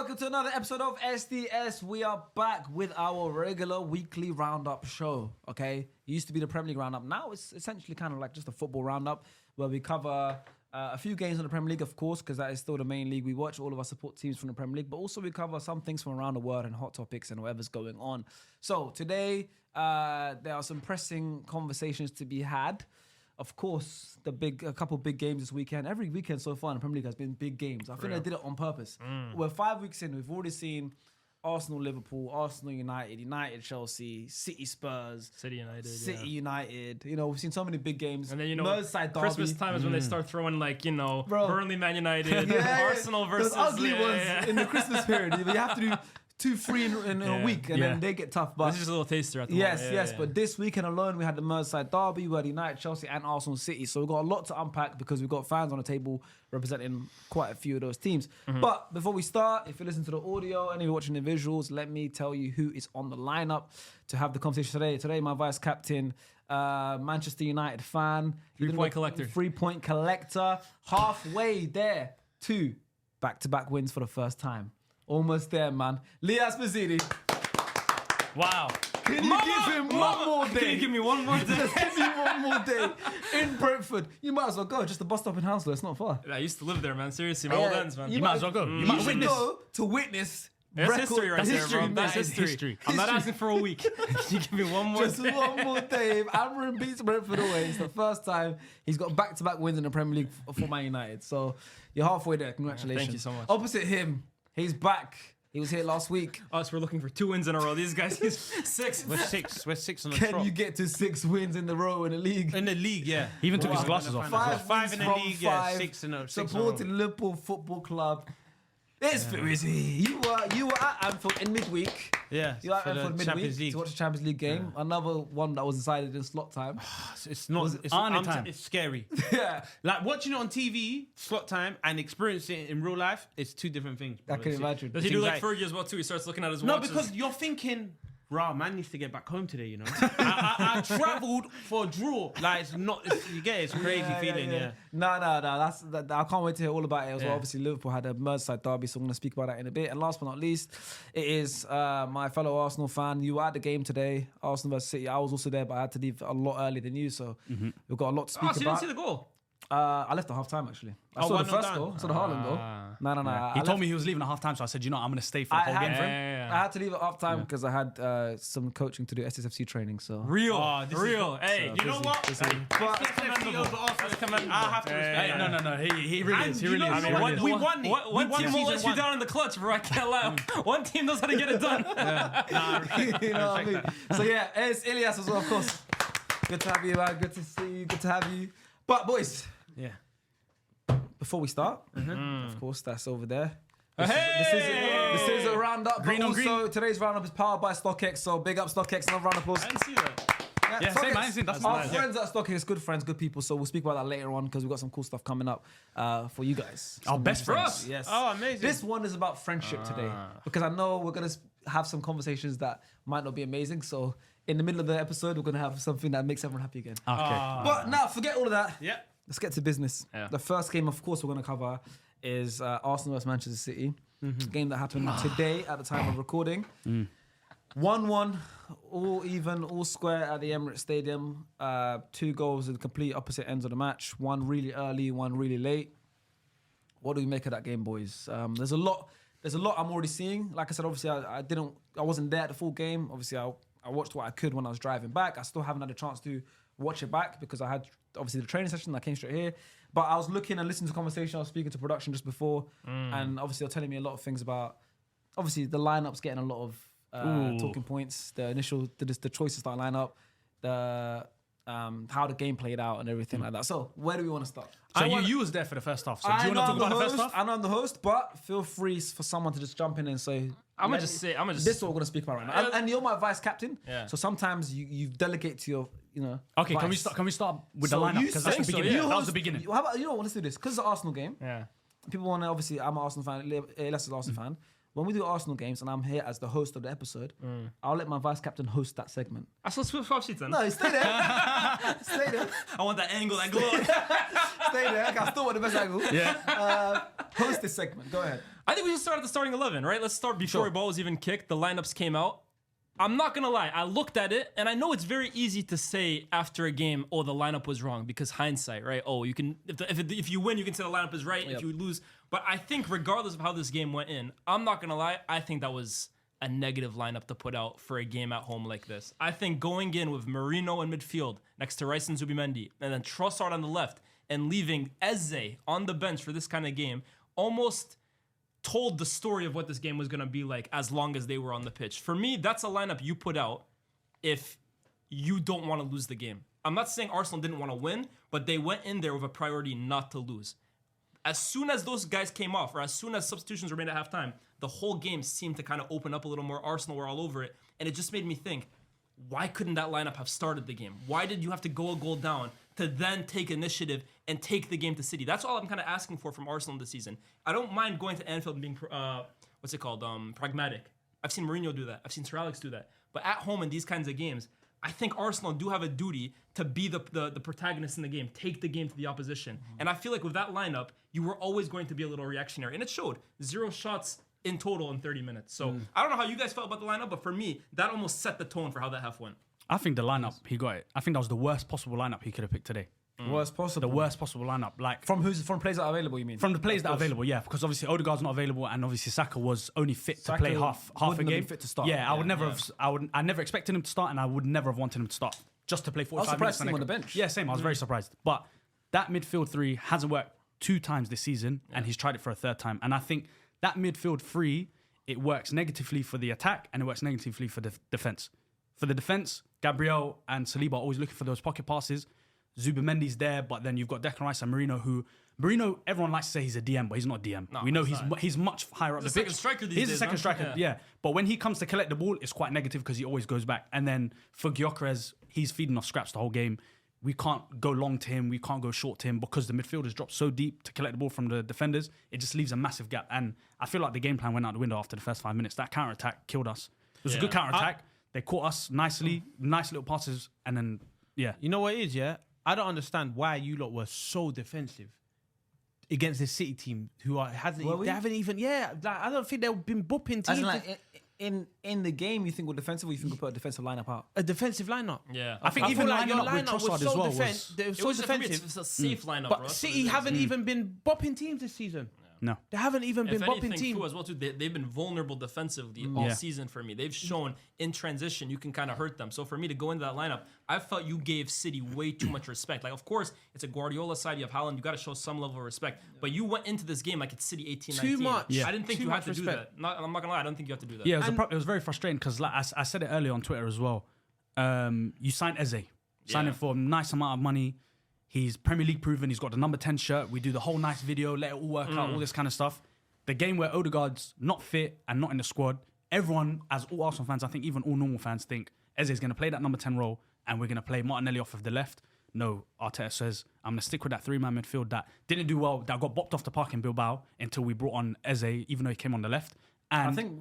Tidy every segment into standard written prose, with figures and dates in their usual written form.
welcome to another episode of SDS. We are back with our regular weekly roundup show, okay? It used to be the Premier League roundup. Now it's essentially kind of like just a football roundup where we cover a few games in the Premier League, of course, because that is still the main league we watch, all of our support teams from the Premier League, but also we cover some things from around the world and hot topics and whatever's going on. So today, there are some pressing conversations to be had. Of course, a couple big games this weekend. Every weekend so far in the Premier League has been big games. I think they did it on purpose. We're 5 weeks in. We've already seen Arsenal, Liverpool, Arsenal, United, Chelsea, City, Spurs, City United. You know, we've seen so many big games. And then, you know, Merseyside derby. Christmas time is when they start throwing, like, you know, Burnley, Man United, Arsenal versus... Those ugly ones in the Christmas period. You have to do 2-3 in a week, and then they get tough. But this is just a little taster at the moment. Yes. But this weekend alone, we had the Merseyside derby, we had United, Chelsea, and Arsenal City. So we've got a lot to unpack because we've got fans on the table representing quite a few of those teams. But before we start, if you listen to the audio and if you're watching the visuals, let me tell you who is on the lineup to have the conversation today. Today, my vice captain, Manchester United fan, 3-point collector. 3-point collector, halfway there to back-to-back wins for the first time. Almost there, man. Lias Mazzini. Wow. Can you give him one more day? Can you give me one more day? Just give me one more day in Brentford. You might as well go. Just the bus stop in Hounslow. It's not far. I used to live there, man. Seriously, my old ends, man. You might as well go. You should go to witness. That's history right there, bro. That's That is history. history. I'm not asking for a week. Can you give me one more Just day? one more day. If Amarin beats Brentford away, it's the first time he's got back-to-back wins in the Premier League for Man United. So you're halfway there. Congratulations. Thank you so much. Opposite him, he's back. He was here last week. Us, we're looking for 2 wins in a row. These guys, he's 6. We're six on the Can trot. you get to 6 wins in the row in the league? In the league, yeah. He even took his glasses off. Five in the from league, yeah. 5, 6 in a row. supporting Liverpool Football Club. It's busy. You were at Anfield in midweek. Yeah, You were at for the Anfield midweek Champions League. to watch the Champions League game. Another one that was decided in slot time. It's not. It's scary. Yeah, Like watching it on TV, slot time, and experiencing it in real life, it's 2 different things. I bro. can It's- imagine. Does he do like Fergie as well, too? He starts looking at his No, watches. because you're thinking, rah, man needs to get back home today, you know. I travelled for a draw. Like, it's not, you get it, it's crazy feeling, yeah. No. I can't wait to hear all about it as well. Obviously, Liverpool had a Merseyside derby, so I'm going to speak about that in a bit. And last but not least, it is my fellow Arsenal fan. You were at the game today, Arsenal versus City. I was also there, but I had to leave a lot earlier than you, so we've got a lot to speak so you about. didn't see the goal? I left at half time actually. I saw the first goal. I saw the Haaland goal. No. He told me he was leaving at half time, so I said, you know, I'm going to stay for the whole game for him. I had to leave at half time because I had some coaching to do SSFC training. So Real. This Real. Hey, You know what? I have to respect that. No. He really is. He you really know is. what? We won it. One team will let you season down in the clutch, bro. I can't lie. One team knows how to get it done. you know what I mean? So yeah, it's Ilias as well, of course. Good to have you, man. Good to see you. Good to have you. But boys, Yeah. before we start, of course, that's over there. Hey! This is a roundup. Green But on green. also, today's roundup is powered by StockX. So big up StockX. Another round of applause. I didn't see that. Yeah, StockX. same, I ain't seen- that's Our nice. friends at StockX, good friends, good people. So we'll speak about that later on because we've got some cool stuff coming up for you guys. Our best For friends. us. Yes. Oh, amazing. This one is about friendship today because I know we're going to have some conversations that might not be amazing. So in the middle of the episode, we're going to have something that makes everyone happy again. Okay. But now, forget all of that. Yeah. Let's get to business. Yeah. The first game, of course, we're going to cover is Arsenal vs Manchester City. Game that happened today at the time of recording. 1-1, all even, all square at the Emirates Stadium. 2 goals in complete opposite ends of the match. One really early, one really late. What do we make of that game, boys? There's a lot I'm already seeing. Like I said, obviously I wasn't there at the full game. Obviously I watched what I could when I was driving back. I still haven't had a chance to watch it back because I had obviously the training session. I came straight here, but I was looking and listening to conversation. I was speaking to production just before, and obviously they're telling me a lot of things about. Obviously the lineup's getting a lot of talking points. The initial the choices that line up, the how the game played out and everything like that. So where do we want to start? So you was there for the first half. So do you want to talk about the first half? I know I'm the host, but feel free for someone to just jump in and say. This is what we're gonna speak about right now. And you're my vice captain, so sometimes you delegate to your, Okay, vice. can we start with the So lineup? you Because that's the think so, beginning. yeah. That was the beginning. How about let's do this because it's an Arsenal game. Yeah. People want to obviously. I'm an Arsenal fan. Les is an Arsenal fan. When we do Arsenal games and I'm here as the host of the episode, I'll let my vice captain host that segment. I saw Swift Swap Sheets then. No, stay there. Stay there. I want that angle, that glow. Stay there. I still want the best angle. Yeah. Host this segment. Go ahead. I think we should start at the starting 11, right? Let's start before the ball was even kicked. The lineups came out. I'm not gonna lie. I looked at it, and I know it's very easy to say after a game, "Oh, the lineup was wrong," because hindsight, right? Oh, you can if you win, you can say the lineup is right. If you lose, but I think regardless of how this game went in, I'm not gonna lie. I think that was a negative lineup to put out for a game at home like this. I think going in with Marino in midfield next to Rice and Zubimendi, and then Trossard on the left, and leaving Eze on the bench for this kind of game, almost told the story of what this game was going to be like as long as they were on the pitch. For me, that's a lineup you put out if you don't want to lose the game. I'm not saying Arsenal didn't want to win, but they went in there with a priority not to lose. As soon as those guys came off, or as soon as substitutions were made at halftime, the whole game seemed to kind of open up a little more. Arsenal were all over it, and it just made me think, why couldn't that lineup have started the game? Why did you have to go a goal down to then take initiative and take the game to City? That's all I'm kind of asking for from Arsenal this season. I don't mind going to Anfield and being, pragmatic. I've seen Mourinho do that. I've seen Sir Alex do that. But at home in these kinds of games, I think Arsenal do have a duty to be the protagonist in the game, take the game to the opposition. Mm-hmm. And I feel like with that lineup, you were always going to be a little reactionary. And it showed. 0 shots in total in 30 minutes. So I don't know how you guys felt about the lineup, but for me, that almost set the tone for how that half went. I think the lineup, he got it. I think that was the worst possible lineup he could have picked today. Worst possible. The worst possible lineup. Like from players that are available, you mean? From the players that are available, yeah. Because obviously Odegaard's not available, and obviously Saka was only fit to play half a game. Fit to start. Yeah, I never expected him to start, and I would never have wanted him to start just to play 45 minutes. I was surprised him on the bench. Yeah, same. I was very surprised. But that midfield three hasn't worked 2 times this season, and he's tried it for a 3rd time. And I think that midfield three, it works negatively for the attack, and it works negatively for the defense. For the defense, Gabriel and Saliba are always looking for those pocket passes. Zubimendi's there, but then you've got Declan Rice and Marino, everyone likes to say he's a DM, but he's not a DM. No, we know he's much higher up the pitch. He's a second striker these days. He's a second striker, yeah. But when he comes to collect the ball, it's quite negative because he always goes back. And then for Gyökeres, he's feeding off scraps the whole game. We can't go long to him. We can't go short to him because the midfielders drop so deep to collect the ball from the defenders. It just leaves a massive gap. And I feel like the game plan went out the window after the first 5 minutes. That counter-attack killed us. It was a good counter-attack. They caught us nicely, nice little passes, and then, You know what it is, yeah? I don't understand why you lot were so defensive against the City team who haven't even I don't think they've been bopping teams. As in, like, in the game, you think we're defensive, or you think we'll put a defensive lineup out? A defensive lineup. Yeah, I think even like your lineup lineup was so defensive. It's a safe lineup, but bro. City haven't even been bopping teams this season. No. They haven't even been bopping teams. As well, too, they've been vulnerable defensively all season for me. They've shown in transition you can kind of hurt them. So for me to go into that lineup, I felt you gave City way too much respect. Like, of course, it's a Guardiola side. You have Haaland. You got to show some level of respect. But you went into this game like it's City 18-19. Too much. Yeah. I didn't think you had to do that. I'm not going to lie. I don't think you have to do that. Yeah, it was very frustrating because like I said it earlier on Twitter as well. You signed Eze. Signed him for a nice amount of money. He's Premier League proven. He's got the number 10 shirt. We do the whole nice video, let it all work out, all this kind of stuff. The game where Odegaard's not fit and not in the squad, everyone, as all Arsenal fans, I think even all normal fans think Eze's going to play that number 10 role and we're going to play Martinelli off of the left. No, Arteta says, I'm going to stick with that 3-man midfield that didn't do well, that got bopped off the park in Bilbao until we brought on Eze, even though he came on the left. And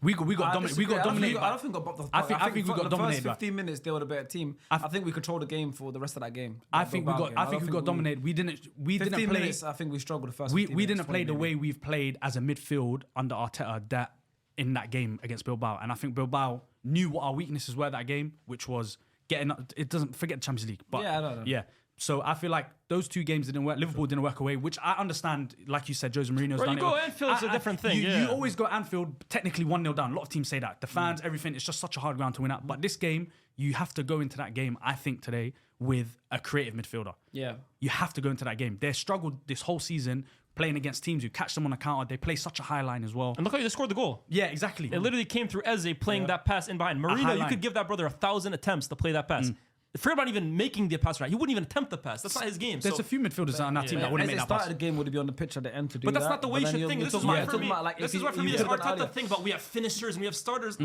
we got dominated. I don't think we got bopped off the park. I think we got dominated. The first 15 minutes, they were the better team. I think we controlled the game for the rest of that game. I think we got dominated. We didn't play. Minutes, I think we struggled the first 15 minutes. We didn't play the way we've played as a midfield under Arteta in that game against Bilbao. And I think Bilbao knew what our weaknesses were that game, which was getting up. It doesn't forget the Champions League. But yeah. So I feel like those 2 games didn't work. Liverpool didn't work away, which I understand. Like you said, Jose Mourinho's done it. You go Anfield, it's a different thing. You always go Anfield, technically 1-0 down. A lot of teams say that. The fans, everything, it's just such a hard ground to win at. But this game, you have to go into that game, I think, today with a creative midfielder. Yeah. You have to go into that game. They struggled this whole season playing against teams who catch them on a counter. They play such a high line as well. And look how you scored the goal. Yeah, exactly. It literally came through Eze playing that pass in behind. Marino, you could give that brother 1,000 attempts to play that pass. Forget about even making the pass right. He wouldn't even attempt the pass. That's not his game. There's a few midfielders on that team that wouldn't make that pass. Started the game would be on the pitch at the end to do that. But that's not the way you should think. This is why for me, this Arteta thing about we have finishers and we have starters.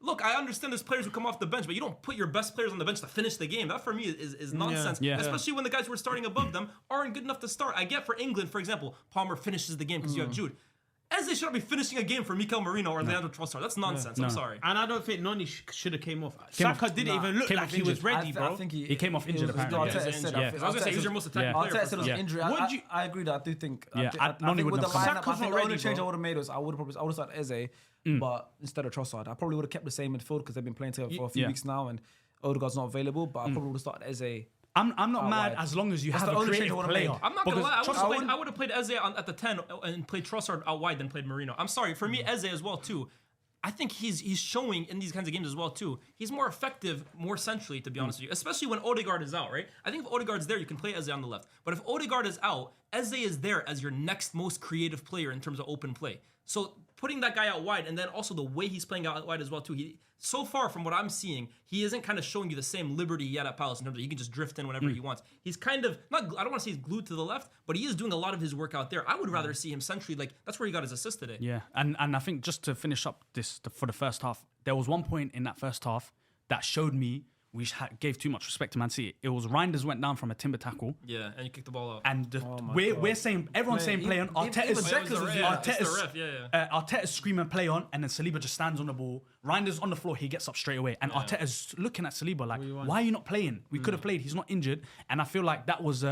Look, I understand there's players who come off the bench, but you don't put your best players on the bench to finish the game. That for me is nonsense. Yeah. Especially when the guys who are starting above them aren't good enough to start. I get for England, for example, Palmer finishes the game because you have Jude. Eze should not be finishing a game for Mikel Merino or Leandro Trossard. That's nonsense. I'm sorry. And I don't think Noni should have came off. Saka didn't even look like he was ready, bro. I think He came off injured, apparently. I was going to say, he was your most attacking player. Arteta said it was an injury. I agree that I do think. Yeah, I think with the lineup, Saka's I think not the only ready, change I bro. would have made was I would have started Eze, but instead of Trossard, I probably would have kept the same midfield because they've been playing together for a few weeks now, and Odegaard's not available. But I probably would have started Eze. I'm not mad as long as you have a creative player. I'm not going to lie. I would have played Eze at the 10 and played Trossard out wide than played Merino. I'm sorry. For me, Eze as well, too. I think he's showing in these kinds of games as well, too. He's more effective, more centrally, to be honest with you. Especially when Odegaard is out, right? I think if Odegaard's there, you can play Eze on the left. But if Odegaard is out, Eze is there as your next most creative player in terms of open play. So putting that guy out wide, and then also the way he's playing out wide as well, too. So far from what I'm seeing, he isn't kind of showing you the same liberty he had at Palace in terms of he can just drift in whenever he wants. He's kind of, I don't want to say he's glued to the left, but he is doing a lot of his work out there. I would rather see him centrally. Like, that's where he got his assist today. Yeah, and I think just to finish up this for the first half, there was one point in that first half that showed me we gave too much respect to Man City. It was Reinders went down from a timber tackle. Yeah, and you kicked the ball out. And we're saying, everyone's saying play on. Arteta's screaming play on, and then Saliba just stands on the ball. Reinders on the floor, he gets up straight away. And Arteta's looking at Saliba like, why are you not playing? We could have played. He's not injured. And I feel like that was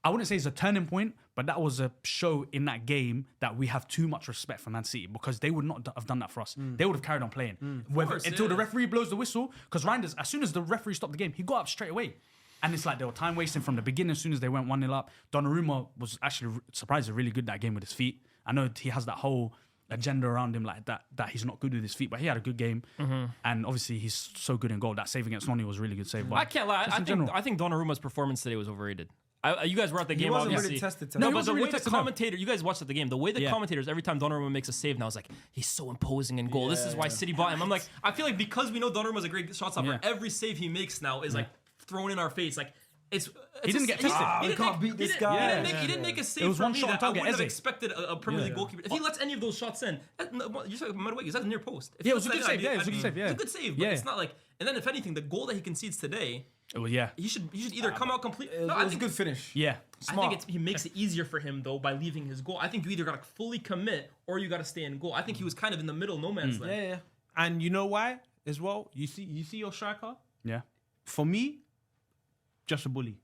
I wouldn't say it's a turning point, but that was a show in that game that we have too much respect for Man City because they would not have done that for us. They would have carried on playing until the referee blows the whistle. Because Reinders, as soon as the referee stopped the game, he got up straight away. And it's like they were time wasting from the beginning. As soon as they went 1-0 up, Donnarumma was actually surprisingly really good that game with his feet. I know he has that whole agenda around him like that he's not good with his feet, but he had a good game. And obviously he's so good in goal. That save against Noni was a really good save. But I can't lie. I think Donnarumma's performance today was overrated. You guys were at the game, wasn't obviously. really tested today. No, He but wasn't the way really the tested, commentator, you guys watched at the game, the way the commentators, every time Donnarumma makes a save now, is like, he's so imposing in goal. This is why City bought him. I'm like, I feel like because we know Donnarumma's a great shot stopper, every save he makes now is like thrown in our face. Like, he didn't get tested. We can't beat this guy. He didn't make a save It was for one me shot on that I target, wouldn't have Eze. expected a Premier League goalkeeper. If he lets any of those shots in, you said Madueke, that's near post. Yeah, it was a good save. Yeah, it was a good save. Yeah, it's a good save, but it's not like. And then if anything, the goal that he concedes today. Well, yeah. He should either come out complete. It was a good finish. Yeah. Smart. I think he makes it easier for him though by leaving his goal. I think you either got to fully commit or you got to stay in goal. I think he was kind of in the middle, no man's land. Yeah. And you know why as well? You see your striker. Yeah. For me, just a bully.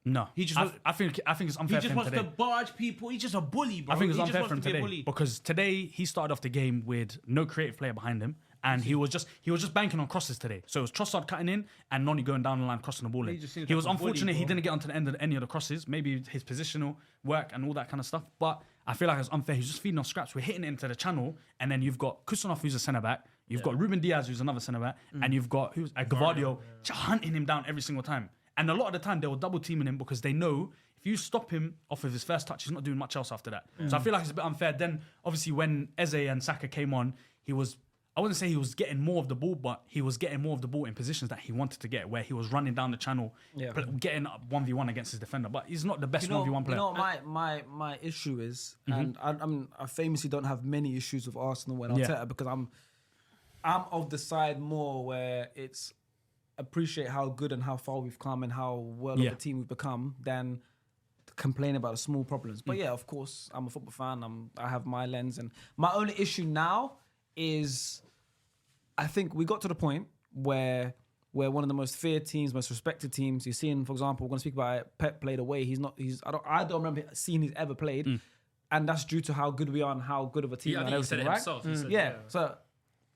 No, he just. I think it's unfair. He just wants to barge people. He's just a bully, bro. I think it's unfair for him today because today he started off the game with no creative player behind him, and he was just banking on crosses today. So it was Trossard cutting in and Noni going down the line crossing the ball in. He was unfortunate he didn't get onto the end of any of the crosses. Maybe his positional work and all that kind of stuff. But I feel like it's unfair. He's just feeding off scraps. We're hitting it into the channel, and then you've got Kusanov, who's a centre back. You've got Ruben Diaz, who's another centre back, and you've got Gavardio just hunting him down every single time. And a lot of the time, they were double teaming him because they know if you stop him off of his first touch, he's not doing much else after that. So I feel like it's a bit unfair. Then, obviously, when Eze and Saka came on, I wouldn't say he was getting more of the ball, but he was getting more of the ball in positions that he wanted to get, where he was running down the channel, getting up 1v1 against his defender. But he's not the best 1v1 player. You know, my issue is, and I famously don't have many issues with Arsenal when Arteta because I'm of the side more where it's appreciate how good and how far we've come and how well of a team we've become than complain about the small problems. But yeah, of course, I'm a football fan. I have my lens, and my only issue now is I think we got to the point where we're one of the most feared teams, most respected teams. You're seeing, for example, we're going to speak about it, Pep played away. I don't remember seeing he's ever played, and that's due to how good we are and how good of a team. I think he said it himself. He said, So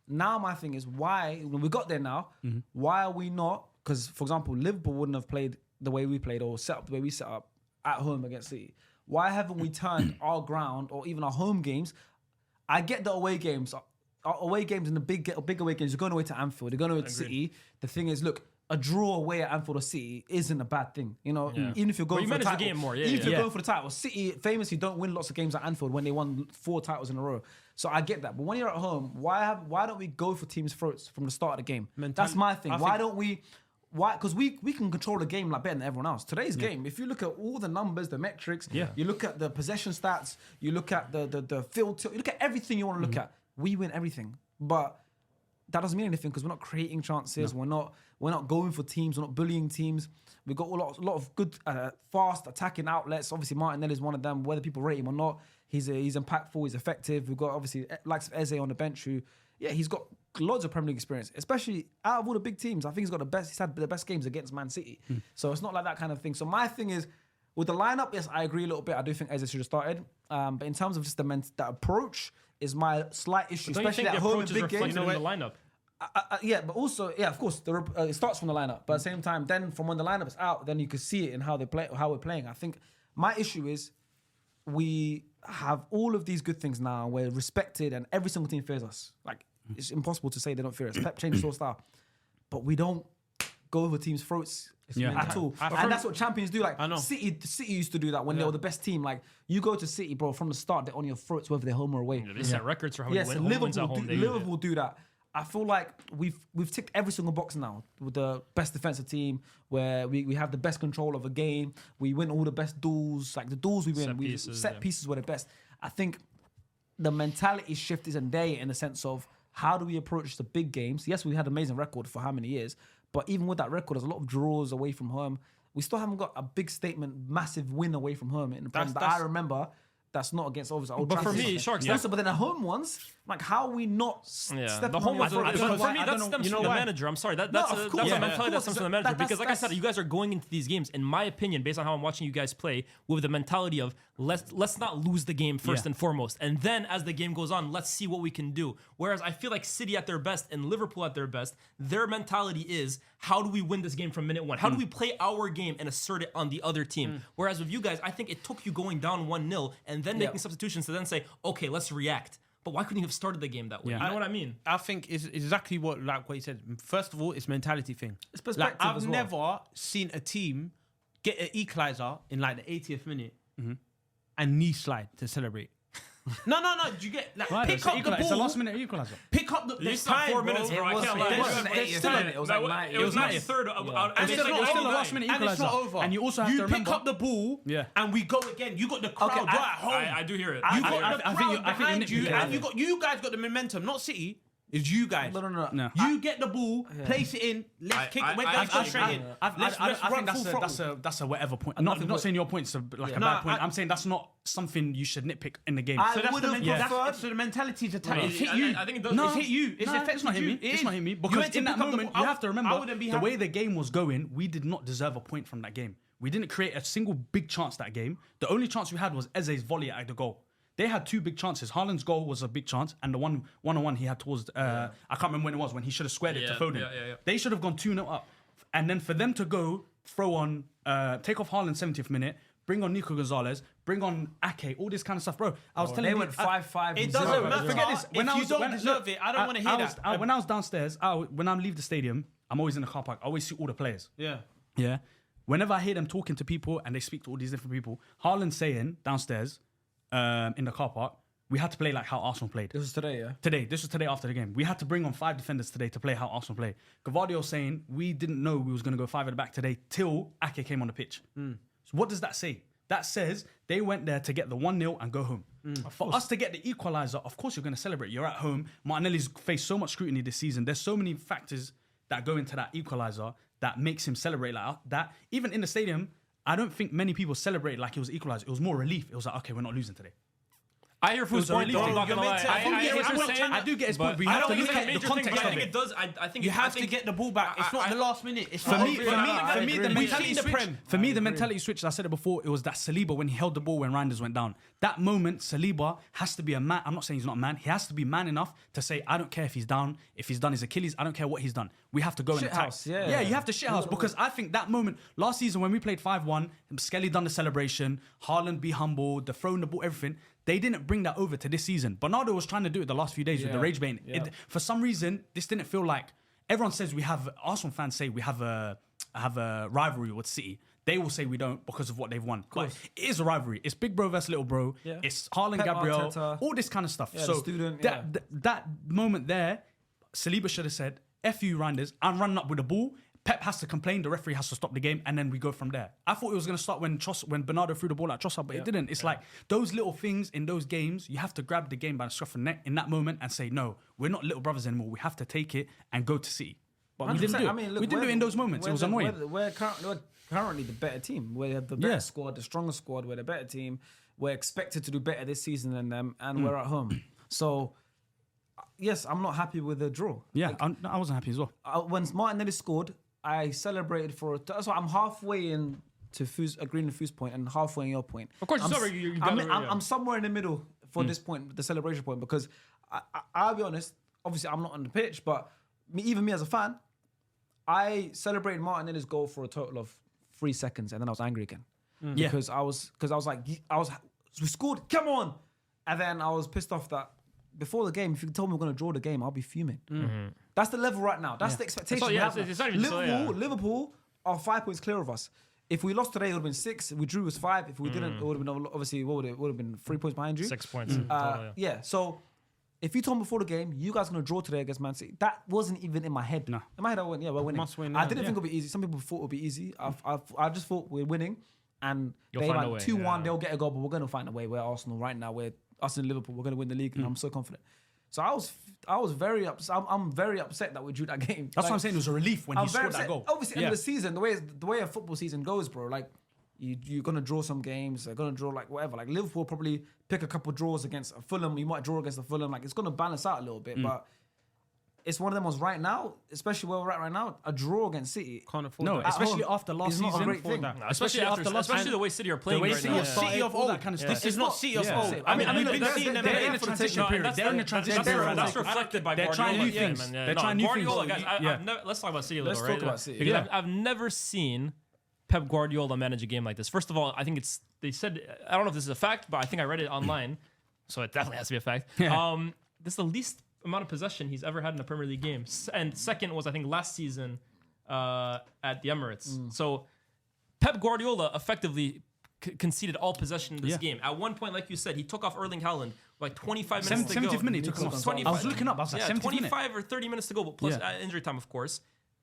now my thing is why, when we got there now, why are we not? Because, for example, Liverpool wouldn't have played the way we played or set up the way we set up at home against City. Why haven't we turned our ground or even our home games? I get the away games. Our away games and the big away games, you're going away to Anfield, you're going away to City. The thing is, look, a draw away at Anfield or City isn't a bad thing. You know, even if you're going for the title. The game more. Even if you're going for the title. City famously don't win lots of games at Anfield when they won 4 titles in a row. So I get that. But when you're at home, why don't we go for teams' throats from the start of the game? That's my thing. Why don't we? Why? Because we can control the game like better than everyone else. Today's game, if you look at all the numbers, the metrics, you look at the possession stats, you look at the field tilt, you look at everything you want to look at. We win everything. But that doesn't mean anything because we're not creating chances. No. We're not going for teams. We're not bullying teams. We've got a lot of good, fast attacking outlets. Obviously, Martinelli is one of them. Whether people rate him or not, he's impactful. He's effective. We've got obviously likes of Eze on the bench who, he's got loads of Premier League experience, especially out of all the big teams. I think he's got the best. He's had the best games against Man City. So it's not like that kind of thing. So my thing is with the lineup. Yes, I agree a little bit. I do think Eze should have started. But in terms of just that approach is my slight issue, Don't especially you at think the home approach in is big games. reflected in the lineup? Yeah, but also, of course, it starts from the lineup. But at the same time, then from when the lineup is out, then you can see it in how they play, how we're playing. I think my issue is we have all of these good things now. We're respected, and every single team fears us. Like it's impossible to say they don't fear us. Pep changed his whole style, but we don't go over teams' throats at all. And that's what champions do. Like I know. City used to do that when they were the best team. Like you go to City, bro, from the start they're on your throats, whether they're home or away. They set records for how many home wins at home. Liverpool do that. I feel like we've ticked every single box now with the best defensive team, where we have the best control of a game. We win all the best duels. Like the duels we win, set pieces were the best. I think the mentality shift isn't there in the sense of how do we approach the big games. Yes, we had an amazing record for how many years, but even with that record, there's a lot of draws away from home. We still haven't got a big statement, massive win away from home in the Prem that I remember. That's not against obviously Old But for Trafford. me, Sharks, But then the home ones, like how are we not stepping the home on your ones. throat? For me, that stems from the manager. I'm sorry, that's a mentality that stems from the manager. Because like I said, you guys are going into these games, in my opinion, based on how I'm watching you guys play, with the mentality of let's not lose the game first and foremost, and then as the game goes on, let's see what we can do. Whereas I feel like City at their best and Liverpool at their best, their mentality is how do we win this game from minute one? How do we play our game and assert it on the other team? Whereas with you guys, I think it took you going down 1-0 and then making substitutions to then say, okay, let's react. But why couldn't you have started the game that way? You know what I mean? I think it's exactly what you said. First of all, it's mentality thing. It's perspective I've as well. never seen a team get an equaliser in like the 80th minute and knee slide to celebrate. No. Do you get pick up the ball? It's a last minute equaliser. Pick up the. You stopped 4 minutes, bro. I can't lie. It wasn't 80th minute. It was like 90th. It was 93rd. And it's still a last minute and it's not equaliser. over. And you also have to pick remember- up the ball. And we go again. You got the crowd right at home. I do hear it. You got the I think crowd behind you, and you guys got the momentum. Not City. It's you guys. No. You get the ball, place it in. Let's kick it. Let's go straight in. I think that's a whatever point. I'm not saying your point's a bad point. I'm saying that's not something you should nitpick in the game. I would have preferred. So the mentality's attack. It's hit you. I think it does. It's hit you. It's not hitting me. It's not hitting me because in that moment you have to remember the way the game was going. We did not deserve a point from that game. We didn't create a single big chance that game. The only chance we had was Eze's volley at the goal. They had two big chances. Haaland's goal was a big chance, and the one-on-one he had towards I can't remember when it was, when he should have squared it to Foden. They should have gone 2-0 up, and then for them to go throw on, take off Haaland 70th minute, bring on Nico Gonzalez, bring on Ake, all this kind of stuff, bro. I was telling they you, went 5-5. It doesn't matter. Forget this. If you don't deserve it, I don't want to hear that. When I was downstairs, when I leave the stadium, I'm always in the car park. I always see all the players. Yeah. Whenever I hear them talking to people and they speak to all these different people, Haaland saying downstairs in the car park, we had to play like how Arsenal played. This was today, yeah? This was today after the game. We had to bring on 5 defenders today to play how Arsenal play. Gavardio saying we didn't know we was going to go 5 at the back today till Ake came on the pitch. So what does that say? That says they went there to get the 1-0 and go home. For us to get the equaliser, of course you're going to celebrate. You're at home. Martinelli's faced so much scrutiny this season. There's so many factors that go into that equaliser that makes him celebrate like that. Even in the stadium, I don't think many people celebrated like it was equalised. It was more relief. It was like, okay, we're not losing today. I hear Food's point, though. I'm not gonna lie. I do get his point, but you have to look at the context of it. I think you have to get the ball back. It's not the last minute. It's For me, the mentality switch. I said it before. It was that Saliba when he held the ball when Reinders went down. That moment, Saliba has to be a man. I'm not saying he's not a man. He has to be man enough to say, I don't care if he's down, if he's done his Achilles. I don't care what he's done. We have to go and attack. Yeah, you have to shithouse because I think that moment last season when we played 5-1, Skelly done the celebration, Haaland be humble, the throwing the ball, everything. They didn't bring that over to this season. Bernardo was trying to do it the last few days with the rage baiting. For some reason, this didn't feel like... Everyone says we have... Arsenal fans say we have a rivalry with City. They will say we don't because of what they've won. But it is a rivalry. It's big bro versus little bro. Yeah. It's Haaland, Gabriel, Arteta, all this kind of stuff. So that moment there, Saliba should have said, F you, Reinders. I'm running up with the ball. Pep has to complain, the referee has to stop the game, and then we go from there. I thought it was going to start when Bernardo threw the ball at Trossard, but it didn't. It's like those little things in those games, you have to grab the game by the scruff of the neck in that moment and say, no, we're not little brothers anymore. We have to take it and go to City. But we didn't do it. I mean, look, we didn't do it in those moments. It was annoying. We're currently the better team. We have the better squad, the stronger squad. We're the better team. We're expected to do better this season than them, and we're at home. So, yes, I'm not happy with the draw. Yeah, I wasn't happy as well. When Martinelli scored, I celebrated that's why I'm halfway in to agreeing with Foo's point and halfway in your point. Of course, I'm somewhere in the middle for this point, the celebration point, because I'll be honest. Obviously, I'm not on the pitch, but even me as a fan, I celebrated Martinelli's goal for a total of 3 seconds, and then I was angry again because I was like, we scored, come on, and then I was pissed off that. Before the game, if you told me we're going to draw the game, I'll be fuming. Mm-hmm. That's the level right now. That's the expectation. It's not even Liverpool are 5 points clear of us. If we lost today, it would have been 6. If we drew, it was 5. If we didn't, it would have been obviously what would it would have been 3 points behind you. 6 points. Yeah. So if you told me before the game, you guys are going to draw today against Man City, that wasn't even in my head. No. In my head, I went, we're winning. Must win, I didn't think it would be easy. Some people thought it would be easy. I just thought we're winning, and You'll they find a like way, 2-1. They'll get a goal, but we're going to find a way. We're Arsenal right now. We're us in Liverpool. We're going to win the league, and I'm so confident. So I was very upset. I'm very upset that we drew that game. That's what I'm saying. It was a relief when he scored that goal. Obviously, end of the season, the way a football season goes, bro. Like you're gonna draw some games. They're gonna draw like whatever. Like Liverpool probably pick a couple draws against Fulham. You might draw against the Fulham. Like it's gonna balance out a little bit, but. It's one of them ones right now, especially where we're at right now. A draw against City. Can't afford No, that. especially after last It's not a season. great thing. Especially the way City are playing The way right City now. of City of old. This is not City of old. I mean, we've look, been seeing them. they're They're in in a for transition taking- period. They're in a transition period. That's reflected by They're Guardiola. trying new things. Man, They're trying new Guardiola, things. guys, let's talk about City a little, Let's right? talk about City. Because I've never seen Pep Guardiola manage a game like this. First of all, I think they said, I don't know if this is a fact, but I think I read it online, so it definitely has to be a fact. This is the least amount of possession he's ever had in a Premier League game. And second was, I think, last season at the Emirates. So Pep Guardiola effectively conceded all possession in this game. At one point, like you said, he took off Erling Haaland like 25 minutes to go. 70th minute, he took him off. I was looking up. I was like, 70th 25 or 30 minutes to go, plus injury time, of course,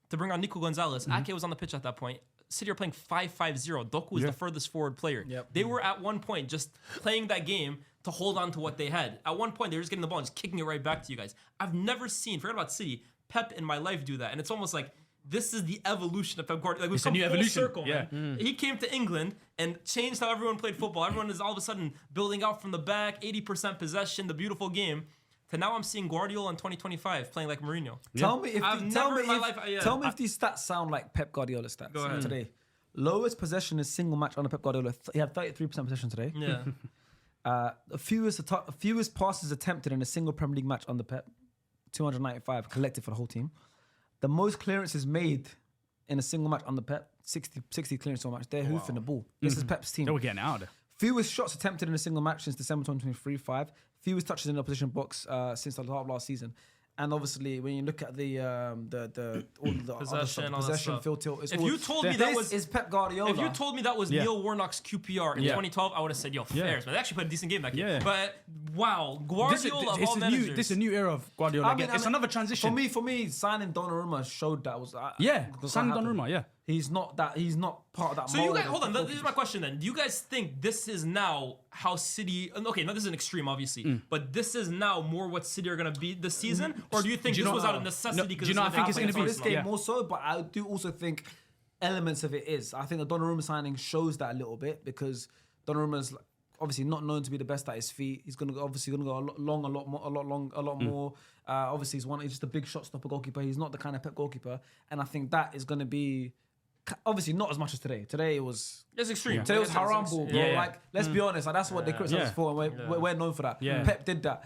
to bring on Nico Gonzalez. Ake was on the pitch at that point. City are playing 5-5-0. Doku was the furthest forward player. They were at one point just playing that game to hold on to what they had. At one point, they were just getting the ball and just kicking it right back to you guys. I've never seen, forget about City, Pep in my life do that. And it's almost like this is the evolution of Pep Guardiola. Like, it's a new evolution. Circle, man. He came to England and changed how everyone played football. Everyone is all of a sudden building out from the back, 80% possession, the beautiful game. To now I'm seeing Guardiola in 2025 playing like Mourinho. Tell me if these stats sound like Pep Guardiola stats. Go ahead. Today. Lowest possession is single match under Pep Guardiola. He had 33% possession today. Yeah. Fewest passes attempted in a single Premier League match under Pep, 295 collected for the whole team. The most clearances made in a single match under Pep, 60 clearances on match. They're hoofing the ball. This is Pep's team. They were getting out of there. Fewest shots attempted in a single match since December 2023, 5. Fewest touches in the opposition box since the start of last season. And obviously, when you look at the possession, field tilt, if you told me that was Pep Guardiola. If you told me that was Neil Warnock's QPR in 2012, I would have said, "Yo, fairs, man." They actually played a decent game that game. But wow, Guardiola of all managers. This is a new era of Guardiola. It's another transition. For me, signing Donnarumma showed that was signing Donnarumma. He's not part of that. So you guys, hold on. This is my question then. Do you guys think this is now how City? Okay, now this is an extreme, obviously, but this is now more what City are going to be this season, or do you think this was out of necessity? Do you know? I think it's going to be this game more so, but I do also think elements of it is. I think the Donnarumma signing shows that a little bit because Donnarumma's obviously not known to be the best at his feet. He's going to go a lot more. Obviously, he's just a big shot stopper goalkeeper. He's not the kind of Pep goalkeeper, and I think that is going to be. Obviously, not as much as today. Today it was. It's extreme. Today was haram ball, bro. Like, let's be honest. Like, that's what they criticize us for. And we're known for that. Pep did that.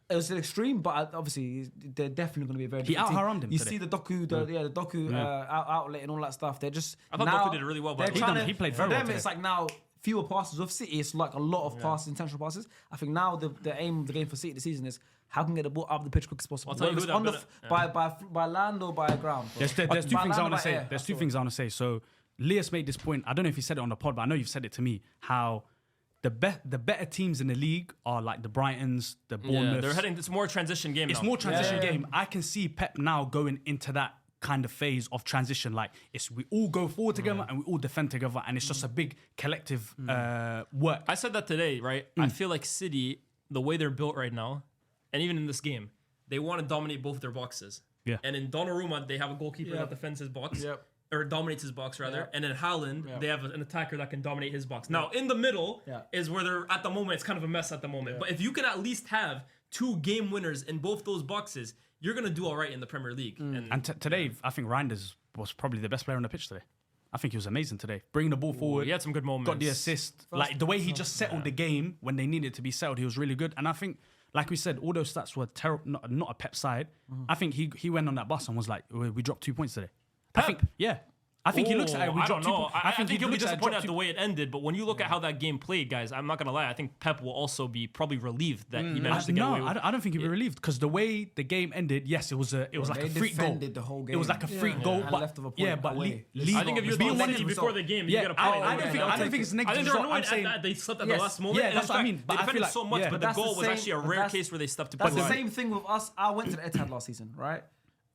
It was an extreme, but obviously they're definitely going to be a very. He out-harammed him. You today. see the Doku outlet and all that stuff. They're just. I thought Doku did it really well. But he played very well. For them, it's like now fewer passes of City. It's like a lot of passes, intentional passes. I think now the aim of the game for City this season is how can we get the ball up the pitch quick as possible. I'll tell you who that by land or by ground. There's two things I want to say. There's two things I want to say. So Lias made this point. I don't know if he said it on the pod, but I know you've said it to me. How the better teams in the league are like the Brightons, the Bournemouths. They're heading. It's more transition game. It's more transition game. I can see Pep now going into that kind of phase of transition. Like we all go forward together and we all defend together, and it's just a big collective work. I said that today, right? I feel like City, the way they're built right now, and even in this game, they want to dominate both their boxes. Yeah. And in Donnarumma, they have a goalkeeper that defends his box. Yep. Or dominates his box, rather. Yep. And in Haaland, Yep. they have an attacker that can dominate his box. Now, in the middle is where they're, at the moment, it's kind of a mess at the moment. But if you can at least have 2 game winners in both those boxes, you're going to do all right in the Premier League. And today, I think Reinders was probably the best player on the pitch today. I think he was amazing today. Bringing the ball forward. He had some good moments. Got the assist. Like the way he just settled the game when they needed to be settled, he was really good. And I think, like we said, all those stats were not a Pep side. I think he went on that bus and was like, we dropped 2 points today. Pep? I think, yeah. I think he looks at it. We I dropped don't 2 know. points. I think he'll be looks at it, disappointed dropped at the way it ended. But when you look at how that game played, guys, I'm not gonna lie. I think Pep will also be probably relieved that he managed to get away with. I don't think he'd be relieved because the way the game ended, yes, it was like a freak goal. The whole game. It was like a freak goal, And but left of a point yeah, but away. I think if you're being the one City of the before the game, yeah, you get a point. I don't think it's a negative I think they're result. annoyed I'm saying that they slept at the last moment. Yeah, And that's in what I fact, mean. But they I feel defended like so much, yeah. but the that's goal the was same- actually a but rare that's- case where they stepped to That's play. the same thing with us. I went to the Etihad last season, right?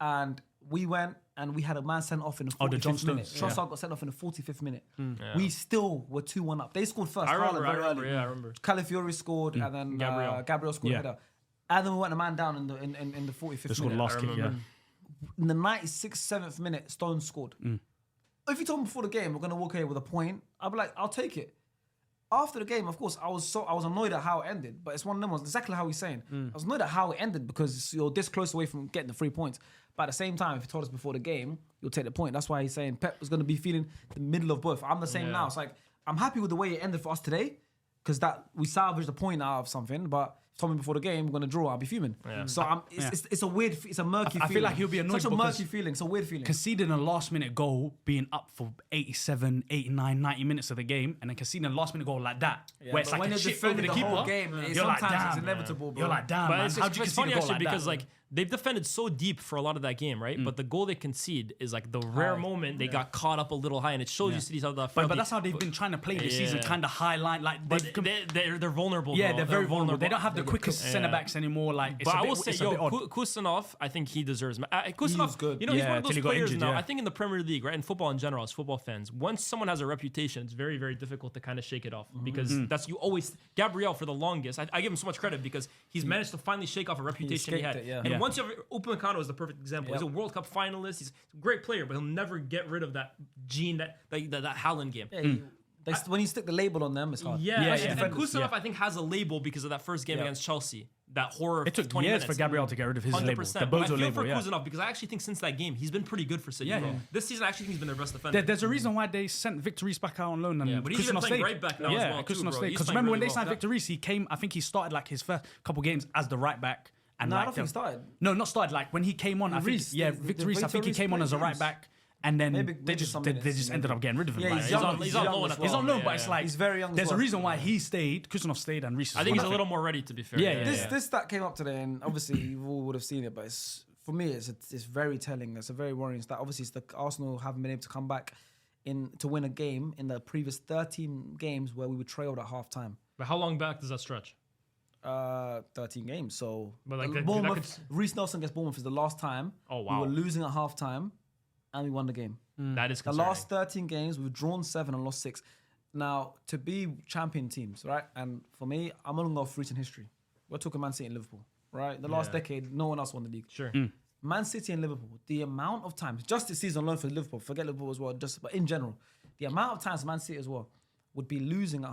And we went and we had a man sent off in the 45th the John minute. Stones, yeah. Trossard got sent off in the 45th minute. We still were 2-1 up. They scored first. I remember, Haaland very early. yeah, I remember. Calafiori scored and then Gabriel scored a header. And then we went a man down in the 45th They scored minute. last kick, yeah. In the 96th, 7th minute, Stones scored. If you told me before the game we're gonna walk away with a point, I'd be like, I'll take it. After the game, of course, I was annoyed at how it ended, but it's one of them ones, exactly how he's saying. I was annoyed at how it ended because you're this close away from getting the 3 points. But at the same time, if you told us before the game, you'll take the point. That's why he's saying Pep was going to be feeling the middle of both. I'm the same now. It's like, I'm happy with the way it ended for us today because that we salvaged a point out of something, but if you told me before the game, we're going to draw, I'll be fuming. So it's a weird, it's a murky feeling. I feel like he'll be annoyed Such a because murky feeling, it's a weird feeling. conceding a last minute goal, being up for 87, 89, 90 minutes of the game, and then conceding a last minute goal like that, where it's but like when a you're shit over defending the the keeper, whole game, you're like, sometimes it's damn, inevitable, bro. You're like, damn, But man, it's how'd you it's concede funny a goal actually like because that? like they've defended so deep for a lot of that game, right? But the goal they concede is like the rare moment they got caught up a little high, and it shows you City's how that. But that's how they've been trying to play this season, kind of high line, like But they're vulnerable. yeah, bro. they're very vulnerable. They don't have the quickest Yeah. centre backs anymore. Like, it's But a I bit, will say, it's a bit odd. Kusanov, I think he deserves. Kusanov, was good. you know, he's Yeah, one of till those he got players injured, now. yeah. I think in the Premier League, right, in football in general, as football fans, once someone has a reputation, it's very, very difficult to kind of shake it off because that's you always. Gabriel for the longest, I give him so much credit because he's managed to finally shake off a reputation he had. escaped it, yeah. And once you have Upamecano is the perfect example. He's a World Cup finalist. He's a great player, but he'll never get rid of that gene that Haaland game. When you stick the label on them, it's hard. Yeah, yeah. and Kusanov I think has a label because of that first game against Chelsea. That horror. It took 20 years minutes. for Gabriel to get rid of his label. 100%. The But I Bozo feel label, for yeah. Kusanov because I actually think since that game he's been pretty good for City. Yeah, bro. yeah. This season I actually think he's been their best defender. There's a reason why they sent Victor Reese back out on loan and but he's even Kusanov playing stayed. right back now as well, too, Kusanov bro. stayed. He's Because playing remember when really they signed well. Victor Reese, he came. I think he started like his first couple games as the right back. And No, I like, don't think he started. No, not started. Like when he came on, I think Reece, Victor Reese. I think he Reece came on played as a right games. back, and then Maybe they just some they minutes, just maybe. ended up getting rid of him. Yeah, Like, he's He's young. on He's loan young at as the well. He's on loan, but it's yeah. like He's very young as There's a well. reason why he stayed. Kusanov stayed, and Reese. I think he's a little more ready to be fair. Yeah, This stat came up today, and obviously you all would have seen it, but for me, it's very telling. It's a very worrying stat. Obviously, it's the Arsenal haven't been able to come back to win a game in the previous 13 games where we were trailed at half time. But how long back does that stretch? 13 games. So But like that Bournemouth, Reece Nelson against Bournemouth is the last time. Oh, wow. We were losing at half time, and we won the game. That is The concerning. last 13 games, we've drawn 7 and lost 6. Now, to be champion teams, right? And for me, I'm only going off recent history. We're talking Man City and Liverpool, right? The last decade, no one else won the league. Sure. Man City and Liverpool, the amount of times, just this season alone for Liverpool, forget Liverpool as well, but in general, the amount of times Man City as well would be losing.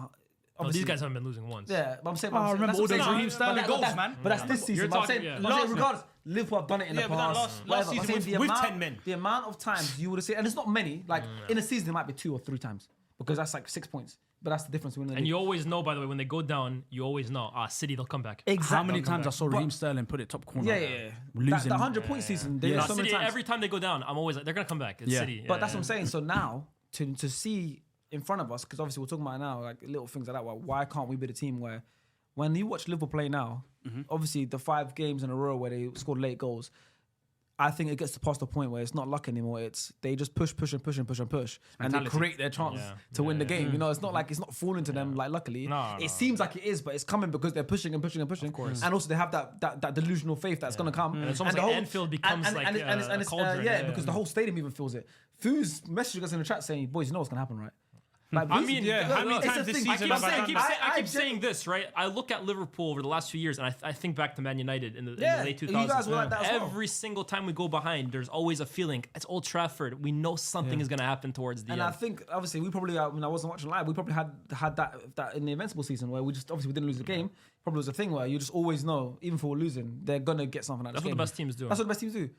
Oh, these guys haven't been losing once. Yeah, but I'm saying. remember that's all what I'm those saying. Raheem Sterling But goals, man. But that's this season. You're But I'm talking- saying, yeah. I'm saying regardless, Liverpool have done it in the but that past. last season I'm saying with- the with amount- 10 men. The amount of times you would have seen, and it's not many. Like in a season, it might be 2 or 3 times because that's like 6 points. But that's the difference between the And league. you always know, by the way, when they go down, you always know, City, they'll come back. Exactly. How many times I saw Raheem Sterling put it top corner? Yeah. Losing. That 100-point season, they Nah, so many City, times. every time they go down, I'm always like, they're going to come back. It's Yeah. City. But that's what I'm saying. So now, to see in front of us, because obviously we're talking about now, like little things like that, why can't we be the team where, when you watch Liverpool play now, obviously the 5 games in a row where they scored late goals, I think it gets to past the point where it's not luck anymore. It's they just push, and they create their chance to win the game. You know, it's not like it's not falling to them. Like luckily, it seems like it is, but it's coming because they're pushing. Of course. And also they have that delusional faith that's gonna come. And it's almost like Anfield becomes a cauldron. Because the whole stadium even feels it. Foos messaged us in the chat saying, "Boys, you know what's gonna happen, right?" Like, I mean, how many times this season I keep I saying this, right? I look at Liverpool over the last few years, and I think back to Man United in the late 2000s. You guys were like that as well. Every single time we go behind, there's always a feeling. It's Old Trafford. We know something is going to happen towards the end. And I think, obviously, we probably, when I wasn't watching live, we probably had that in the Invincible season where we didn't lose the game. Probably was a thing where you just always know, even for losing, they're going to get something out of the game. That's what the best teams do. That's what the best teams do.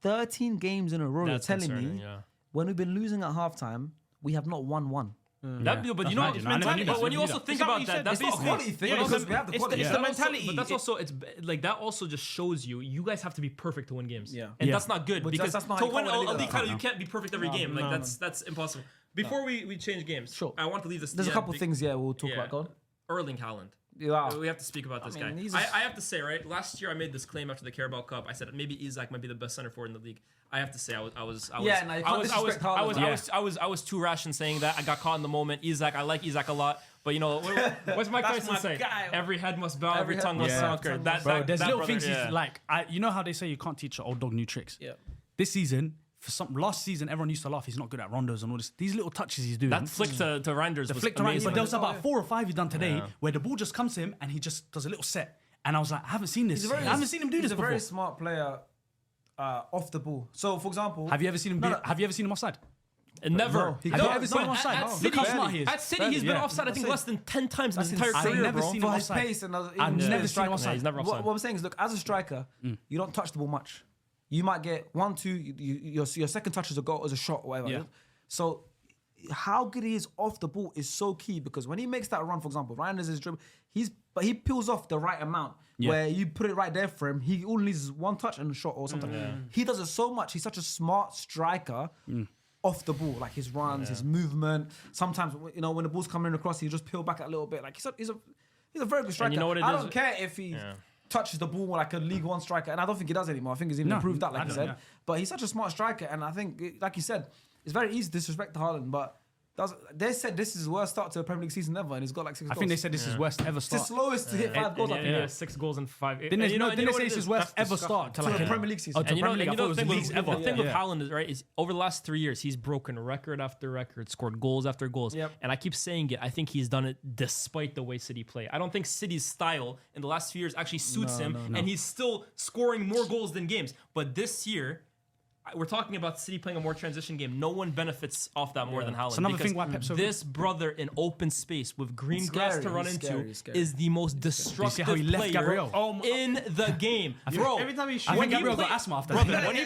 13 games in a row, you're telling me, when we've been losing at halftime, we have not won one. But you know, but when you also think about that, that's not a quality thing because we have the quality. It's the mentality. But that's also that also just shows you guys have to be perfect to win games. Yeah. And that's not good because that's not to how you win can't win a a league league title, you can't be perfect every game. Like that's impossible. Before we change games, Sure. I want to leave this. There's a couple things we'll talk about. Go on. Erling Haaland. Yeah. We have to speak about this guy. I have to say, right? Last year I made this claim after the Carabao Cup. I said maybe Isak might be the best center forward in the league. I have to say I was too rash in saying that. I got caught in the moment. Isak, I like Isak a lot, but you know what's Mike Tyson say? Every head must bow, every tongue must conquer. There's little things like you know how they say you can't teach an old dog new tricks. Yeah. This season. Last season, everyone used to laugh. He's not good at rondos and all this. These little touches he's doing. That flick to Reinders was amazing. But there was about 4 or 5 he's done today where the ball just comes to him and he just does a little set. And I was like, I haven't seen this. I haven't seen him do this before. He's a very smart player off the ball. So, for example, have you ever seen him? Have you ever seen him offside? Never. Have you ever seen him offside? Look how smart he is. At City, he's been offside. I think less than 10 times in his entire career. I've never seen him offside. I've never seen him offside. He's never offside. What I'm saying is, look, as a striker, you don't touch the ball much. You might get 1, 2. Your second touch is a goal, is a shot, or whatever. Yeah. So, how good he is off the ball is so key because when he makes that run, for example, Ryan is his dribble. But he peels off the right amount where you put it right there for him. He only needs 1 touch and a shot or something. He does it so much. He's such a smart striker. Off the ball, like his runs, his movement. Sometimes, you know, when the ball's coming across, he just peel back a little bit. Like he's a very good striker. And you know what it I is? don't care if he touches the ball like a League One striker, and I don't think he does anymore. I think he's even improved that, like you said. But he's such a smart striker, and I think, like you said, it's very easy to disrespect Haaland, but. They said this is his worst start to a Premier League season ever, and he's got like 6 goals. I think they said this is worst ever It's start. the slowest to hit 5 goals. I think. 6 goals in 5. Didn't they say this is worst ever start to like a Premier League season? And you know the thing with ever. Haaland is right is over the last 3 years he's broken record after record, scored goals after goals, and I keep saying it. I think he's done it despite the way City play. I don't think City's style in the last few years actually suits him, and he's still scoring more goals than games. But this year. We're talking about City playing a more transition game. No one benefits off that more than Haaland. It's another thing why Pep's so this brother in open space with green grass to run into is the most destructive how he left player Gabriel? in the game. Bro, every time he I think Gabriel got asthma after that. When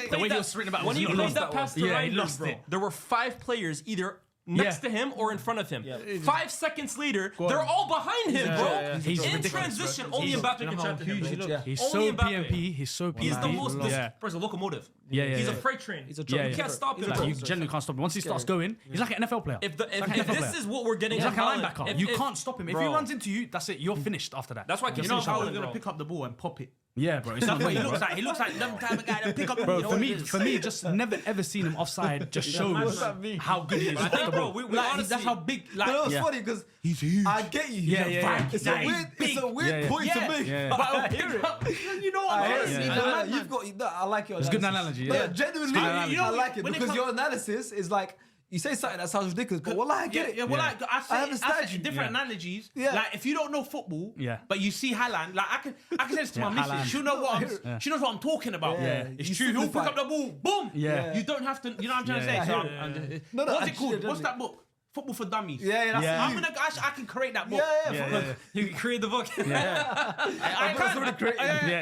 he played that pass to Reinders, bro, there were 5 players either next to him or in front of him. 5 seconds later, they're all behind him, bro. He's in ridiculous, transition, only Mbappe can trap him. He's so PMP. He's so PMP. He's the most he's a locomotive. He's a freight train. He's a truck. You can't stop him. You generally can't stop him. Once he starts going, he's like an NFL player. If this is what we're getting, he's like a linebacker. You can't stop him. If he runs into you, that's it. You're finished after that. That's why you know how he's gonna pick up the ball and pop it. Yeah, bro. It's That's what he looks like. He looks like them type of guy that pick up the ball. Bro, for me, just never ever seen him offside just shows how good he is off the ball. That's how big. Like, it's funny because he's huge. I get you. Yeah. It's a weird point to make. But I hear it. You know what? You've got. I like your. It's a good analogy. Yeah, genuinely, I like it because your analysis is like. You say something that sounds ridiculous, but wallah, I get it. Yeah, well, like, I understand you. Different analogies. Yeah. Like, if you don't know football, but you see Haaland, like, I can say this to my missus. She knows what I'm talking about. Yeah. It's true. He'll pick up the ball, boom. Yeah. You don't have to, you know what I'm trying to say? So what's it called? What's that book? Football for Dummies. That's I can create that book. You can create the book. I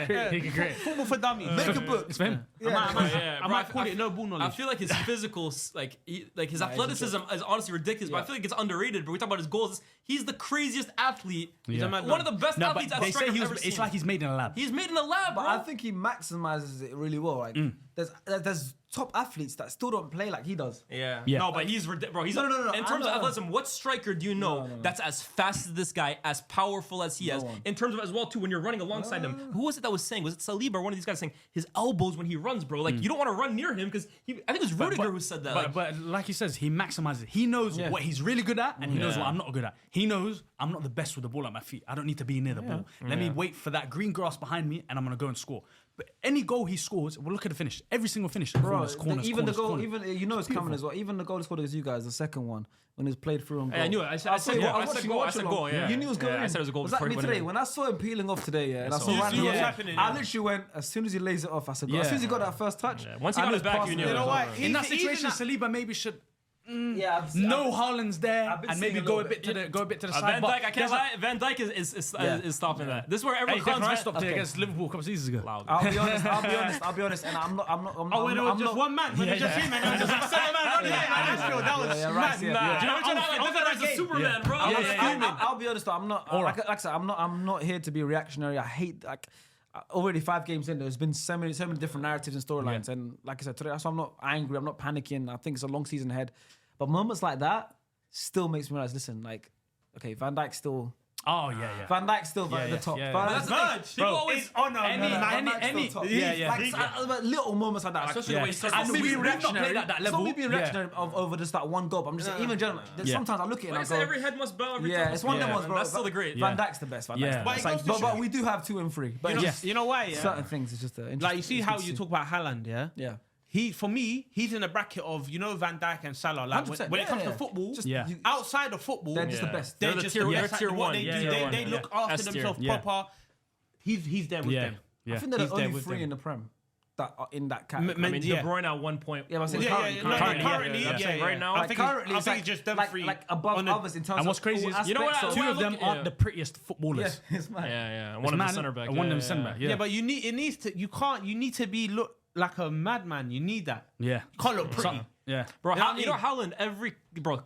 can. He can create. Football for Dummies. Make a book. It's for him. I might call it no ball knowledge. I feel like his physical, like his athleticism is honestly ridiculous, but I feel like it's underrated. But we talk about his goals. He's the craziest athlete. He's one of the best athletes I've ever seen. It's like he's made in a lab. He's made in a lab, bro. But I think he maximizes it really well. Like there's top athletes that still don't play like he does. Yeah. Yeah. No, but he's bro. He's No. in terms of athleticism. What striker do you know that's as fast as this guy, as powerful as he is? one. In terms of as well too, when you're running alongside him, who was it that was saying? Was it Saliba or one of these guys saying his elbows when he runs, bro? Like you don't want to run near him because I think it was Rudiger who said that. But like he says, he maximizes. He knows what he's really good at, and he knows what I'm not good at. He knows I'm not the best with the ball at my feet. I don't need to be near the ball. Let me wait for that green grass behind me, and I'm gonna go and score. But any goal he scores, well, look at the finish. Every single finish, Bro, corners, even the goal, corners. even you know it's coming as well. Even the goal he scored against you guys, the second one when it's played through on goal. I knew it. I said goal. I said goal. Yeah. You knew it was going. I said it was a goal. Was that before me he went today? in. When I saw him peeling off today, and I saw You Randy, see what's happening, I literally went as soon as he lays it off. I said, as soon as he got that first touch, Once he got his back, you knew. You know what? In that He's situation, Saliba maybe should. No Haaland's there, been and seeing maybe a go a little bit to the side. Van but Dijk, I can't lie. Van Dijk is stopping that. This is where everyone comes. I stopped it against Liverpool a couple seasons ago. Loud. I'll be honest, and I'm not. Oh, when it was just one man, when it just him, and it was just seven man running. That was right, mad. yeah. Nah, Do you know what I was like, a Superman, bro. I'll be honest though, I'm not. Like I said, I'm not here to be reactionary. I hate like. Already 5 games in, there's been so many different narratives and storylines, and like I said today, so I'm not angry. I'm not panicking. I think it's a long season ahead, but moments like that still makes me realize. Listen, like, okay, Van Dijk still. Oh yeah. Van Dijk's still at the top. yeah. Van That's Dijk's- good. People always. Oh no, Any, like, little moments like that, Especially the way he starts and the me being season. reactionary Played at that It's not me level. being reactionary over just that one goal. But I'm just saying, even in general, sometimes I look at it and I Like I said, go, every head must bow. Every yeah, toe it's must one of bow. them ones, bro. That's still the great. Van Dijk's the best. Van Dijk's the Yeah. best. But it goes to But show- we do have 2 and 3. But You know why? Yeah. certain things, it's just Like you see how you talk about Haaland, yeah? Yeah. For me, he's in a bracket of Van Dijk and Salah. Like 100%, when it comes to yeah. football, Just- Yeah. you- outside of football, They're just the best. They're They're the just tier- the they're best. tier What one. they Yeah, do, tier one, they yeah. look after S tier. themselves Yeah. proper. He's there with them. I think they're the He's there only with 3 them. in the Prem that are in that category. I mean, Yeah. De Bruyne at 1 point. Yeah, but I'm saying Currently, I'm saying right now. I think currently, it's just them three like above on the- others in terms And what's of crazy all is, you know what, aspects two of- of them yeah. aren't the prettiest Yeah, footballers. it's mad. Yeah. One of them center back. One of them centre back. Yeah, Yeah, but you need to. You can't. You need to be look like a madman. You need that. yeah. You can't look pretty. Something. Yeah. Bro, You know what I you know mean? Haaland, every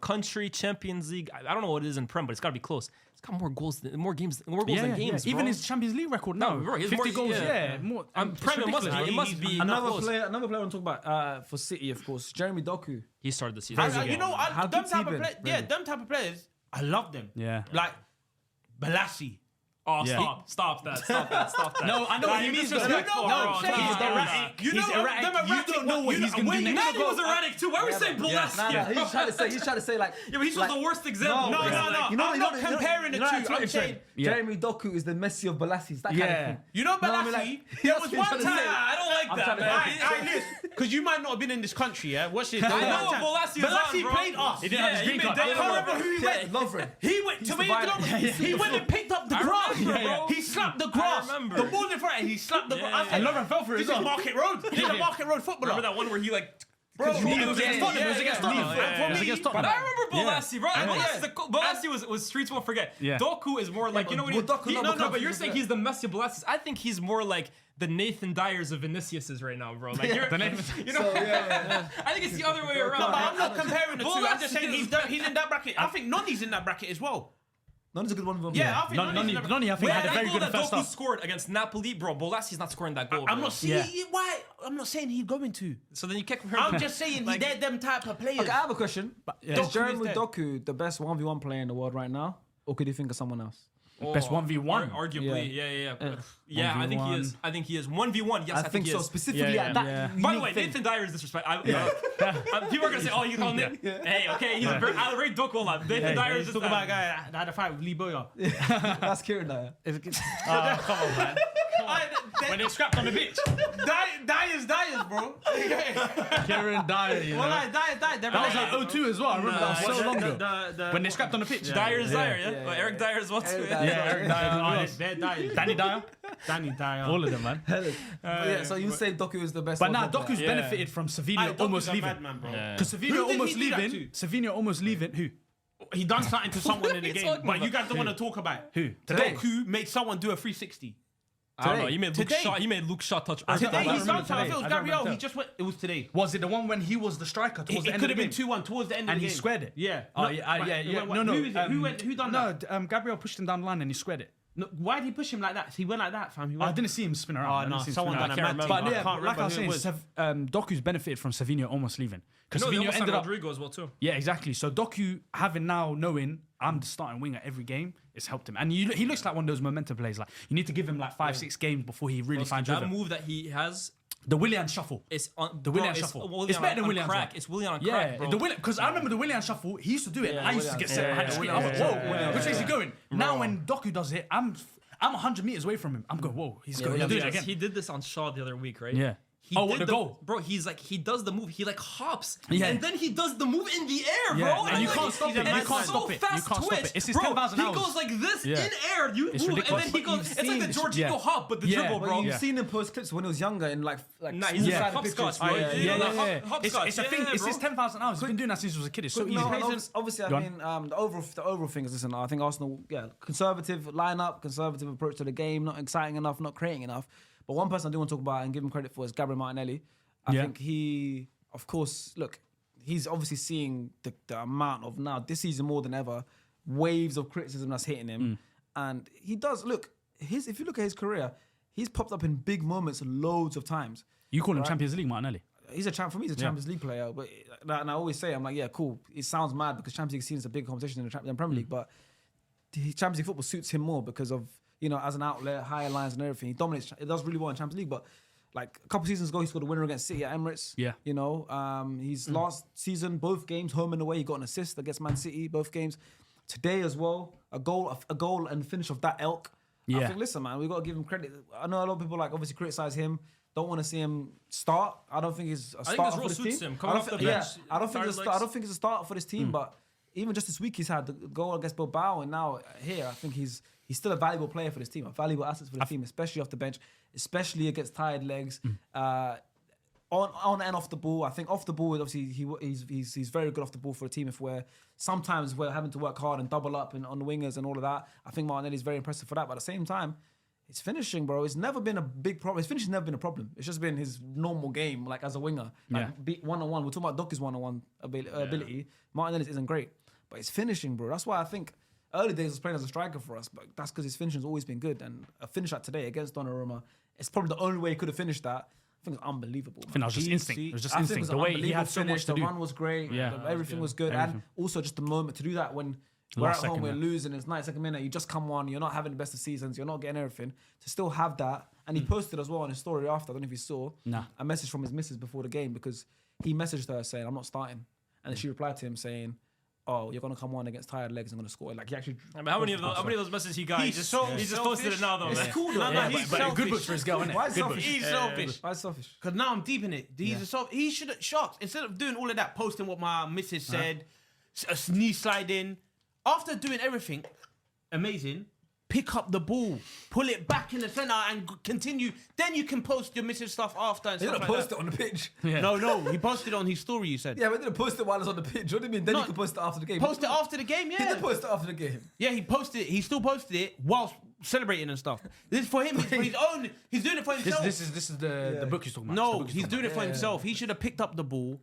country, Champions League. I don't know what it is in Prem, but it's got to be close. It's got more goals, more games than games. Even bro. his Champions League record now, bro, he's 50 more- goals. yeah. Yeah, more. I'm Prem. It must be. It must be not Another close. player I want to talk about for City, of course, Jeremy Doku. He started the season. You know, How them good's type he of been? players. Yeah, them type of players. I love them. Yeah. Like Balassi. Oh, Yeah. stop that. No, I know what he means. disrespectful, No, bro. he's He's erratic. He's erratic. them You don't know what he's gonna do next. Nani was erratic too. Why are we saying Bolaski? He's trying to say like. Yeah, but he's just the worst example. No, bro. no, no. You know, I'm not comparing the two. I'm saying, Jeremy Doku is the Messi of Balassis. That kind of thing. you know, No, I Balassi. mean, like, there that's was what one he's trying to time. say. I don't like I'm that, trying to- man. Because you might not have been in this country, yeah. Watch this. I know Bolasie is on, Balassi bro. played us. He didn't have his green card. I can't remember who he went. Lovren. He went to me. He went and picked up the I grass. remember, bro. He slapped the grass. remember. The ball in front, and he slapped the grass. yeah. And Lovren fell for it This as is well. Market Road. This is a Market Road footballer. Remember that one where he like. Bro, It was against Tottenham. It was against Tottenham. For me, But I remember Bolasie, bro. Bolasie was streets won't forget. Yeah. Doku is more like, you know what no, but you're saying he's the Messi of Bolasie. I think he's more like the Nathan Dyers of Vinicius's right now, bro. Like I think it's the other way around. No, but I'm not comparing the two. I'm Bolasie just saying is- he's in that bracket. I think Noni's in that bracket as well. None a good one of them. Yeah, I think Noni's in that Noni, I think, had a very good that first Doku half. scored against Napoli, bro. Bolasie's not scoring that goal. I'm bro. not saying why. I'm not saying he's going to. So then you can't compare. I'm just saying they're them type of players. Okay, I have a question. yeah. Is Doku Jeremy is there. Doku the best 1v1 player in the world right now? Or could you think of someone else? Best 1v1. Arguably, yeah. I think he is. 1v1. Yes, I think he so. is. Specifically Yeah, at that. yeah. By the unique way, thing. Nathan Dyer is disrespectful. People are gonna say, "Oh, you call Nick." Hey, okay, he's a very, I rate Doku a lot. Nathan Dyer is Let's just talk about a guy that had a fight with Lee Boyer. That's Kieran Dyer. Come on, man. When they scrapped on the pitch. Dyers, bro. Kieran Dyer, you know. Well, Dyers. That was like 0-2 as well. I remember that was so long ago. When they scrapped on the pitch. Dyer is Dyer, yeah. Well, Eric Dyer as well too. Eric Yeah. Dyer. Yeah, Eric Dyer. Dyers. Danny Dyer. Danny Dyer. All of them, man. Yeah, so you say Doku is the best. But now 1v1 player. Doku's benefited from Savinho almost leaving. Because Who Savinho did he almost do that leaving. Savinho almost leaving. Who? He done something to someone in the you game, talking but you about? guys don't want to talk about it. Who? Today. Doku made someone do a 360. I don't know. He made Luke Today. Shaw. He made Luke Shaw touch. Today, don't he's remember done something. I today. feel it was I don't Gabriel. remember He just went. It was today. Was it the one when he was the striker towards the It end could of have the been game? 2-1 towards the end of And the he game. squared it? Yeah. Oh, yeah. No. Who is it? Who done that? Who done No, that? Gabriel pushed him down the line and he squared it. No, why did he push him like that? He went like that, fam. He I went, didn't see him spin around. Oh, no, someone done a mad thing. But I yeah, can't like I remember was who it saying, Doku's benefited from Savinho almost leaving. Because No, they Savinho almost ended had up. Rodrigo as well too. Yeah, exactly. So Doku having now knowing I'm the starting winger every game, it's helped him. And he looks like one of those momentum players. Like you need to give him like 5-6 games before he really finds that rhythm. move that he has. The Willian shuffle. It's on The Willian shuffle. It's better than Willian crack. one. It's Willian on Yeah, crack, bro. because I remember the Willian shuffle. He used to do it. and I used to get set behind the screen. I was like, whoa, which way is he going? Now when Doku does it, I'm 100 meters away from him. I'm going, whoa, he's going to do it again. He did this on Shaw the other week, right? Yeah. He what did the goal? Bro, he's like, he does the move. He like hops. Yeah. And then he does the move in the air, Yeah. bro. And I'm you like, can't stop it. and You it's can't so stop it. You fast can't stop twitch. it. It's his bro, 10,000 he hours. goes like this Yeah. in air. You It's move, ridiculous. and then he But goes. you've It's like the seen- Jorginho Yeah. hop, but the Yeah. dribble, But bro. you've seen him post clips when he was younger in like Nah, school he's side like pictures. hopscotch, bro. Yeah. Hopscotch. It's a thing. It's his 10,000 hours. He's been doing that since he was a kid. It's so easy. No, and obviously, I Go on. mean, the overall thing is, listen, I think Arsenal, conservative lineup, conservative approach to the game, not exciting enough, not creating enough. But one person I do want to talk about and give him credit for is Gabriel Martinelli. I think he, of course, look, he's obviously seeing the amount of now this season more than ever waves of criticism that's hitting him, and he does look. If you look at his career, he's popped up in big moments loads of times. You call him Champions League Martinelli. He's a champ for me. He's a Champions League player, but and I always say, I'm like, yeah, cool. It sounds mad because Champions League scene is a big competition in the Premier League, but the Champions League football suits him more because of as an outlet, higher lines and everything. He dominates. It does really well in Champions League, but like a couple seasons ago, he scored a winner against City at Emirates. Yeah, his last season, both games, home and away, he got an assist against Man City, both games. Today as well, a goal and finish of that ilk. Yeah. I think, listen, man, we got to give him credit. I know a lot of people obviously criticize him. Don't want to see him start. I don't think he's a starter for this team. suits him. Coming off the bench. I don't think he's a starter for this team. But even just this week, he's had the goal against Bilbao, and now here, I think he's still a valuable player for this team, a valuable asset for the team, especially off the bench, especially against tired legs. On and off the ball. I think off the ball, obviously, he's very good off the ball for a team. If sometimes we're having to work hard and double up on the wingers and all of that, I think Martinelli's very impressive for that. But at the same time, his finishing, bro, it's never been a big problem. His finishing's never been a problem. It's just been his normal game, like as a winger. Like one-on-one. We're talking about Doku's one-on-one ability. Martinelli's isn't great. But his finishing, bro, that's why I think early days he was playing as a striker for us, but that's because his finishing's always been good. And a finish like today against Donnarumma, it's probably the only way he could have finished that. I think it's unbelievable. I think that was just instinct. It was just instinct. The way he had so much, the run was great. Yeah. Everything was good. And also just the moment to do that when we're at home, we're losing, it's 92nd minute, you just come on, you're not having the best of seasons, you're not getting everything. To still have that. And he posted as well on his story after, I don't know if you saw, a message from his missus before the game because he messaged her saying, I'm not starting. And then she replied to him saying, oh, you're going to come on against tired legs and going to score. Like, he actually... I mean, how many of those messages he got? He's just posted it now, though, It's man. cool, though. No, he's selfish. Good books for his girl, innit? Why is Good selfish? books. He's selfish. Why is selfish? Because now I'm deep in it. He should have shocked. Instead of doing all of that, posting what my missus said, a knee sliding. After doing everything, amazing, pick up the ball, pull it back in the centre and continue. Then you can post your missus stuff after and He stuff didn't like post that. it on the pitch. No, he posted it on his story, you said. Yeah, but he didn't post it while it's on the pitch. What do you mean? Then No, you can post it after the game. Post it after the game, He yeah. didn't post it after the game. Yeah, he posted it. He still posted it whilst celebrating and stuff. This is for him. It's for his own. He's doing it for himself. This is the book he's talking about. No, he's doing it for himself. He should have picked up the ball,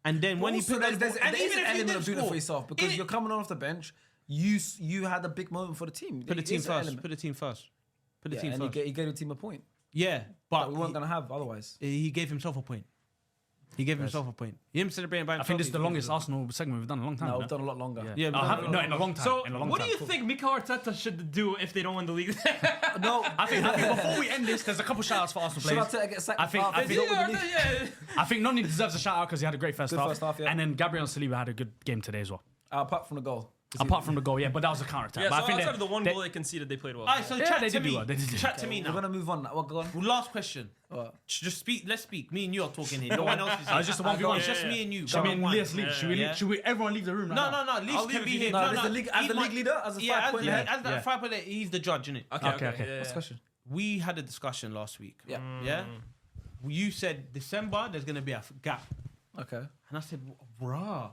and then when Also, he picked up the ball, and there's even an if he element didn't of doing it score, for yourself because you're coming on off the bench. You had a big moment for the team. Put the It team is an first. element. Put the team first. Put the Yeah, team and first. he gave the team a point Yeah, that but we weren't going to have otherwise. he gave himself a point. He gave himself a point. Him celebrating by I himself. think this is the longest Arsenal segment we've done in a long time. No, no? we've done a lot longer. Yeah, No, in a long time. So, in a long what time. do you think Mikel Arteta should do if they don't win the league? No, I think before we end this, there's a couple shout-outs for Arsenal should I players. get sacked? I think- I think- Yeah. I think Noni deserves a shout-out because he had a great first half. first half, yeah. And then Gabriel Saliba had a good game today as well. Apart from the goal. Apart from the goal, yeah, but that was a counter-attack. Yeah, but so I think outside of the one they- goal they conceded, they played well. Alright, so Yeah, chat they to did do me. well, they did do Chat to me We're now. going to move on. Well, go on. Last question. Just speak. Let's speak. Me and you are talking here. No one else is here. it's just a 1v1. It's just me and you. Should we One-on-one. let's leave? Should we everyone leave the room? No, Leaf can be here. No, as the league leader, as a 5 point ahead. As the 5 point leader, he's the judge, isn't it? Okay. Discussion. We had a discussion last week. Yeah. Yeah. You said December there's gonna be a gap, Okay. and I said, "Bruh."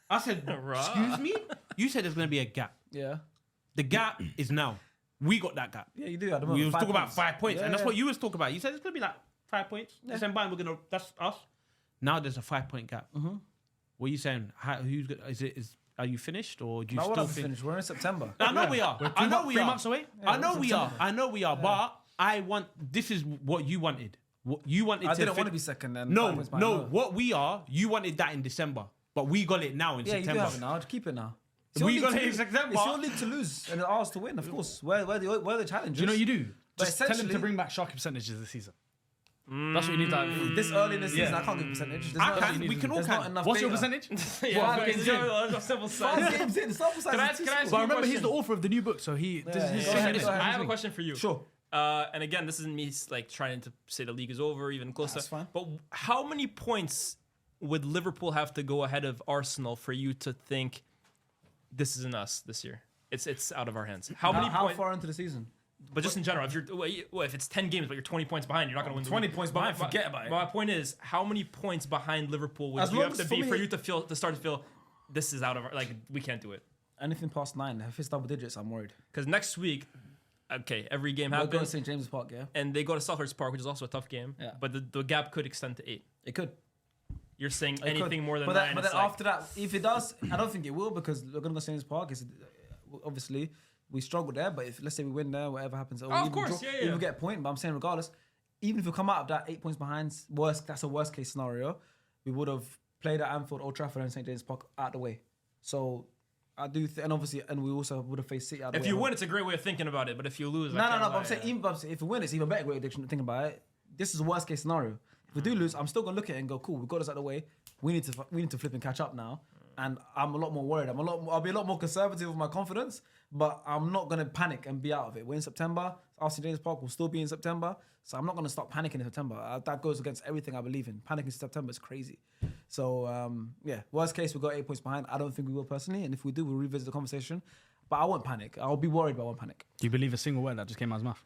I said, "Excuse me." You said there's gonna be a gap. Yeah. The gap is now. We got that gap. Yeah, you do. At the We moment, was 5 talking about points. 5 points, Yeah, and that's yeah. what you was talking about. You said it's gonna be like 5 points. December, and we're gonna. That's us. Now there's a 5 point gap. What are you saying? Who's is Are you finished or do you No, we're still not think? finished. We're in September. I know we are. I know we 3 are. months away. I know we are. I know we are. But I want. This is what you wanted. What you wanted. I to didn't want to be second. And No, 5 points behind, no. What we are, you wanted that in December, but we got it now in Yeah, you do September. have it now. Keep it now. It's We your got league it in to- September. It's your league to lose and ours to win, of course. We're the challengers. Do you know what you do? But Just tell him to essentially- bring back Sharky percentages this season. That's what you need to. This early in the season, I can't give a percentage. There's I not can. enough- We can all there's can. not enough What's your data. percentage? Yeah, Five games in. simple 5 size. games in. The sample size Can I is too ask- small. But remember, question. he's the author of the new book, so he. This is his Go ahead, segment. go ahead. I have a question for you. Sure. And again, this isn't me like trying to say the league is over, even close. That's fine. But how many points would Liverpool have to go ahead of Arsenal for you to think this isn't us this year? It's out of our hands. How many How points? far into the season? But just in general, if if it's 10 games but you're 20 points behind, you're not going to win. 20 the league. points But behind, forget about it. My point is, how many points behind Liverpool would As you long have as to be for for me- you to start to feel this is out of our, like we can't do it? Anything past 9, if it's double digits, I'm worried. Because next week, okay, every game We're going to happens, St James's Park, yeah? and they go to Selhurst Park, which is also a tough game. Yeah. But the gap could extend to 8. It could. You're saying It anything could. more than but 9. But it's then like, after that, if it does, I don't think it will because we're going to go to St James's Park. It's, obviously, we struggle there, but if let's say we win there, whatever happens, or of even course, yeah. even get a point. But I'm saying regardless, even if we come out of that 8 points behind, that's a worst case scenario. We would have played at Anfield, Old Trafford, and St James's Park out the way. So I do, and obviously, and we also would have faced City out the way. if you win, it's a great way of thinking about it. But if you lose, No. But I'm saying, if we win, it's even better way to think about it. This is a worst case scenario. If we do lose, I'm still gonna look at it and go, cool, we got this out of the way. We need to flip and catch up now. And I'm a lot more worried. I'll be a lot more conservative with my confidence, but I'm not gonna panic and be out of it. We're in September. St James's Park will still be in September, so I'm not gonna stop panicking in September. That goes against everything I believe in. Panicking in September is crazy. So worst case, we got 8 points behind. I don't think we will personally, and if we do, we'll revisit the conversation. But I won't panic. I'll be worried, but I won't panic. Do you believe a single word that just came out of his mouth?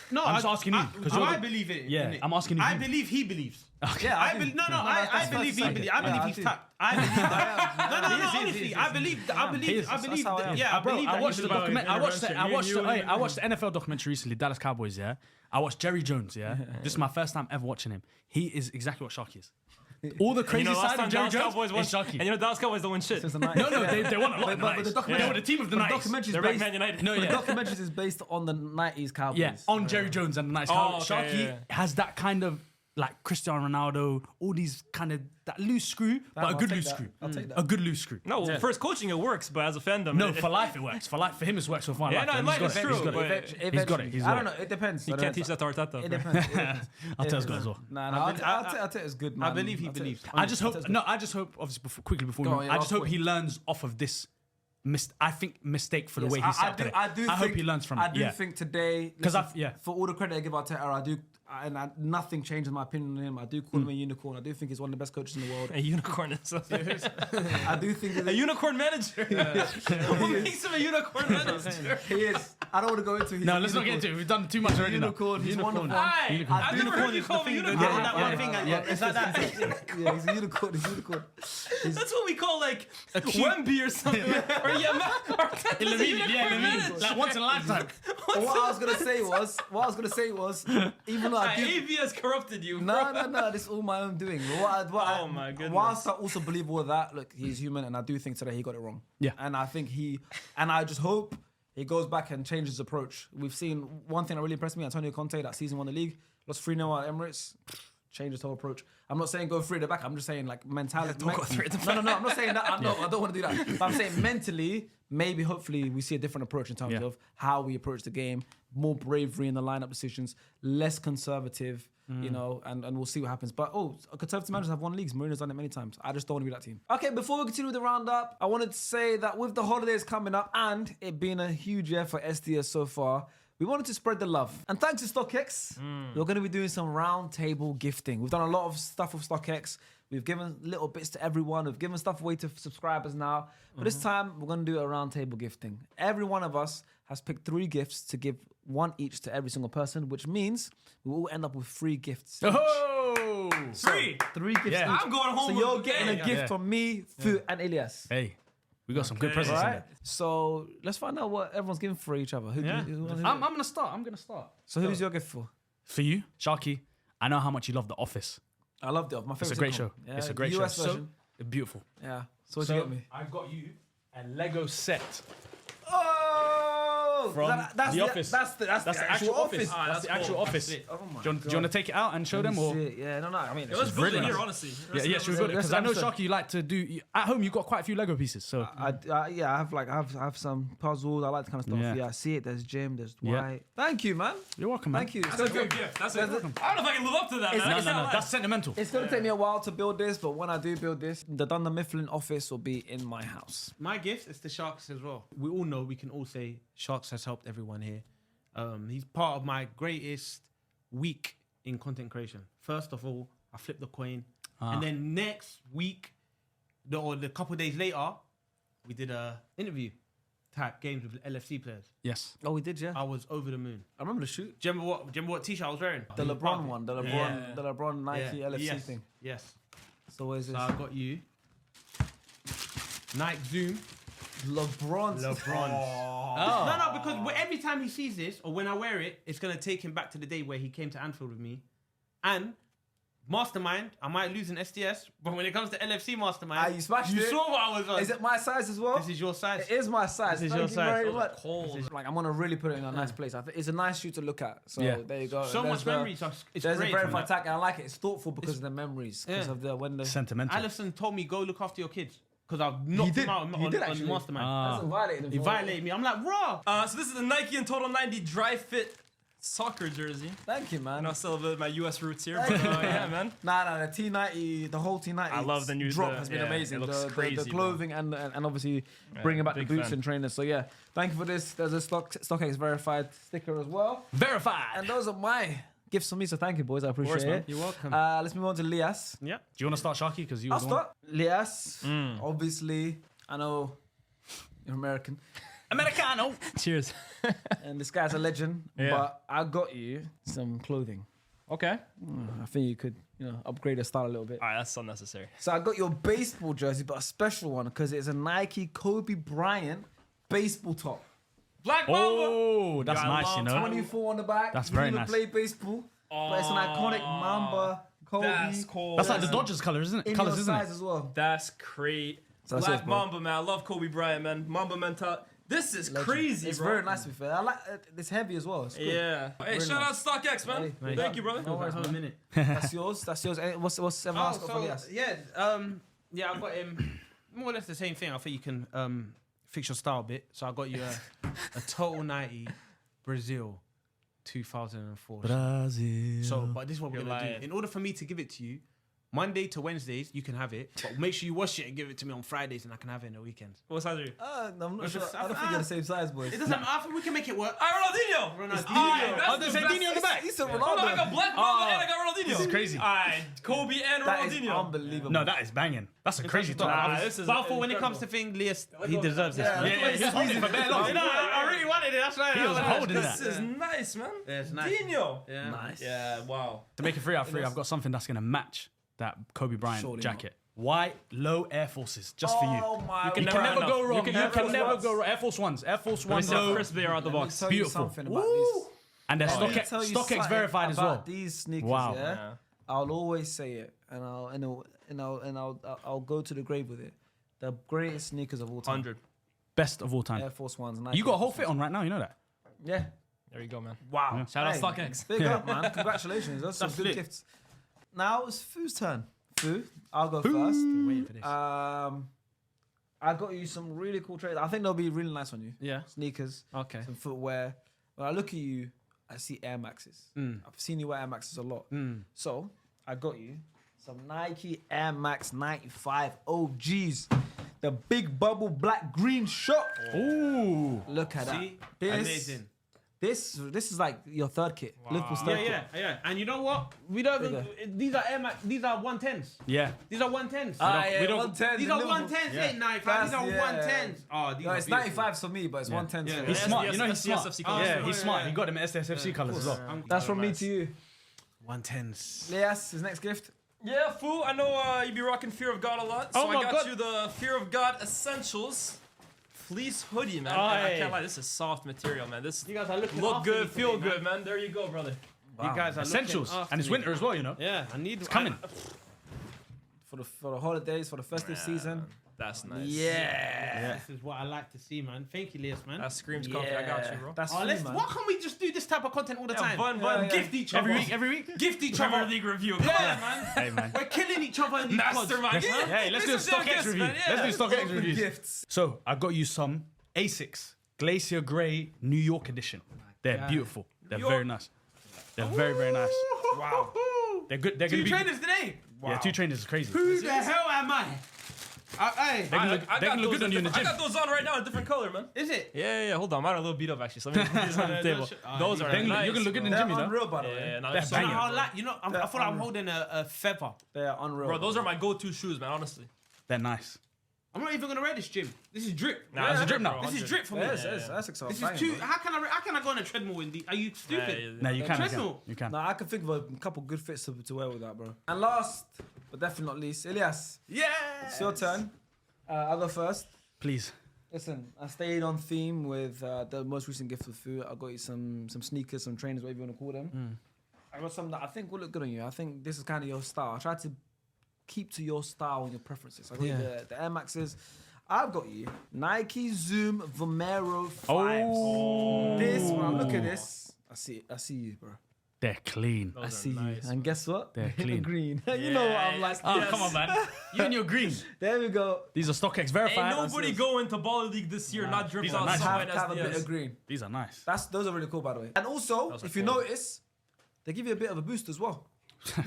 No, I'm just asking you, 'cause you're I the- believe it. Yeah, innit? I'm asking you. I believe he believes. Yeah, I believe. I believe he believes. I believe he's tapped. I believe that. No. Honestly, I believe. I believe. That's how I am. Yeah, I Bro, believe I that. watched he the believes. document. I watched the You NFL documentary recently, Dallas Cowboys. Yeah, I watched Jerry Jones. Yeah, this is my first time ever watching him. He is exactly what Sharky is. All the crazy last side of time Jerry Dallas Jones Cowboys won, is Sharky. and Dallas Cowboys don't win shit. Since the 90s. No, they won a lot. in the But the 90s. documentary- They were the team of the But 90s. documentary's They're back based. Man United. No, The yeah. documentary is based on the 90s Cowboys. Yeah, on Jerry Jones and the nice Oh, Sharky okay, yeah. has that kind of like Cristiano Ronaldo, all these kind of that loose screw, but a I'll good take loose that. screw. I'll take that. A good loose screw. No, first coaching it works, but as a fandom, No, for life it works. For him it works so far. Yeah, no, in life it's true, He's got but- it. Eventually. He's got it. He's I got don't know. it. It depends. you can't teach that to Arteta. It depends. Arteta's got it as well. Nah, Arteta's good, man. I believe he Arteta- believes. I just hope. No, I just hope. Obviously, quickly before we Go move, on, your I last just hope point. he learns off of this. I think mistake for the way he Yes, set up today. I hope he learns from it. I do Yeah. think today, 'Cause listen, I've- yeah. for all the credit I give Arteta, nothing changes my opinion on him. I do call him a unicorn. I do think he's one of the best coaches in the world. A unicorn is I do think a unicorn manager. What makes him a unicorn manager? he is. I don't want to go into. No, let's not get into it. We've done too much already now. Unicorn. He's one of one. Aye, I've never heard you call him a unicorn. That one thing. Is that that? Yeah, he's a unicorn. He's a unicorn. That's what we call like Wemby or something. Or Arteta's a unicorn manager. Like once in a lifetime. But what I was gonna say was, even though I do. AV has corrupted you. No, this is all my own doing. Oh my goodness. Whilst I also believe all of that, look, he's human, and I do think today he got it wrong. Yeah. And I think I just hope he goes back and changes his approach. We've seen one thing that really impressed me, Antonio Conte, that season won the league, lost 3-0 at Emirates, changed his whole approach. I'm not saying go 3 at the back, I'm just saying like mentality. Don't go 3 at the No, I'm not saying that. I don't want to do that. But I'm saying mentally, maybe hopefully we see a different approach in terms Yeah. of how we approach the game, more bravery in the lineup decisions, less conservative. You know, and we'll see what happens. But conservative managers have won leagues. Mourinho's done it many times. I just don't want to be that team. Okay, before we continue with the roundup, I wanted to say that with the holidays coming up and it being a huge year for SDS so far, we wanted to spread the love. And thanks to StockX, we're going to be doing some round table gifting. We've done a lot of stuff with StockX. We've given little bits to everyone. We've given stuff away to subscribers now. But this time, we're going to do a round table gifting. Every one of us has picked 3 gifts to give one each to every single person, which means we will end up with 3 gifts. Oh, Free. 3 gifts Yeah. each. I'm going home. So with you're the getting a gang. gift from me, Fu, and Elias. Hey, we got some good presents in Right? there. So let's find out what everyone's giving for each other. Yeah. Who I'm gonna start. so who's your gift for? For you, Sharky, I know how much you love The Office. I loved it. My favorite. It's a great sitcom. show. Yeah, It's a great the US show. version. So beautiful. Yeah. So what'd you get me? I've got you a Lego set. Oh, From The Office. That's the actual office. That's the actual office. Oh my Do you want to take it out and show them? Or? Yeah, no. I mean, Let's build it really here, nice. honestly. Yeah, should we build it? Because I know, Sharky, you like to do... At home, you've got quite a few Lego pieces, so... I have some puzzles. I like that kind of stuff. Yeah. Yeah, I see it. There's Jim. There's Yeah. Dwight. Thank you, man. You're welcome, man. Thank you. That's a good gift. That's a good. I don't know if I can live up to that, man. No, that's sentimental. It's gonna take me a while to build this, but when I do build this, the Dunder Mifflin office will be in my house. My gift is to Sharks as well. We all know, we can all say Sharks has helped everyone here. He's part of my greatest week in content creation. First of all, I flipped the coin. And then next week, or the couple of days later, we did a interview type games with LFC players. Yes. Oh, we did, yeah. I was over the moon. I remember the shoot. Do you remember what t-shirt I was wearing? The LeBron one. The LeBron Nike LFC yes. thing. Yes. So what is this? So I got you Nike Zoom. LeBron. No, because every time he sees this, or when I wear it, it's going to take him back to the day where he came to Anfield with me. And Mastermind, I might lose an SDS, but when it comes to LFC Mastermind, you smashed you it. saw what I was on. Is it my size as well? This is your size. It is my size. This is Thank your you size. very Those much. Cold. Like I'm gonna really put it in a nice place. I think it's a nice shoe to look at. So Yeah. there you go. So There's much memories. It's There's great. a verified tag, and I like it. It's thoughtful because of the memories. Because Yeah. of the when the Sentimental. Alison told me, go look after your kids. Because I've knocked did. him out He on did actually. Mastermind. That's violated him. He violated me. I'm like, raw. So this is the Nike and Total 90 Dry Fit soccer jersey. Thank you, man. I know I still have a bit of my US roots here, but yeah, man. Nah, the T90, the whole T90. I love the new drop the- has been yeah, amazing. it looks the crazy, clothing and obviously bringing back the big boots fan. and trainers. So yeah, thank you for this. There's a StockX verified sticker as well. Verified. And those are my gifts for me. So thank you, boys. I appreciate man. it. You're welcome. Let's move on to Lias. Yeah. Do you want to start, Sharky? Because you I'll were the one. start. Lias, obviously, I know you're American, Americano. Cheers. and this guy's a legend. Yeah. But I got you some clothing. Okay. I think you could, upgrade your style a little bit. All right, that's unnecessary. So I got your baseball jersey, but a special one because it's a Nike Kobe Bryant baseball top. Black Mamba. Oh, that's Yeah, I nice, love you know. 24 on the back. That's You very never nice. played baseball, but it's an iconic Mamba Kobe. That's cool. That's like the Dodgers color, isn't it? in Colors, your isn't size it? as well. That's great. So that's Black it, bro. Mamba, man. I love Kobe Bryant, man. Mamba mental. This is Legend. crazy, It's bro. very nice to be fair. I like it's heavy as well. It's good. Yeah. Hey, Very shout nice. out StockX, man. Hey, Thank you, brother. No worries, Hold a man. minute. That's yours. That's yours. And what's everyone else got for Lias? yeah, I got him more or less the same thing. I think you can fix your style a bit. So I got you a Total 90 Brazil 2004. Brazil. So, but this is what we're You're gonna lying. do. In order for me to give it to you, Monday to Wednesdays you can have it, but make sure you wash it and give it to me on Fridays, and I can have it in the weekends. What size are you? I'm not What's sure. this? I don't think you're the same size, boys. It doesn't matter. I think we can make it work. Ronaldinho. Ronaldinho. That's there's Ronaldinho on the back. He's a Hold on, I got Ronaldo. Black Mamba and I got Ronaldinho. This is crazy. All right, Kobe and That is Ronaldinho. unbelievable. No, that is banging. That's a crazy top. Nah, this is But I thought when it incredible. comes to things, Lias, he deserves this. Yeah, man. Yeah, he's holding for bare long. You know, I really wanted it. That's right. He was holding This that. is nice, man. Yeah, it's nice. Dino. Yeah. Nice. Yeah, wow. To make it 3 out of 3, I've got something that's going to match that Kobe Bryant Surely jacket. White low Air Forces, just for you. Oh my! You You never can never enough. go wrong. You can You never can go never wrong. go wrong. Air Force Ones. Air Force Let me Ones see how low. crisp they are out the Let me box. tell you Beautiful. something about these. And they're Let me StockX, tell you StockX something verified as about well. These sneakers, Wow. yeah. I'll always say it, and I'll go to the grave with it. The greatest sneakers of all time. 100. Best of all time. Air Force Ones. Nike You got a Air whole Force fit on right now, you know that? Ones. Yeah. There you go, man. Wow. Shout out Hey, StockX. Big up, man. Congratulations. Those are some good lit. gifts. Now it's Fu's turn. Fu, I'll go Waiting for this. first. I got you some really cool trades. I think they'll be really nice on you. Yeah. Sneakers, Okay. some footwear. When I look at you, I see Air Maxes. I've seen you wear Air Maxes a lot. So I got you some Nike Air Max 95 OGs. The big bubble black green shot. Ooh. Look at See? that. Amazing. This is like your third kit. Liverpool's third kit. Yeah. And you know what? We don't even, these are Air Max, these are 110s. Yeah. These are 110s. Yeah, we don't- 110s These in are Liverpool. 110s, Yeah. ain't 95. These are Yeah. 110s. Oh, these No, are it's beautiful. 95s for me, but it's 110s. Yeah. for He's you. smart. You know he's smart. SDSFC Yeah, colors. he's smart. He got him at SDSFC colours as well. That's from me to you. 110s. Lias, his next gift. Yeah, fool. I know you be rocking Fear of God a lot, so Oh I my got God. you the Fear of God Essentials Fleece hoodie, man. And I Aye. can't lie, this is soft material, man. This You guys are looking look after good, me feel today, good, man. There you go, brother. You guys are Essentials. looking after And it's me. winter as well, you know. Yeah, I need. It's coming. For the holidays, for the festive season. That's nice. Yeah. This is what I like to see, man. Thank you, Lias, man. That screams confidence. I got you, bro. That's Oh, free, man. why can't we just do this type of content all the time? fun. Gift each other. Every week? Gift each Premier other. League review. Yeah, man. Hey, man. We're killing each other in these pods. Mastermind. Hey, let's do a StockX review. Let's do a StockX review. Gifts. So I got you some Asics Glacier Grey New York edition. They're beautiful. They're very nice. They're very, very nice. Wow. They're good. They're Two gonna be. trainers today. Yeah, 2 trainers is crazy. Who the hell am I? Hey, They can look good on you in the I gym. got those on right now, a different color, man. is it? Yeah. Hold on, mine are a little beat up actually. So let me put these on the table. Those are They nice. you can look good in the They're gym, you know. unreal, by the way. Yeah, no, They're they're so banging. good, I bro. like, I feel like I'm holding a feather. They're unreal. Bro, those are my go-to shoes, man. Honestly. They're nice. I'm not even gonna wear this, Jim. This is drip. Nah, it's a drip now. bro, This is 100. drip for me. That's exciting. This is too. How can I go on a treadmill in the? Are you stupid? No, you can. Treadmill. You can. Nah, I can think of a couple good fits to wear with that, bro. And last, but definitely not least, Ilyas, Yeah. it's your turn. I'll go first. Please. Listen, I stayed on theme with the most recent gift of food. I got you some sneakers, some trainers, whatever you want to call them. I got some that I think will look good on you. I think this is kind of your style. I tried to keep to your style and your preferences. I got you the Air Maxes. I've got you Nike Zoom Vomero 5s. This, when I look at this, I see you, bro. They're clean. I see you. And guess what? They're In the clean. green. You know what I'm like. Oh, Yes. come on, man. You and your green. There we go. These are StockX Ain't verified. nobody going to Baller League this year not dripped These are out nice. somewhere Have a bit SDS. of green. These are nice. Those are really cool, by the way. And also, Those are if you cool. notice, they give you a bit of a boost as well.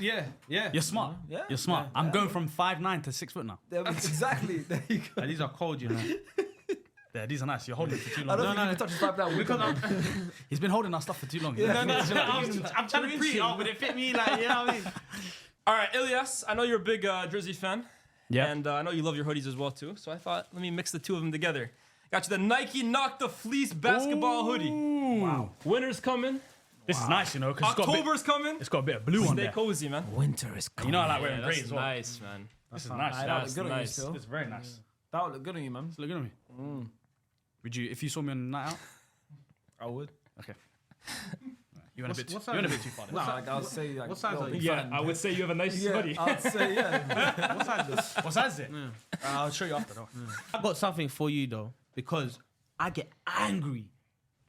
Yeah. You're smart. Yeah. You're smart. Yeah. I'm going from 5'9" to 6 foot now. Exactly. There you go. These are cold, you know. Yeah, these are nice. You're holding it for too I long. don't think you can touch his pipe down. Because He's been holding our stuff for too long. I'm trying to pre but it fit me like, you know what I mean? All right, Ilyas, I know you're a big Jersey fan. Yeah. And I know you love your hoodies as well, too. So I thought, let me mix the two of them together. Got you the Nike Knock the Fleece basketball hoodie. Wow. Winter's coming. This is nice, you know, because October's coming. it's got a bit of blue on Stay there. cozy, man. Winter is coming. You know I like wearing That's grey as well. nice, man. This is nice. That would That's look good on you nice. still. It's very nice. That would look good on you, man. It's looking at me. Would you, if you saw me on a night out? I would. Okay. You went a bit. What's You went a bit too far. There. Nah, like I'll say, like, what size yo, are you? big Yeah, fan. I would say you have a nice Yeah, hoodie. I'd say, yeah. What size is What size is it? I'll show you after though. I got something for you though, because I get angry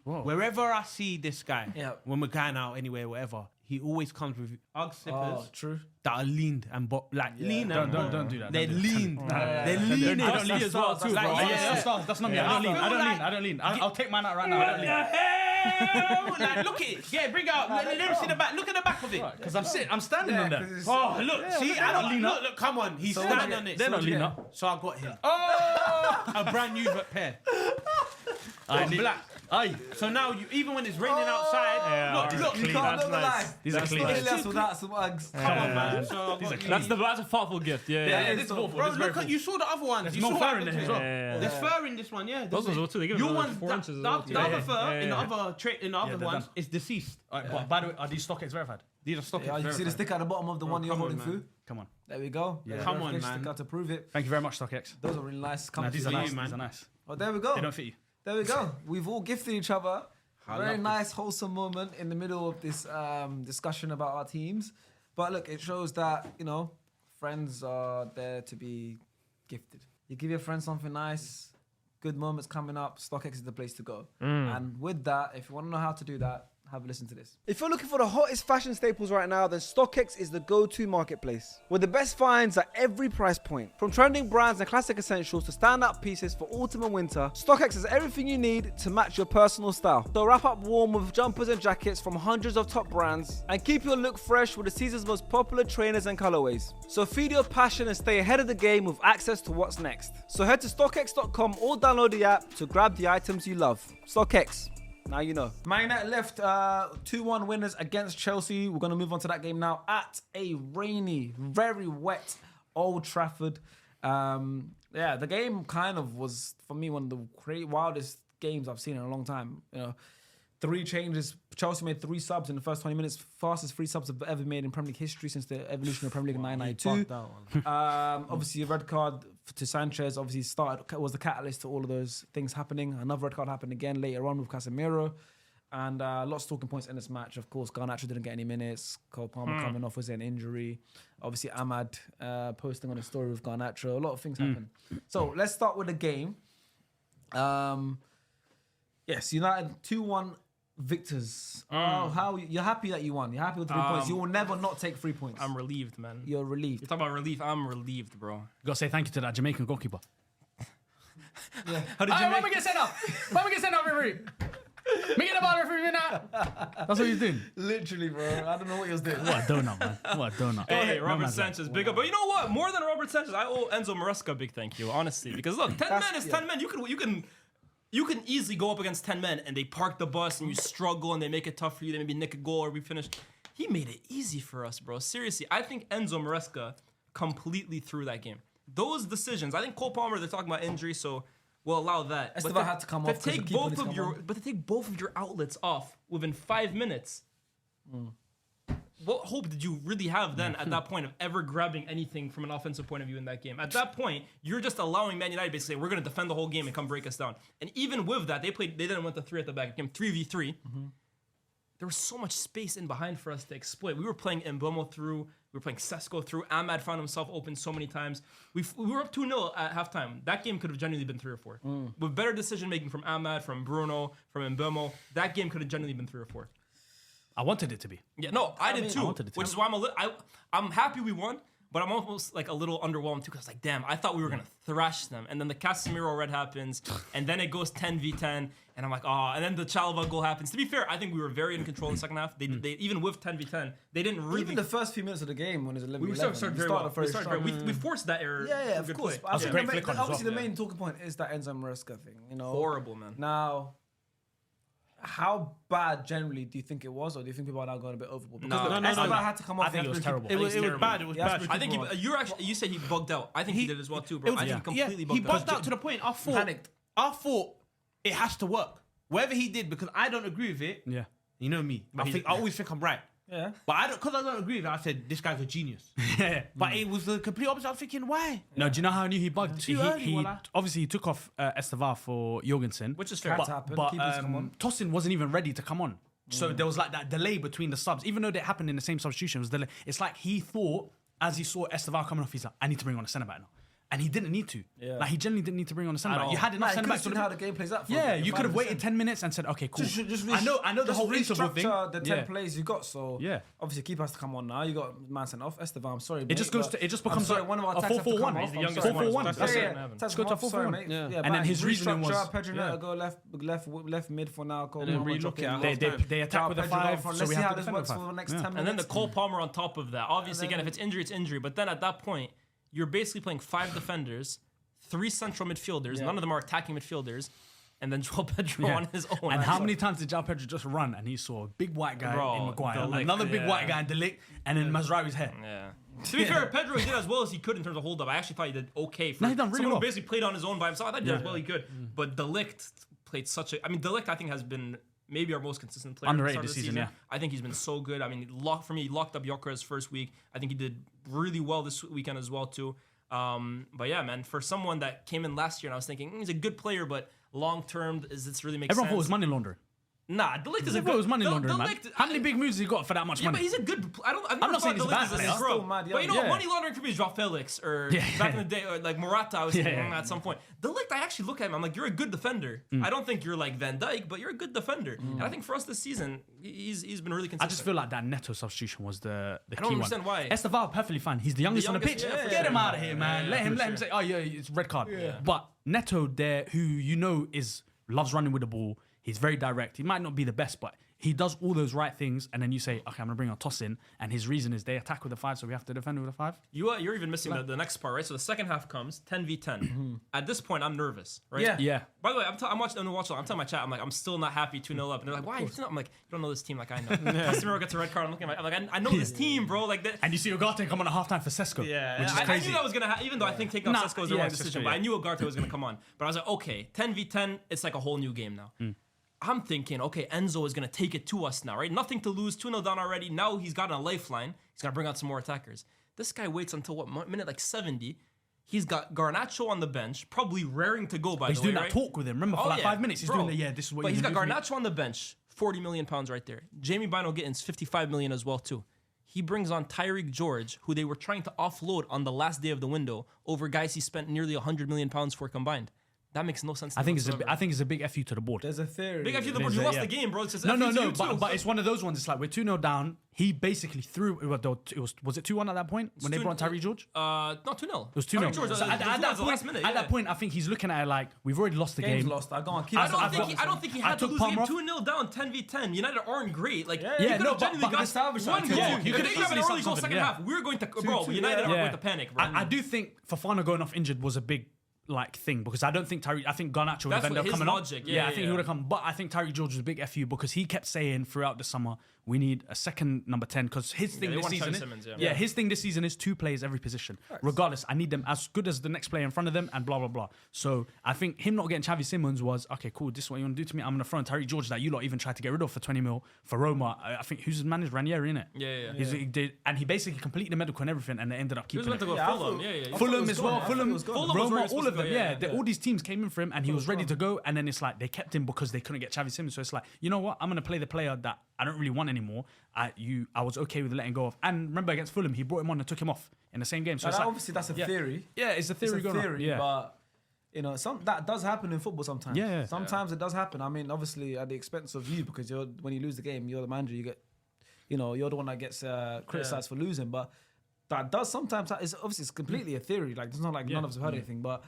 Whoa. wherever I see this guy. Yeah. When we're going out anywhere, whatever, he always comes with Ugg slippers Oh, true. that are leaned and lean Don't, and don't do that. They're Don't do that. leaned. They're leaning. I don't lean as well too, Like, bro. yeah. That's not me. I don't lean. I don't lean. I'll take mine out right now. I don't lean. Like, look at it. Yeah, bring it out. Let me see the back. Look at the back of it. Because I'm standing on that. Oh, look. See, I don't lean up. Look, come on. He's So standing what on it. They're So not lean yeah. up. So I got him. Oh! A brand new pair. Black. Aye. So now, even when it's raining outside, look, You can't never lie. These are clean. Ilyas without some Uggs. Come on, man. So I got you. That's a thoughtful gift. Yeah. Yeah, this is awful. Bro, This is very look at you saw the other ones. There's You more saw fur what in there happened as to well. it. There's fur in this one, yeah. Those ones will too. They give Your it ones, 4 inches. the other fur in the yeah. other in the other they're ones done. is deceased. But by the way, are these StockX verified? These are stock. Yeah, you see the sticker at the bottom of the one you're come on, holding man. through? Come on. There we go. Yeah. Come on, man. Sticker to prove it. Thank you very much, StockX. Those are really nice. Nah, these are you, nice. man. These are nice. Oh, there we go. They don't fit you. There we go. We've all gifted each other. I Very love nice, wholesome moment in the middle of this discussion about our teams. But look, it shows that, you know, friends are there to be gifted. You give your friends something nice, good moments coming up, StockX is the place to go. And with that, if you want to know how to do that, have a listen to this. If you're looking for the hottest fashion staples right now, then StockX is the go-to marketplace with the best finds at every price point. From trending brands and classic essentials to stand-up pieces for autumn and winter, StockX has everything you need to match your personal style. So wrap up warm with jumpers and jackets from hundreds of top brands and keep your look fresh with the season's most popular trainers and colorways. So feed your passion and stay ahead of the game with access to what's next. So head to StockX.com or download the app to grab the items you love. StockX. Now you know. Man United left 2-1 winners against Chelsea. We're going to move on to that game now at a rainy, very wet Old Trafford. Yeah, the game kind of was, for me, one of the wildest games I've seen in a long time. You know, 3 changes. Chelsea made 3 subs in the first 20 minutes. Fastest 3 subs have ever made in Premier League history since the evolution of Premier League in 1992. Obviously, a red card to Sanchez obviously was the catalyst to all of those things happening. Another red card happened again later on with Casemiro. And lots of talking points in this match. Of course, Garnacho didn't get any minutes. Cole Palmer coming off with an injury. Obviously, Ahmad posting on a story with Garnacho. A lot of things happened. So let's start with the game. Yes, United 2-1 victors. Oh, how you're happy that you won? You're happy with 3 points? You will never not take 3 points. I'm relieved, man. You're relieved. You're talking about relief. I'm relieved, bro. You gotta say thank you to that Jamaican goalkeeper. How did you When we get sent off, referee. Me get the ball, referee now. That's what he's doing. Literally, bro. I don't know what he was doing. What a donut, man. What a donut. Hey, Robert Sanchez, big up. But you know what? More than Robert Sanchez, I owe Enzo Maresca a big thank you, honestly. Because look, 10 men is 10 men. You can easily go up against 10 men and they park the bus and you struggle and they make it tough for you. They maybe nick a goal or we finish. He made it easy for us, bro. Seriously, I think Enzo Maresca completely threw that game. Those decisions, I think Cole Palmer, they're talking about injury, so we'll allow that. Esteban had to come off. To take both of your outlets off within 5 minutes. What hope did you really have then at that point of ever grabbing anything from an offensive point of view in that game? At that point, you're just allowing Man United basically, we're going to defend the whole game and come break us down. And even with that, they didn't want the 3 at the back. It came 3v3. There was so much space in behind for us to exploit. We were playing Mbeumo through. We were playing Sesko through. Ahmad found himself open so many times. We were up 2-0 at halftime. That game could have genuinely been 3 or 4. With better decision making from Ahmad, from Bruno, from Mbeumo, that game could have genuinely been 3 or 4. I wanted it to be. Yeah, no, I did too. I wanted it to which is why I'm happy we won, but I'm almost like a little underwhelmed too because like, damn, I thought we were gonna thrash them, and then the Casemiro red happens, and then it goes 10v10, and I'm like, oh, and then the Chalva goal happens. To be fair, I think we were very in control in the second half. They even with 10v10, they didn't really. Even the first few minutes of the game when it was 11-11, we started very well. We forced that error. Yeah, of course. Play. That's a great flick on as well. Obviously, the main talking point is that Enzo Maresca thing. You know, Horrible, man. Now, how bad generally do you think it was, or do you think people are now going a bit overboard? Because No. Esteban had to come off. I think it was terrible. It was bad. It was bad. I think you said he bugged out. I think he did as well too, bro. I think he completely he bugged out. bugged out to the point. I Panicked. thought it has to work. Whatever he did, because I don't agree with it. Yeah. You know me. I always think I'm right. Yeah. But because I don't agree with it, I said this guy's a genius. But it was the complete opposite. I'm thinking, why? No, do you know how I knew he bugged? Too early, He wallah. obviously he took off Estevar for Jorgensen, Which is fair. Had to happen. but Keepers come on. Tosin wasn't even ready to come on. So there was like that delay between the subs, even though they happened in the same substitution. It was delay. It's like he thought as he saw Estevar coming off, he's like, I need to bring on a centre back now. And he didn't need to. Yeah. Like he genuinely didn't need to bring on a centre back. You had enough Nah, centre backs. how the game plays out. For Yeah, it, you could have 5%. waited 10 minutes and said, okay, cool. Just I know the whole interval thing. The 10 Yeah. plays you got. So Yeah. obviously keeper has to come on now. You got man sent off. Esteban, I'm sorry. It just goes to, it just becomes one of our a attacks have to 4-4-1. come off. He's the I'm youngest sorry. one. 4-4-1. That's That's it. it. Let's go to go 4-4-1. mate. Yeah. Yeah, And then his reasoning was- Pedro Neto go left mid for now. Cole then Palmer relook drop it in. at They attack with a Pedro go 5, front. so Let's we see have how to this defend with works 5. for the next Yeah. 10 minutes. And then the Cole Palmer on top of that. Obviously, And again, if it's injury. But then at that point, you're basically playing 5 defenders, 3 central midfielders. Yeah. None of them are attacking midfielders. And then Joao Pedro on his own. And how many times did Joao Pedro just run and he saw a big white guy Bro, in Maguire, De Ligt, another big yeah. white guy in De Ligt, and then Mazraoui's head. Yeah. To be fair, Pedro did as well as he could in terms of hold up. I actually thought he did okay for No, he done really someone well. who basically played on his own by himself. I thought he did as well he could. But De Ligt played such a. I mean, De Ligt I think has been maybe our most consistent player. Underrated at the start this of the season, yeah. I think he's been so good. I mean, he locked up Jokeres first week. I think he did really well this weekend as well too. But yeah, man, for someone that came in last year, and I was thinking he's a good player, but long term, is this really make Everyone sense? thought it was money laundering. Nah, De Ligt is a Everyone good. thought it was money De laundering, man. Ligt- How many big moves he got for that much Yeah, money? but he's a good. I've never not saying thought he's a bad De Ligt player. is scrub. Still mad, But you know, yeah. what? Money laundering for me is Joao Felix or back in the day, or like Morata. I was thinking at some point. De Ligt, I actually look at him. I'm like, you're a good defender. I don't think you're like Van Dijk, but you're a good defender. And I think for us this season, he's been really consistent. I just feel like that Neto substitution was the key one. don't understand why. Estevar perfectly fine. He's the youngest on the pitch. youngest, yeah, for Get him sure. out of here, man. Let him say, oh yeah, it's red card. But Neto there, who you know loves running with the ball. He's very direct. He might not be the best, but he does all those right things. And then you say, okay, I'm gonna bring on Tosin, and his reason is they attack with a 5, so we have to defend with a 5. You're even missing the next part, right? So the second half comes 10v10. At this point, I'm nervous, right? Yeah. Yeah. By the way, I'm watching. I'm telling my chat. I'm like, I'm still not happy 2-0 up, and they're like, why? I'm like, you don't know this team like I know. Casemiro gets a red card. I'm looking at I'm like, I know this team, bro. Like that. And you see Ugarte come on at halftime for Sesko. Yeah, which is I crazy. knew that was gonna happen. Even though I think taking off Sesko was the wrong decision, true, but I knew Ugarte was gonna come on. But I was like, okay, 10v10, it's like a whole new game now. I'm thinking, okay, Enzo is gonna take it to us now, right? Nothing to lose, 2-0 down already. Now he's got a lifeline. He's gonna bring out some more attackers. This guy waits until what minute like 70. He's got Garnacho on the bench, probably raring to go. By He's the way, doing right? that talk with him. Remember, for like 5 minutes, he's doing the this is what But you're he's got gonna do for me. Garnacho on the bench 40 million pounds right there. Jamie Bino-Gittins, 55 million as well too. He brings on Tyreek George, who they were trying to offload on the last day of the window over guys he spent nearly 100 million pounds for combined. That makes no sense to me. I think it's a big FU to the board. There's a theory. Big FU to the board. You lost the game, bro. It's just FU to you too. But it's one of those ones. It's like we're 2-0 down. He basically threw. Was it 2-1 at that point when they brought Tyreek George? Not 2-0. It was 2-0. So at that point, I think he's looking at it like we've already lost the Game's game. lost. I don't think he had to lose the game 2-0 down, 10v10. United aren't great. Like but one goal. You could If they have an early goal second half, we're going to United are going to panic, bro. I do think Fofana going off injured was a big thing because I don't think I think Garnacho would have ended up coming up. I think he would have come, but I think Tyreek George was a big FU because he kept saying throughout the summer we need a second number 10 because his thing this season his thing this season is 2 players every position. Regardless, I need them as good as the next player in front of them and blah blah blah. So I think him not getting Xavi Simons was okay, cool. This is what you want to do to me. I'm gonna throw in Tyreek George that you lot even tried to get rid of for 20 mil for Roma. I think who's his manager, Ranieri, innit? He did, and he basically completed the medical and everything, and they ended up keeping it. Fulham as well. Fulham, Roma, all of them. All these teams came in for him, and he was ready to go. And then it's like they kept him because they couldn't get Xavi Simons. So it's like, you know what? I'm gonna play the player that I don't really want anymore. I was okay with letting go of. And remember against Fulham, he brought him on and took him off in the same game. So it's like, obviously that's a theory. Yeah, it's a theory. But you know, that does happen in football sometimes. Sometimes it does happen. I mean, obviously at the expense of you because when you lose the game, you're the manager. You get, you're the one that gets criticized for losing. But that does sometimes. It's completely a theory. Like it's not like none of us have heard anything, but.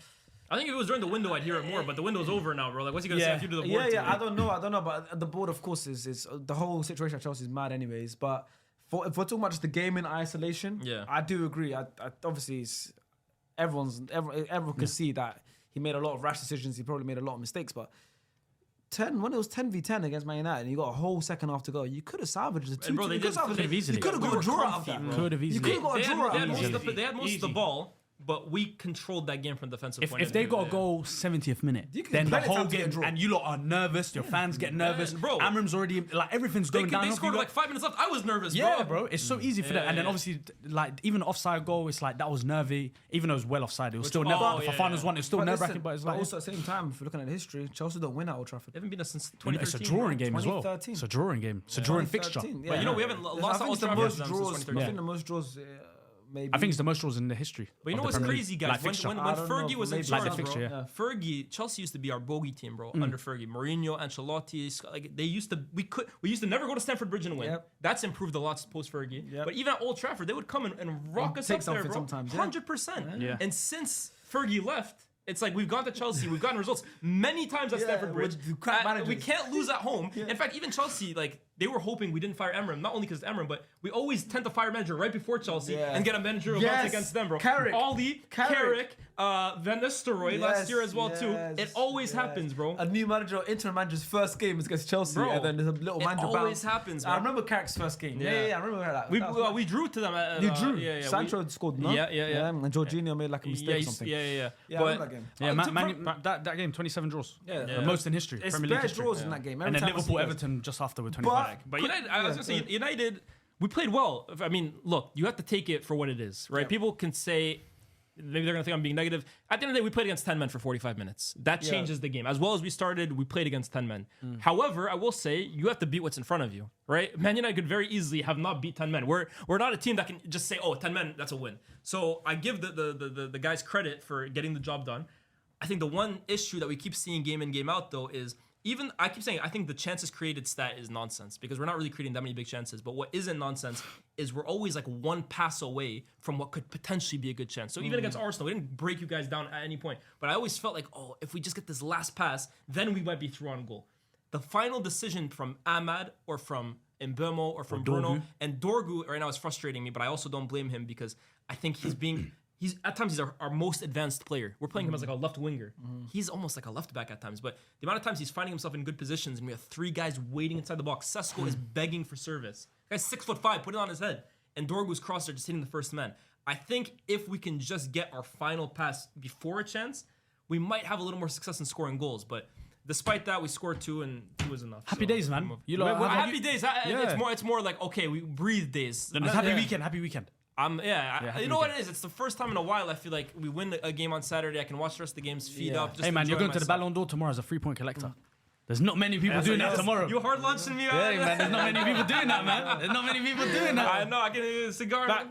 I think if it was during the window, I'd hear it more, but the window's over now, bro. Like, what's he gonna say if you do the board? I don't know. But the board, of course, is the whole situation at Chelsea is mad, anyways. But if we're talking about just the game in isolation, I do agree. I obviously everyone can see that he made a lot of rash decisions. He probably made a lot of mistakes, but. When it was 10v10 against Man United and you got a whole second half to go, you could have salvaged the 2-2. Bro, you could have got a draw out of that, bro. You could have got a draw out of that. They had most of the ball. But we controlled that game from the defensive point of view. If they got a goal 70th minute, then the whole game, and you lot are nervous, your fans get nervous. Bro, Amram's already, like, everything's going down. They scored like 5 minutes left. I was nervous, bro. Yeah, bro. It's so easy for them. And then obviously, like, even the offside goal, it's like, that was nervy. Even though it was well offside, it was still nerve-wracking. Fofana's one, it was still nerve-wracking, but it's like... also at the same time, if you're looking at the history, Chelsea don't win at Old Trafford. They haven't been there since 2013. It's a drawing game as well. It's a drawing game. It's a drawing fixture. But we haven't lost at Old Trafford since 2013. I think the most draws... Maybe. I think it's the most draws in the history. But you know what's crazy, guys? When Fergie was in charge, bro, Fergie, Chelsea used to be our bogey team, bro. Under Fergie, Mourinho, Ancelotti, like they used to. We used to never go to Stamford Bridge and win. Yep. That's improved a lot post Fergie. Yep. But even at Old Trafford, they would come and rock us up there, bro. Sometimes, 100%. Yeah. And since Fergie left. It's like we've gone to Chelsea, we've gotten results many times at Stamford Bridge. We can't lose at home. In fact, even Chelsea, like they were hoping we didn't fire Emram, not only because it's Emram, but we always tend to fire manager right before Chelsea and get a managerial bounce against them, bro. Ollie, Carrick, Van Nistelrooy last year as well too. It always happens, bro. A new manager, interim manager's first game is against Chelsea, and then there's a little manager bounce. It always happens, bro. I remember Carrick's first game. I remember that. We drew to them. You drew. Sancho scored, no? Yeah. And Jorginho made like a mistake or something. Yeah. I remember that game. That game, 27 draws. The most in history. It's Premier League history. draws in that game. And then Liverpool, Everton just after with 25. But United, I was going to say, United, we played well. I mean, look, you have to take it for what it is, right? People can say, maybe they're going to think I'm being negative. At the end of the day, we played against 10 men for 45 minutes. That changes the game. As well as we started, we played against 10 men. However, I will say, you have to beat what's in front of you, right? Man United could very easily have not beat 10 men. We're not a team that can just say, 10 men, that's a win. So I give the guys credit for getting the job done. I think the one issue that we keep seeing game in, game out, though, is I keep saying, I think the chances created stat is nonsense because we're not really creating that many big chances. But what isn't nonsense is we're always like one pass away from what could potentially be a good chance. So even against Arsenal, we didn't break you guys down at any point. But I always felt like, if we just get this last pass, then we might be through on goal. The final decision from Ahmad or from Mbeumo or from Bruno and Dorgu right now is frustrating me, but I also don't blame him because I think he's at times our most advanced player. We're playing him as like a left winger. He's almost like a left back at times. But the amount of times he's finding himself in good positions and we have 3 guys waiting inside the box. Sesko is begging for service. Guy's 6'5", put it on his head. And Dorgu's crosser just hitting the first man. I think if we can just get our final pass before a chance, we might have a little more success in scoring goals. But despite that, we scored 2 and 2 is enough. Happy days, man. Happy days. It's more like, okay, we breathe days. Happy weekend. You know what it is? It's the first time in a while I feel like we win a game on Saturday. I can watch the rest of the games, feed up. Hey man, you're going to the Ballon d'Or tomorrow as a 3-point collector. There's not many people doing that tomorrow. You hard lunching me, Yeah, man. There's not many people doing that, man. There's not many people doing that. I know. I get a cigar. Back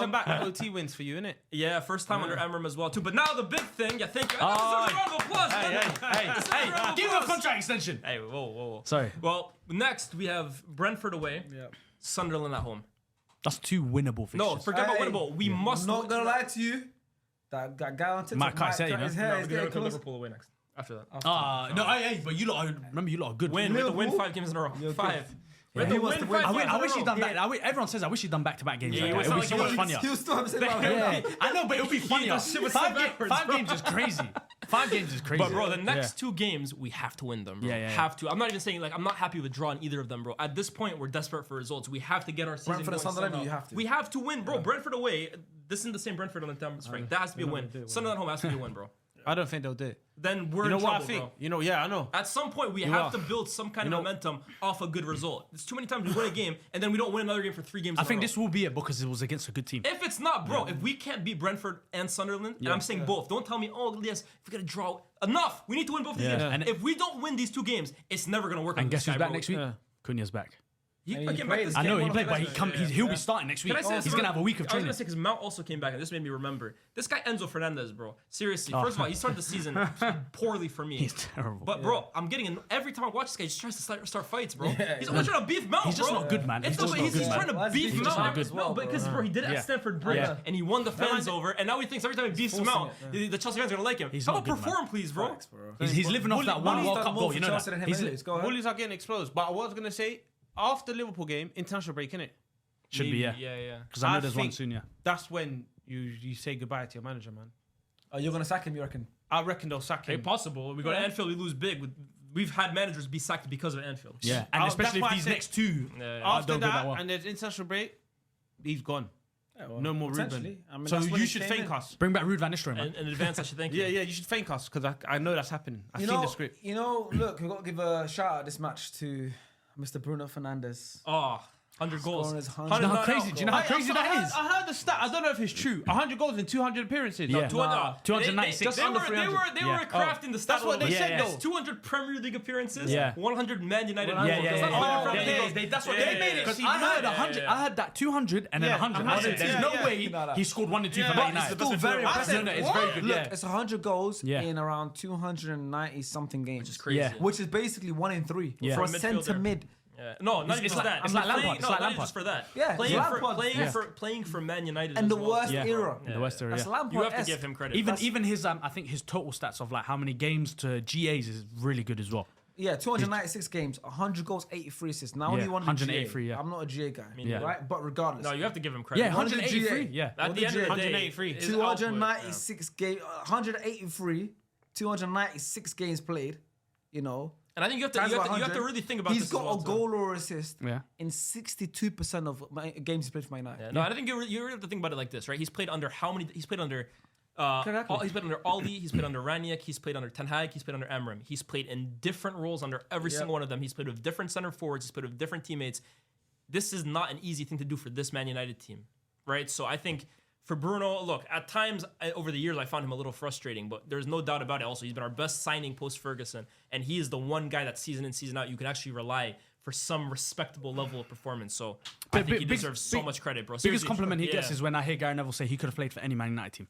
to back OT wins for you, innit? Yeah, first time under Emram as well too. But now the big thing. Yeah, thank you. This is a round of applause. Hey, give him a contract extension. Hey, whoa. Sorry. Well, next we have Brentford away, Sunderland at home. That's 2 winnable fixtures. No, forget about winnable. We must. Not gonna lie to you. That guy on TikTok, Mike Kite said, cut his you know. hair, No, he's we're getting gonna close. Liverpool away next. After that. But you lot are good. Win. We have to win Liverpool? 5 games in a row. 5. We have He to wants win to win. 5 I games in a wish row. he'd done back. Everyone says I wish he'd done back-to-back games. Yeah, Like it that. It would was be so like much funnier. He'll still have to say Yeah, I know, but it would be funnier. that shit was so backwards, Five bro. games is crazy. 5 games is crazy. But bro, the next 2 games we have to win them, bro. Yeah. Have to. I'm not even saying like I'm not happy with drawing either of them, bro. At this point, we're desperate for results. We have to get our season Brentford and going Sunderland, somehow. you have to. We have to win, bro. Brentford away. This isn't the same Brentford on the Thames Frank. That has to be a win. Sunderland at home has to be a win, bro. I don't think they'll do it. Then we're You know in what trouble, I think? bro. You know, yeah, I know. At some point, we have to build some kind of momentum off a good result. There's too many times we win a game and then we don't win another game for 3 games. I in a think row. this will be it because it was against a good team. If it's not, bro, if we can't beat Brentford and Sunderland, and I'm saying both, don't tell me, oh, yes, if we're going to draw. Enough. We need to win both these games. And if we don't win these 2 games, it's never going to work. And on guess this who's guy, back bro. next week? Cunha's back. He And came he back played. this I know game. he played, but he'll be starting next week. Can I say He's this going to have a week of I was training. going to say, because Mount also came back, and this made me remember. This guy, Enzo Fernandez, bro. Seriously, first of all, he started the season poorly for me. He's terrible. But, bro, I'm getting every time I watch this guy, he just tries to start fights, bro. He's always trying to beef Mount, He's just bro. not good, man. He's He's just not good, trying man. to beef He's just Mount. not good. No, because, bro, he did it at Stamford Bridge, and he won the fans over, and now he thinks every time he beefs him out, the Chelsea fans are going to like him. How not about good, man. perform, please, bro? He's living off that one World Cup goal, you know that. He's Bullies are getting exposed. But I was going to say, after Liverpool game, international break, innit? should be, yeah. Yeah. Because I know I there's one think- soon, yeah. That's when you say goodbye to your manager, man. Oh, you're gonna sack him, you reckon? I reckon they'll sack Hey, him. possible. We go to Anfield, we lose big. We've had managers be sacked because of Anfield. Yeah, and Oh, especially that's why if I these said- next 2 After don't go that that, well. and there's international break, he's gone. No more Potentially. Ruben. I mean, So that's when you he should came thank in. us. Bring back Ruud van Nistelrooy, man. In advance, I should thank you. Yeah, you should thank us because I know that's happening. I've You seen know, the script. look, we've got to give a shout out this match to Mr. Bruno Fernandes. Oh, 100 goals. Scoring his 100. Do you know how 100 crazy? Do you know how crazy that is? I heard the stat. I don't know if it's true. 100 goals in 200 appearances. Yeah. 296. Just They under were 300. crafting the stat. That's what they said, though. 200 Premier League appearances. Yeah. 100 Man United Yeah, goals. yeah, That's yeah, not yeah. Premier League. yeah, yeah. That's what Yeah, they yeah, made yeah. it. Because He I heard had- 100. yeah. I heard that 200 and then Yeah, 100. I 100, said, there's yeah, no yeah. way No, no. he scored 1 and 2 Yeah, for but Man it's United. still very I impressive. said, No, it's what? very good. Look, Yeah. it's 100 goals Yeah. in around 290 something games. Which is crazy. Yeah. Which is basically 1 in 3 Yeah. for a For a centre midfielder. mid. Yeah. No, not even it's just like- that. it's like Playing- Lampard. It's no, like not even Lampard. just for that. Yeah, it's playing Lampard. playing for Man United And as the well. worst Yeah. era. In the West area, That's yeah. Lampard. You have to give him credit. Even his I think his total stats of like how many games to GAs is really good as well. Yeah, 296 games, 100 goals, 83 assists. Now Yeah, only one 183. yeah. I'm not a GA guy, Yeah. right? But regardless, No, you have to give him credit. Yeah, 100 183. GA. Yeah. At the end of the day, 183. his 296 games, 183, 296 games played. You know, And I think you have times to 100. really think about He's this. got as well, a too. goal or assist Yeah. in 62% of games he played for Man United. Yeah, no, I think you really have to think about it like this, right? He's played under how many? He's played under. Exactly. He's played under Aldi. He's played under Ranić. He's played under Ten Hag. He's played under Emram. He's played in different roles under every single one of them. He's played with different center forwards. He's played with different teammates. This is not an easy thing to do for this Man United team, right? So I think for Bruno, look, at times over the years I found him a little frustrating, but there's no doubt about it. Also, he's been our best signing post Ferguson, and he is the one guy that season in season out you can actually rely for some respectable level of performance. So I think he deserves so much credit, bro. Biggest Seriously, compliment he gets yeah. is when I hear Gary Neville say he could have played for any Man United team.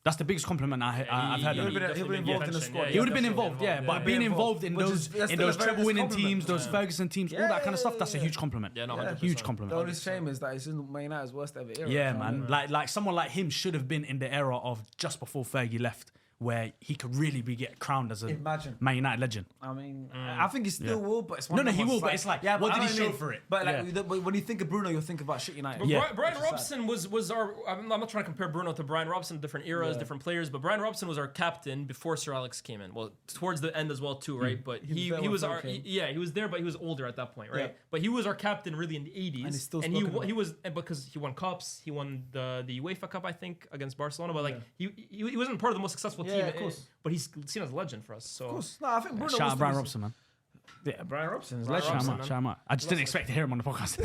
That's the biggest compliment I've heard. He of would him. have been involved in the squad. He would have been involved, yeah. But being involved in Which those is- that's in still those a very treble winning compliment. teams, those Ferguson teams, all that kind of stuff, that's a Yeah. huge compliment. Yeah, no, Yeah. 100%. Huge The compliment. only shame is that it's in Man United's worst ever era. Yeah, man. Like someone like him should have been in the era of just before Fergie left, where he could really be get crowned as a Imagine. Man United legend. I mean, I think he still will, but it's one No, of no, them he ones will, but it's like, what but did I he know what show I mean. for it? But like, Yeah. when you think of Bruno, you'll think about shit United. But Yeah. Brian Robson was our. I'm not trying to compare Bruno to Brian Robson, different eras, different players. But Brian Robson was our captain before Sir Alex came in. Well, towards the end as well too, right? But he there when was Phil our. came. He was there, but he was older at that point, right? Yeah. But he was our captain really in the 80s, And he's still and he spoken about. was and because he won cups. He won the UEFA Cup, I think, against Barcelona. But like he wasn't part of the most successful team, of course. But he's seen as a legend for us. So Of course. No, I think Bruno Shout out was Brian the- Robson, man. Yeah, Brian Robson is Brian legend. Shout Robson, him out, man. shout him out. I just didn't expect to hear him on the podcast.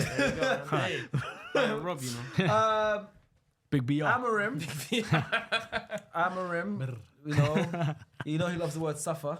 Hey, Rob, you know. Big BR. Amarim, you know he loves the word suffer.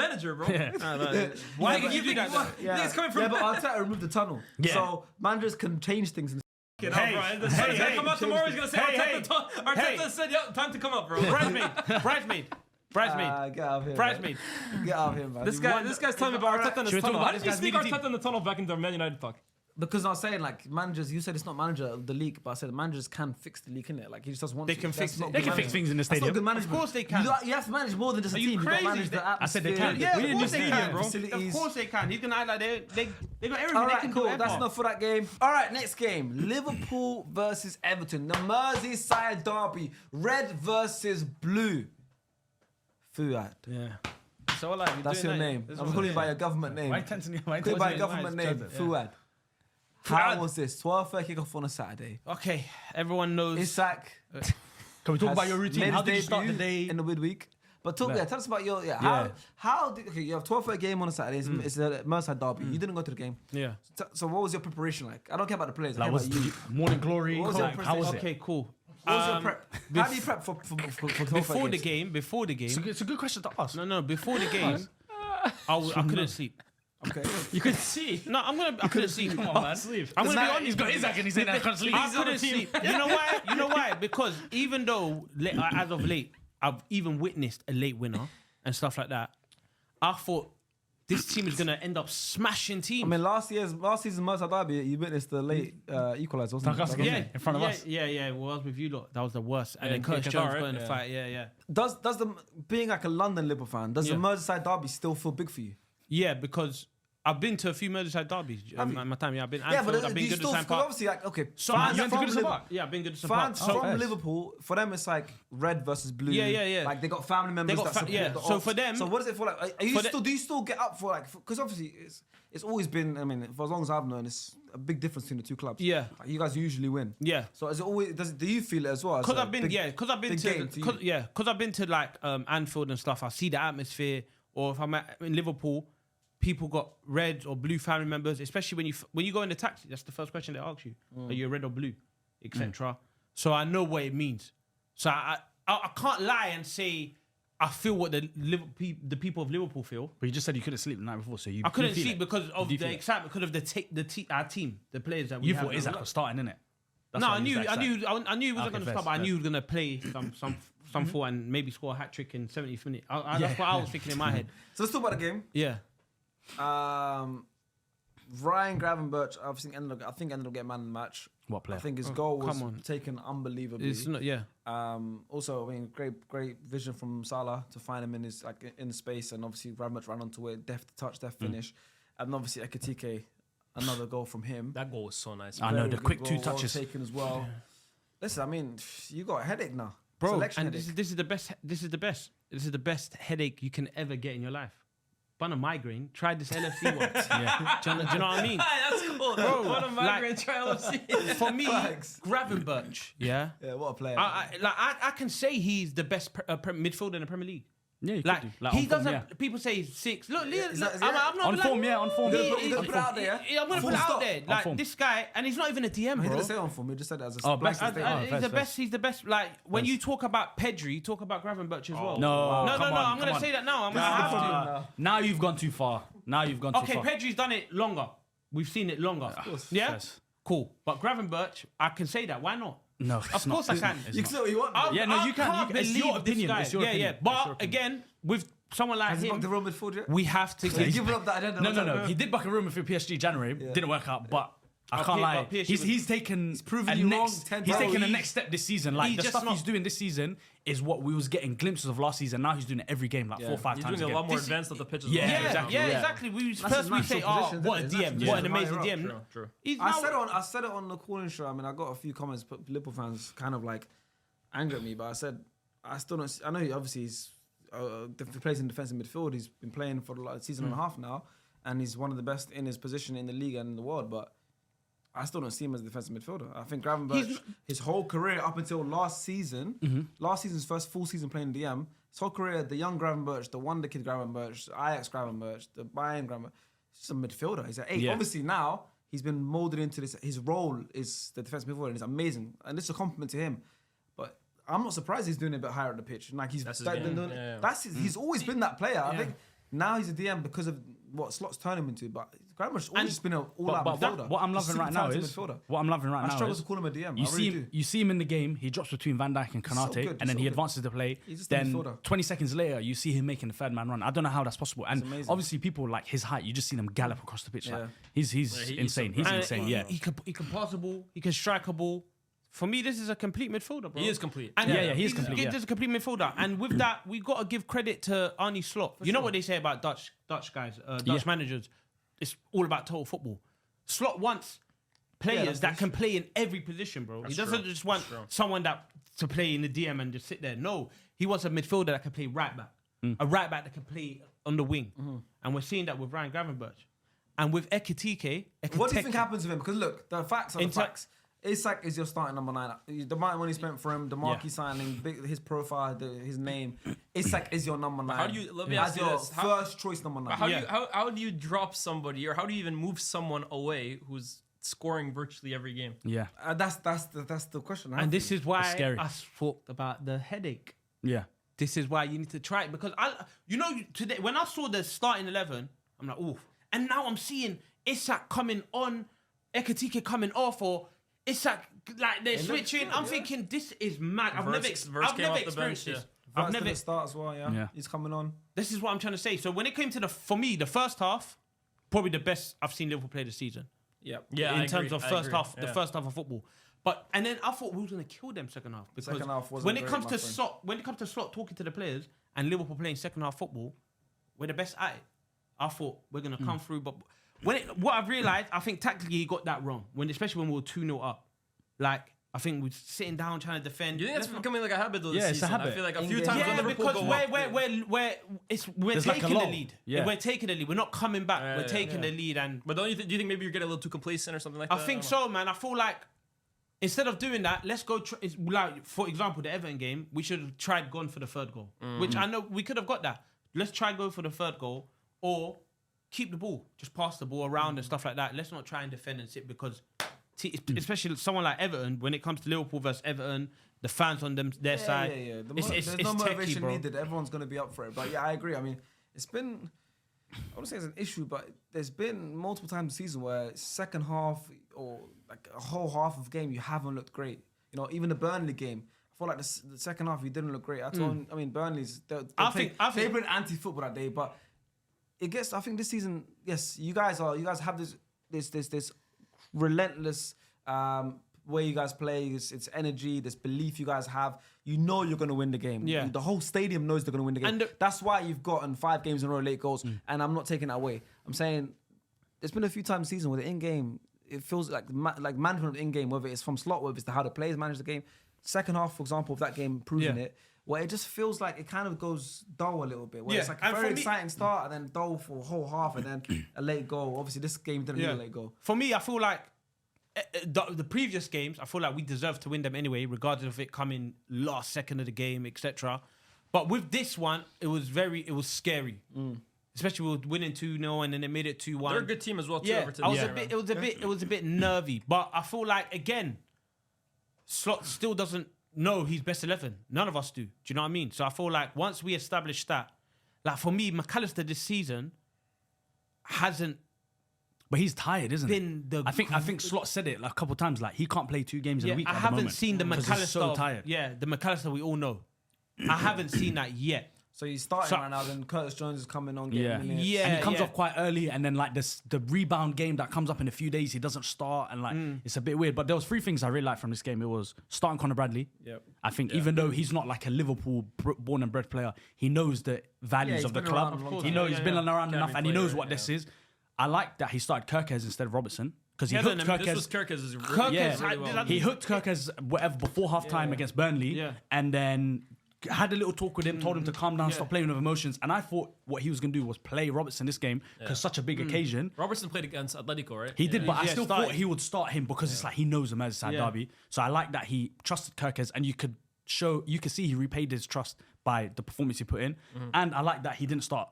manager, bro. Why Yeah, did you do that? I think it's coming from. Yeah, but Arteta removed the tunnel. Yeah. So managers can change things. Get up, bro. And the sun's gonna come out tomorrow. He's gonna say Arteta said, "Yo, time to come up, bro." Bridesmaid. Get out of here. Bridesmaid. Get out of here, man. This guy's telling me about Arteta in the tunnel. How did you sneak media Arteta in the tunnel back into our Man United talk? Because I was saying, like, managers, you said it's not manager of the league, but I said managers can fix the league, innit? Like, he just doesn't want They to. can fix it. They can fix things in the That's not stadium. good management. Of course they can. You have to manage more than just a Are you team. You've got to crazy? manage the I said they atmosphere. can. Yeah, We of didn't course use they the can, bro. Facilities. Of course they can. He's gonna act like they got everything. All they right, can cool. do That's whatever. enough for that game. All right, next game. Liverpool versus Everton. The Merseyside derby. Red versus blue. Fuad. Yeah. So like, That's your name. I'm calling you by your government name. Why Tanzania? Why Call you by Tanzania? your government name. Fuad. How was this? 12:30 kickoff on a Saturday. Okay, everyone knows. Isak. Can we talk about has your routine? made How his did you start the debut day? in the midweek? But tell us about your how did you have 12:30 game on a Saturday? It's a Merseyside derby. You didn't go to the game. Yeah. So what was your preparation like? I don't care about the players. I Like, care was about you. morning glory? What was your Like, how was it? Okay, cool. What was your prep? How do you prep for 12:30 Before the games? game. It's a good question to ask. No, before the game, I couldn't sleep. Okay. You could see. No, I couldn't sleep. Come on, man. Sleep. I'm gonna be honest. He's got Isaac and he's saying I can't sleep. I couldn't sleep. You know why? You know why? Because even though as of late, I've even witnessed a late winner and stuff like that, I thought this team is gonna end up smashing teams. I mean, last season's Merseyside derby, you witnessed the late equaliser, wasn't it? yeah, in front of us. Yeah. Well, I was with you lot. That was the worst. And then in Curtis Qatar, Jones right? got in the Yeah. fight. Yeah. Does the being like a London Liverpool fan, does the Yeah. Merseyside derby still feel big for you? Yeah, because I've been to a few Merseyside derbies in my time. Yeah, I've been Yeah, but Anfield, I've do been you still, Goodison because Park. obviously, like, okay, So fans you went to from Goodison Liverpool, Park? Yeah, I've been Goodison fans Park. from Liverpool, for them it's like red versus blue. Yeah. Like they got family members got that support yeah. the So Ops. for them- So what does it feel like? Are you for still do you still get up for like? Because obviously it's always been. I mean, for as long as I've known, it's a big difference between the two clubs. Yeah. Like, you guys usually win. Yeah. So is it always? Do you feel it as well? Because I've been big game to you. because I've been to like Anfield and stuff. I see the atmosphere. Or if I'm in Liverpool, people got red or blue family members. Especially when you go in the taxi, that's the first question they ask you: Are you red or blue, etc. So I know what it means. So I can't lie and say I feel what the people of Liverpool feel. But you just said you couldn't sleep the night before, so you. I couldn't you feel sleep it. because of You the feel it. excitement, because of our team, the players that we You have. thought Isaac was starting, innit? No, I knew he wasn't Okay, going to fair, start, but I fair. knew he was going to play some for and maybe score a hat trick in 70th minute. That's what I was thinking in my head. So let's talk about the game. Yeah. Ryan Gravenberch, I think ended up getting man of the match. What player? I think his goal was come on. taken unbelievably. It's not, yeah. Also, I mean, great vision from Salah to find him in his in space, and obviously Gravenberch ran onto it, deft touch, deft finish, and obviously Ekitike, another goal from him. That goal was so nice. I know, Very the good quick goal, two well touches. taken as well. Listen, I mean, you got a headache now, Bro, Selection and headache. this is the best headache you can ever get in your life. Bun a migraine, try this LFC one. Do you know what I mean? That's cool. Bro, What a migraine like- trial of see. For me, Thanks. Gravenberch, yeah. Yeah, what a player. I can say he's the best midfielder in the Premier League. Yeah, you Like, could do. Like, he on form, doesn't. yeah. People say he's 6. Look, is that- I'm not On like, form, yeah, on form. You're gonna put it out there, yeah? I'm gonna Full put it out stop. there. On Like form. this guy, and he's not even a DM, he bro. didn't say on for me. He just said it as a Oh, blanket back- statement. He's fair, the fair. best. He's the best. Like when you talk about Pedri, you talk about Gravenberch as well. No, no. come on, I'm gonna come say on. that now. I'm gonna have to. Now you've gone too far. Okay, Pedri's done it longer. We've seen it longer. Yeah, Yes. cool. But Gravenberch, I can say that. Why not? No, Of course I can. You can say what you want. Yeah, no, you can. can't It's believe your this opinion. guy. It's your opinion. Yeah. It's your But opinion. again, with someone like Has he got him, the real midfield yet? we have to. He's given up that agenda. No. He did buck a rumor for PSG January. Didn't work out, but I can't lie. He's taken. He's proven you wrong 10 He's times. taken the He's- next step this season. Like he's the just stuff not- he's doing this season is what we was getting glimpses of last season. Now he's doing it every game, like 4 or 5 He's times. doing a again. lot more advanced at the pitch as Yeah, well. Yeah, exactly, exactly. We That's first his we natural say, oh, position, what a isn't it? DM, It's what an natural amazing position. DM. True. He's I now- said it on the calling show. I mean, I got a few comments, but Liverpool fans kind of like angry at me. But I said I still don't. I know obviously he's plays in defensive midfield. He's been playing for the season and a half now, and he's one of the best in his position in the league and in the world. But I still don't see him as a defensive midfielder. I think Gravenberch, his whole career up until last season, last season's first full season playing DM, his whole career, the young Gravenberch, the wonder kid Gravenberch, the Ajax Gravenberch, the Bayern Gravenberch, he's just a midfielder. He's an 8. Yeah. Obviously now he's been molded into this. His role is the defensive midfielder, and it's amazing. And this is a compliment to him. But I'm not surprised he's doing it a bit higher at the pitch. Like he's That's his game. Yeah. he's always been that player. I think now he's a DM because of what slots turn him into. But Grammars always been an all-out But midfielder. what I'm He's loving super right now talented is midfielder. what I'm loving right I now struggle is to call him a DM. you I really see do. you see him in the game. He drops between Van Dijk and so Kanate, good, and he's then so he good. advances the play. He's just a Then midfielder. 20 seconds later, you see him making the third man run. I don't know how that's possible. And amazing. obviously, people like his height, you just see him gallop across the pitch. Yeah. Like, he's he's insane. so He's good. insane. Yeah. He can pass the ball. He can strike a ball. For me, this is a complete midfielder, bro. He is complete. And Yeah, he is complete, yeah. This is a complete midfielder. And with that, we got to give credit to Arne Slot. You know what they say about Dutch guys, Dutch managers? It's all about total football. Slot wants players that can play in every position, bro. He doesn't just want someone to play in the DM and just sit there. No, he wants a midfielder that can play right back, a right back that can play on the wing. And we're seeing that with Ryan Gravenberch. And with Ekitike. What do you think happens with him? Because look, the facts are the facts. Isak is your starting number 9. The amount of money spent for him, the marquee signing, his profile, his name. Isak is your number 9. How do you? Let me ask as you your this: first choice number 9. How do you drop somebody, or how do you even move someone away who's scoring virtually every game? Yeah. That's the question. And this is why scary. I talked about the headache. Yeah. This is why you need to try it. Because today, when I saw the starting 11, I'm like, oof. And now I'm seeing Isak coming on, Ekitike coming off, or Isak, like they're switching. I'm thinking, this is mad. I've never experienced this. I've never start as well. Yeah, he's coming on. This is what I'm trying to say. So when it came to for me, the first half, probably the best I've seen Liverpool play this season. Yeah. In terms of first half, the first half of football. And then I thought we was gonna kill them second half, because Second half wasn't when it great, comes my to friend. Slot talking to the players and Liverpool playing second half football, we're the best at it. I thought we're gonna come through, but what I've realised, I think tactically he got that wrong. Especially when we were 2-0 up. Like, I think we're sitting down trying to defend. You think that's becoming like a habit though? Yeah, This it's a season? habit. I feel like a few times when Liverpool because go up, we're There's like a taking the lull. lead. Yeah. We're taking the lead. We're not coming back. We're taking the lead, and But do you think maybe you're getting a little too complacent or something like I that? think don't know. so, man. I feel like instead of doing that, let's go. Like, for example, the Everton game, we should have tried going for the third goal, which I know we could have got that. Let's try go for the third goal, or keep the ball, just pass the ball around and stuff like that. Let's not try and defend and sit, because especially someone like Everton, when it comes to Liverpool versus Everton, the fans on their side, There's no techie, motivation bro. needed. Everyone's going to be up for it. But yeah, I agree. I mean, it's been, I wouldn't say it's an issue, but there's been multiple times this season where second half or like a whole half of game, you haven't looked great. You know, even the Burnley game, I feel like the second half, you didn't look great at all. I mean, Burnley's, I think they been anti-football that day, but it gets, I think this season, yes, you guys have this relentless way you guys play. It's energy, this belief you guys have. You know you're going to win the game. Yeah. The whole stadium knows they're going to win the game. And that's why you've gotten 5 games in a row late goals, and I'm not taking that away. I'm saying there's been a few times this season where the in-game, it feels like management of the in-game, whether it's from Slot, whether it's how the players manage the game. Second half, for example, of that game, proving it, where it just feels like it kind of goes dull a little bit. Where it's like a very exciting start and then dull for a whole half and then a late goal. Obviously, this game didn't need a late goal. For me, I feel like the previous games, I feel like we deserved to win them anyway, regardless of it coming last second of the game, etc. But with this one, it was scary. Especially we were winning 2-0 and then they made it 2-1. They're a good team as well too. Yeah, Everton. it was a bit nervy. But I feel like, again, Slot still doesn't know his best 11. None of us do. Do you know what I mean? So I feel like once we establish that, like for me, McAllister this season hasn't. But he's tired, isn't been he? the I think Slot said it like a couple of times. Like, he can't play 2 games in a week. I at the haven't moment, seen the 'cause McAllister. he's so tired. Yeah, the McAllister we all know. I haven't seen that yet. So he's starting right now, then Curtis Jones is coming on. Getting minutes. And he comes off quite early, and then like the rebound game that comes up in a few days, he doesn't start, and like it's a bit weird. But there was 3 things I really liked from this game. It was starting Conor Bradley. Yep. I think even though he's not like a Liverpool born and bred player, he knows the values of the club. He knows he's been around enough, and he knows what this is. I like that he started Kirkez instead of Robertson, because he hooked Kirkez. This was Kirkez's really well. He hooked Kirkez whatever before half time against Burnley, and then had a little talk with him, told him to calm down, stop playing with emotions. And I thought what he was going to do was play Robertson this game, because such a big occasion. Robertson played against Atletico, right? He did, but I still thought he would start him, because it's like he knows the Merseyside derby. So I like that he trusted Kirkez, and you could see he repaid his trust by the performance he put in. And I like that he didn't start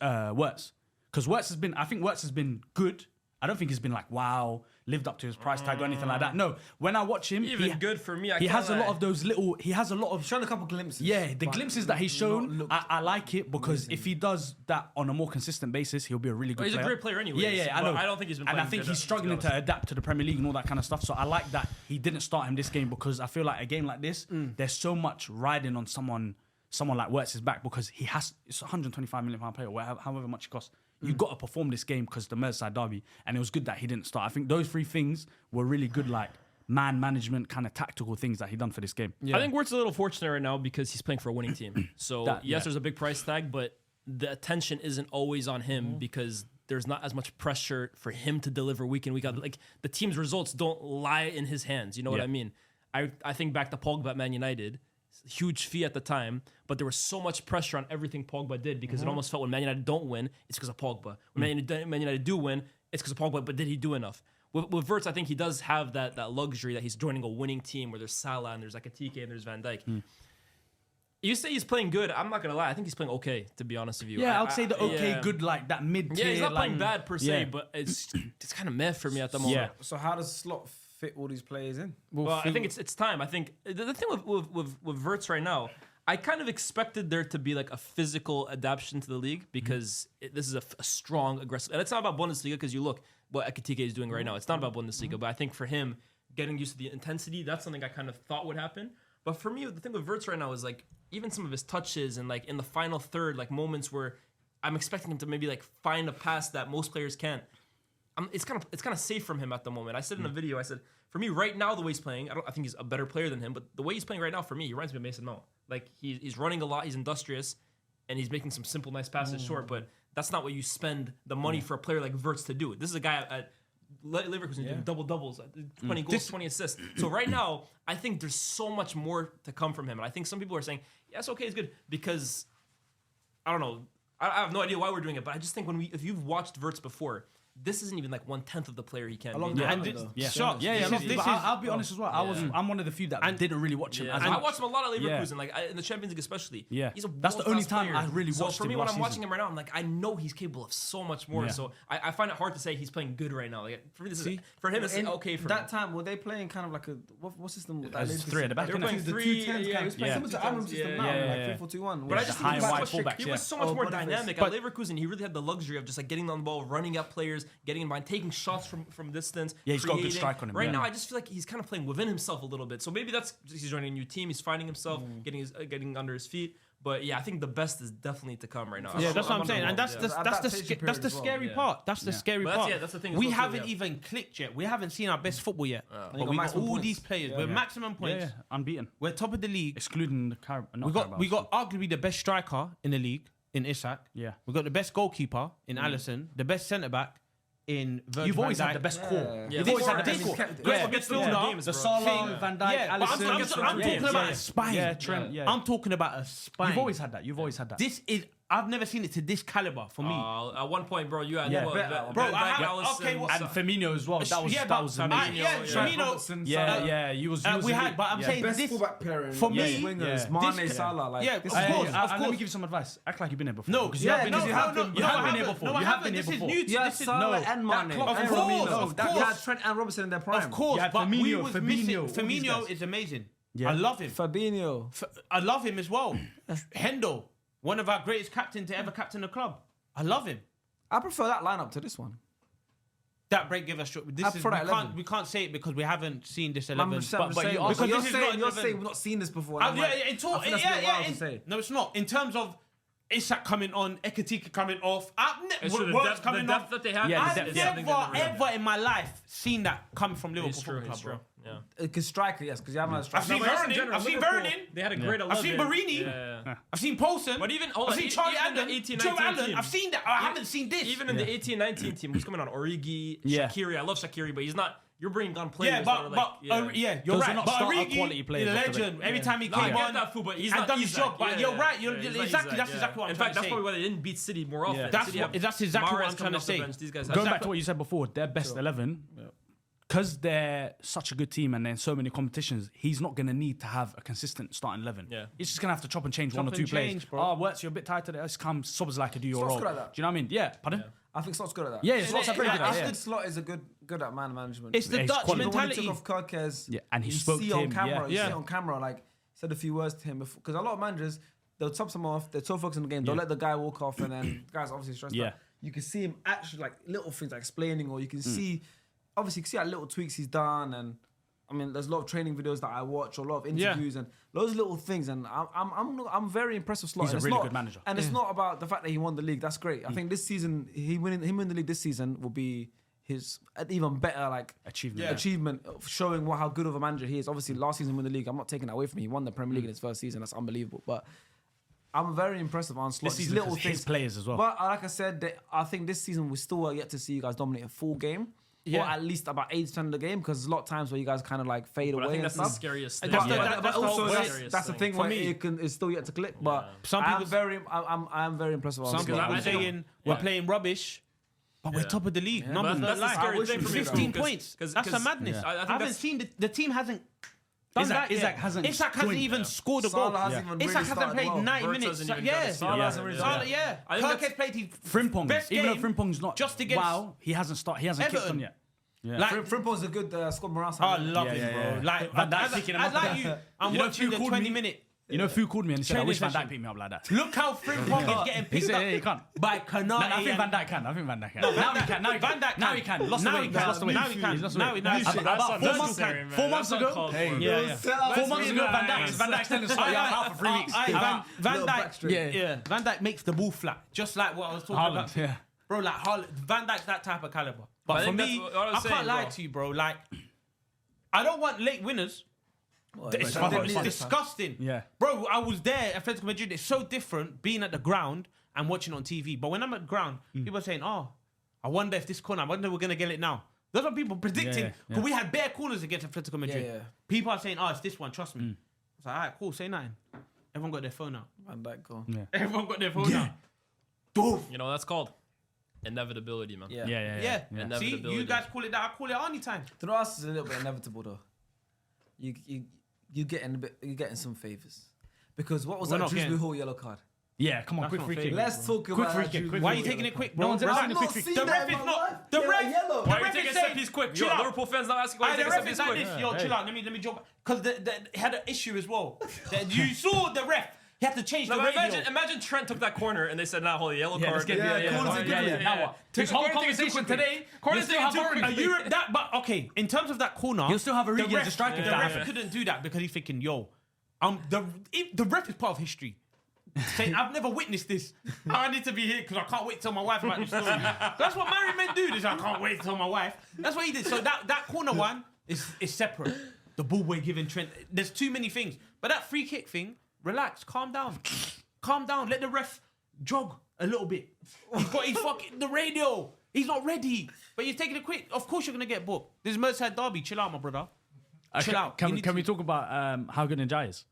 Wirtz, because Wirtz has been good, I don't think he's been like, wow, lived up to his price tag or anything like that. No, when I watch him, Even good for me. he has a lot of those little. He has a lot of. Shown a couple glimpses. Yeah, the but glimpses that he's shown, not I like it because amazing. if he does that on a more consistent basis, he'll be a really good He's player. a great player anyway. Yeah, I know. I don't think he's been And playing I think good, he's to be struggling honest. to adapt to the Premier League and all that kind of stuff. So I like that he didn't start him this game because I feel like a game like this, there's so much riding on someone like Wirtz's back because it's a £125 million player, however much it costs. You got to perform this game because the Merseyside derby, and it was good that he didn't start. I think those 3 things were really good, like man management, kind of tactical things that he done for this game. I think Wirtz a little fortunate right now because he's playing for a winning team. So Yeah. there's a big price tag, but the attention isn't always on him because there's not as much pressure for him to deliver week in, week out. Like the team's results don't lie in his hands. You know what I mean? I think back to Pogba at Man United. Huge fee at the time, but there was so much pressure on everything Pogba did because it almost felt when Man United don't win, it's because of Pogba. When Man United do win, it's because of Pogba, but did he do enough? With Wirtz, I think he does have that luxury that he's joining a winning team where there's Salah and there's Ekitike and there's Van Dijk. You say he's playing good. I'm not going to lie. I think he's playing okay, to be honest with you. Yeah, I'd say the okay, yeah. good, like that mid-tier. Yeah, he's not like, playing bad per se, yeah. but it's kind of meh for me at the moment. Yeah. So how does Slot fit all these players in? Well, I think it's time. I think the thing with Wirtz right now, I kind of expected there to be like a physical adaptation to the league because this is a strong, aggressive, and it's not about Bundesliga because you look what Ekitike is doing right now. It's not about Bundesliga, but I think for him, getting used to the intensity, that's something I kind of thought would happen. But for me, the thing with Wirtz right now is like even some of his touches and like in the final third, like moments where I'm expecting him to maybe like find a pass that most players can't. It's kind of safe from him at the moment. I said in a video, I said for me right now the way he's playing, I think he's a better player than him, but the way he's playing right now for me, he reminds me of Mason Mount. Like he's running a lot, he's industrious, and he's making some simple, nice passes short. But that's not what you spend the money for a player like Wirtz to do. This is a guy at Liverpool doing double doubles, 20 goals, 20 assists. So right now, I think there's so much more to come from him, and I think some people are saying, "Yes, okay, it's good," because I don't know. I have no idea why we're doing it, but I just think if you've watched Wirtz before, this isn't even like 1/10 of the player he can be. Shock. I'll be honest as well. I'm one of the few that didn't really watch him. Yeah. As I much. watched him a lot at Leverkusen, like in the Champions League especially. Yeah. He's a That's the only world-class time player. I really So watched for me, him when last I'm watching season. him right now, I'm like, I know he's capable of so much more. Yeah. So I find it hard to say he's playing good right now. Like for me, for him, it's okay for that me. time. Were they playing kind of like a what system? As 3 at the back. They were playing The 3, 2-10s. yeah, He was playing similar to Amram's system yeah, now, yeah. like 3-4-2-1. But I just high think and wide fullbacks, he was so much more dynamic at Leverkusen. He really had the luxury of just like getting on the ball, running at players, getting in behind, taking shots from distance. Yeah, he's got a good creating. strike on him, Right yeah. now, I just feel like he's kind of playing within himself a little bit. So maybe that's he's joining a new team. He's finding himself, getting under his feet. But yeah, I think the best is definitely to come right now. Yeah, that's what I'm saying, and that's Yeah. that's the scary part. That's the scary But part. that's the thing as We well, too, haven't yeah. even clicked yet. We haven't seen our best football yet. you But got we got maximum all points. these players. We're maximum points. Unbeaten. We're top of the league. Excluding the Carabao. We got arguably the best striker in the league in Isak. Yeah. We got the best goalkeeper in Alisson. The best centre back in Virgil You've van always Dijk. had the best core. Yeah, You've always had the this best core. core. Yeah. Gets Fielder, the games, The bro. Salah, Van Dijk, Yeah, but Alisson. I'm talking about a spine. Yeah, Trent. Yeah. I'm talking about a spine. You've always had that. You've always had that. This is. I've never seen it to this caliber for me. At one point, bro, you had Yeah. Bro, I have- okay, well, And Firmino as well. That was yeah, that was but amazing. yeah, Robertson, Firmino. Yeah, you was. we had, but I'm saying Best this fullback player in for for me, wingers, yeah. Mane, Salah. Like, Yeah, this of is course, good. of Let me course. give you some advice. Act like you've been here before. No, because yeah, you have been. you have been here before. You have been here This is before. new. You had This is Salah and Mane, Of and course, Firmino. of You had course. Trent and Robertson in their prime. Of course, You had but we Firmino, was Fabinho, missing. all these Firmino guys. is amazing. Yeah. I love him. Fabinho. I love him as well. Hendo, one of our greatest captains to ever captain the club. I love him. I prefer that lineup to this one. That break give us. This I is prefer that 11. we can't say it because we haven't seen this I'm 11. just saying, But you're because this is saying not we've not seen this before. Yeah, and I'm like, yeah, I think that's a bit wild to say. no, it's not. In terms of Isak coming on, Ekitike coming off, The Works coming depth off. that they have. Yeah, the I've depth, never, ever in my life seen that come from Liverpool It's true. Football It's Club, true. bro. Yeah. Because striker, yes, because you haven't had a I've striker. seen but just in Vernon. general, I've seen Liverpool, Vernon. They had a great 11. I've seen Barini. Yeah. I've seen Poulsen. But even I've seen Charlie even Allen. the 18, Joe 19 Allen. team. I've seen that. I haven't seen this. Even in the 18-19 team, who's coming on? Origi, Yeah. Shaqiri. I love Shaqiri, but he's not. You're bringing on players Yeah, that are like, you're Those are right. not But starter Origi, quality players he's a off the legend. bench. Every time he No, I came get on, that, fool, but he's and not done his Isak. job. But Yeah, you're right. yeah, he's not Exactly. Isak, That's yeah. exactly what I'm In trying fact, to that's say. probably why they didn't beat City more often. That's City what- have that's exactly what Mahrez I'm trying coming to off the say. bench. These guys Going have back to what you said before, their best 11, because they're such a good team and they're in so many competitions, he's not going to need to have a consistent starting 11. Yeah. He's just going to have to chop and change one or Chop two and players. change, bro. Oh, Wirtz, you're a bit tired today. Let's come, Sobs like do your So's role. good at that. Do you know what I mean? Yeah, pardon? I think Slot's good at that. Yeah, Slot's very good I at that. think Slot is good at man management. It's the It's Dutch quality. Even when he mentality. took off Kirkes, Yeah, and he you spoke see to on him, camera. You yeah. see on camera, like said a few words to him before. Because a lot of managers, they'll top someone off. They're so focused on the game. They'll let the guy walk off, and then the guy's obviously stressed Yeah. out. You can see him actually like little things like explaining, or you can see, obviously, you can see like little tweaks he's done, and I mean, there's a lot of training videos that I watch, or a lot of interviews, and those little things, and I'm very impressed with Slot. He's a really good manager. And it's not about the fact that he won the league. That's great. I think this season, him winning the league this season will be his even better like achievement of showing how good of a manager he is. Obviously, last season win the league. I'm not taking that away from him. He won the Premier League in his first season. That's unbelievable. But I'm very impressed with Slot. This season, little 'cause things, his players as well. But like I said, I think this season we still are yet to see you guys dominate a full game. Or at least about 80% of the game, because there's a lot of times where you guys kind of like fade But away I think and that's the stuff. scariest thing. But, That's but the also whole that's the thing For where me. it's still yet to click. But Some I'm people- very impressed with Some Slot. people are I think- saying we're playing rubbish, but we're top of the league. Numbers But don't that's the lie. scary thing for me, 15 though, points. 'cause- That's a 'cause- madness. I think I haven't that's- seen the team hasn't done Isaac- that yet. Isaac hasn't Isaac hasn't joined. even Yeah. scored a goal. Salah hasn't even really Isaac hasn't started played well. 90 Wirtz minutes. hasn't even got Yeah, a start. Salah, yeah. I think Kirk that's- has played his Frimpong, best even though game Frimpong's not just against wow, he hasn't kicked Everton. on yet. Yeah. Like, Frimpong's a good squad morale. I love Yeah, him, yeah, bro. yeah. Like, Van Dijk picking him up. like you, I'm You know, watching Fu the called 20-minute. You know, Fu called me and he said, I Training wish Van Dijk session. picked me up like that. Look how Frimpong is getting He picked said, up yeah, he can't. by Kanate. No, I think and- Van Dijk can. I think Van Dijk can. No, now Van he can. Now he Van can. Dijk Now can. he can. Lost the Now weight. he He's can. lost the weight. Now he can. He's lost the Now weight. he can. About 4 months unnecessary, ago. man. 4 months That's ago. uncalled for, Hey, bro. yeah. 4 months ago, Van Dijk's telling us, you're out for 3 weeks. Van Little Dijk, backstreet. yeah, Van Dijk makes the ball flat, just like what I was talking about. Haaland, yeah. Bro, like Van Dijk's that type of caliber. But I But for think me, that's what I was I can't saying, lie bro. to you, bro. Like, I don't want late winners. It's fun. disgusting. Yeah. Bro, I was there at Atletico Madrid. It's so different being at the ground and watching on TV. But when I'm at the ground, people are saying, oh, I wonder if this corner, I wonder if we're going to get it now. Those are people predicting. Yeah, Because we had bare corners against Atletico Madrid. Yeah. People are saying, oh, it's this one, trust me. It's like, all right, cool, say nothing. Everyone got their phone out. Van Dijk, go. Everyone got their phone out. Doof. You know, that's called inevitability, man. Yeah. Yeah. See, Inevitability. you guys call it that. I call it Arnie time. To us, it's a little bit inevitable though. You're getting some favors because what was We're that not Dewsbury getting- Hall yellow card? Yeah, come on, That's quick not free fair. kick. Let's talk Quick about free that kick, Dewsbury quick Why are Hall you taking yellow it quick, card. bro? No one's ever I've seen a not quick free seen kick. The ref is not. The Yeah, ref. yellow. The Why are you ref taking is a set saying. piece quick? Chill Yo, out. Liverpool fans now asking why you The taking a set ref piece is like quick. this. Yo, chill out. Let me jump. Because he had an issue as well. You saw the ref. He had to change the No, but radio. imagine Trent took that corner and they said, nah, hold the yellow Yeah, card. let's get corners taken quickly. Now what? Take His a whole corner taken too conversation quickly. today, Corner he'll still taken have too a quickly. A Europe that, but okay. In terms of that corner, He'll still have Origi the as a striker if The that ref happens. couldn't do that because he's thinking, yo, the ref is part of history. Saying, I've never witnessed this. I need to be here because I can't wait to tell my wife about this story. That's what married men do. This I can't wait to tell my wife. That's what he did. So that corner one is separate. The ball we're giving Trent. There's too many things. But that free kick thing, relax, calm down. Calm down. Let the ref jog a little bit. He's got his fucking the radio. He's not ready. But you're taking it quick. Of course you're gonna get booked. This is Merseyside derby. Chill out, my brother. Chill out. You need Can to- we talk about how good Njai is?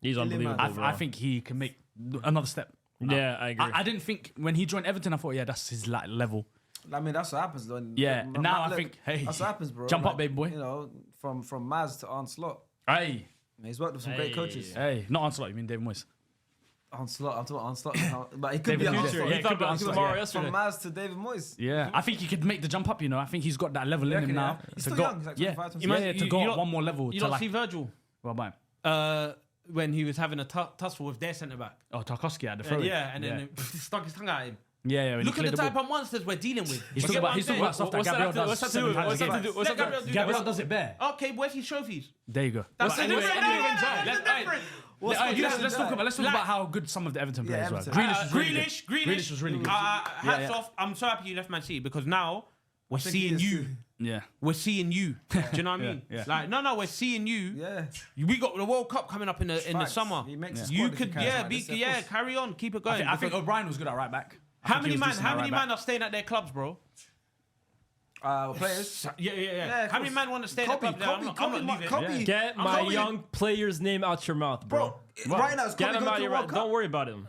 He's unbelievable, I think he can make another step. Yeah, I agree. I didn't think when he joined Everton, I thought, yeah, that's his level. I mean, that's what happens, though. Yeah, now I think, hey, that's what happens, bro. jump up, baby boy. You know, from Maz to Arne Slot. Hey, He's worked with some great coaches. hey, not Onslaught, you mean David Moyes? Arne Slot, I'm talking about Arne Slot now, but he could David be Arne Moyes. Slot. Yeah, He thought could be about Onslaught, tomorrow yeah. yesterday. From Maz to David Moyes. Yeah, I think he could make the jump up. You know, I think he's got that level in reckon, him yeah? now. He's to still go, young, he's like yeah, 25, 26. yeah, to go up one more level. You to don't like, see Virgil well, mine. when he was having a tussle with their centre back. Oh, Tarkowski at the throw. Yeah, and then stuck his tongue at him. yeah. When Look he at the cleared type of monsters we're dealing with. He's You talking get what about I'm saying? stuff that What's that Gabriel have to- does. what's that to do 7 with- times what's a that game. to do- what's Let that to- Gabriel do Gabriel that. does it bare. Okay, where's his trophies? There you go. That's But the difference. Let's talk about how good some of the Everton Yeah, players were. Everton. Grealish was really good. Grealish was really good. Hats yeah. off. I'm so happy you left Man City because now we're think he seeing is you. too. Yeah. We're seeing you. Do you know what I mean? Yeah. Like, no, we're seeing you. Yeah. We got the World Cup coming up in the Facts. summer. He makes a You squad if he could, can. yeah, Like this, of course. carry on, keep it going. I think because O'Brien was good at right back. how many man are staying at their clubs, bro? Players. Yeah. How many man want to stay at their clubs? I'm not leaving. Get my young player's name out your mouth, bro. Bro, right now it's Get Kobe him going out to your the World mouth. Cup. Don't worry about him.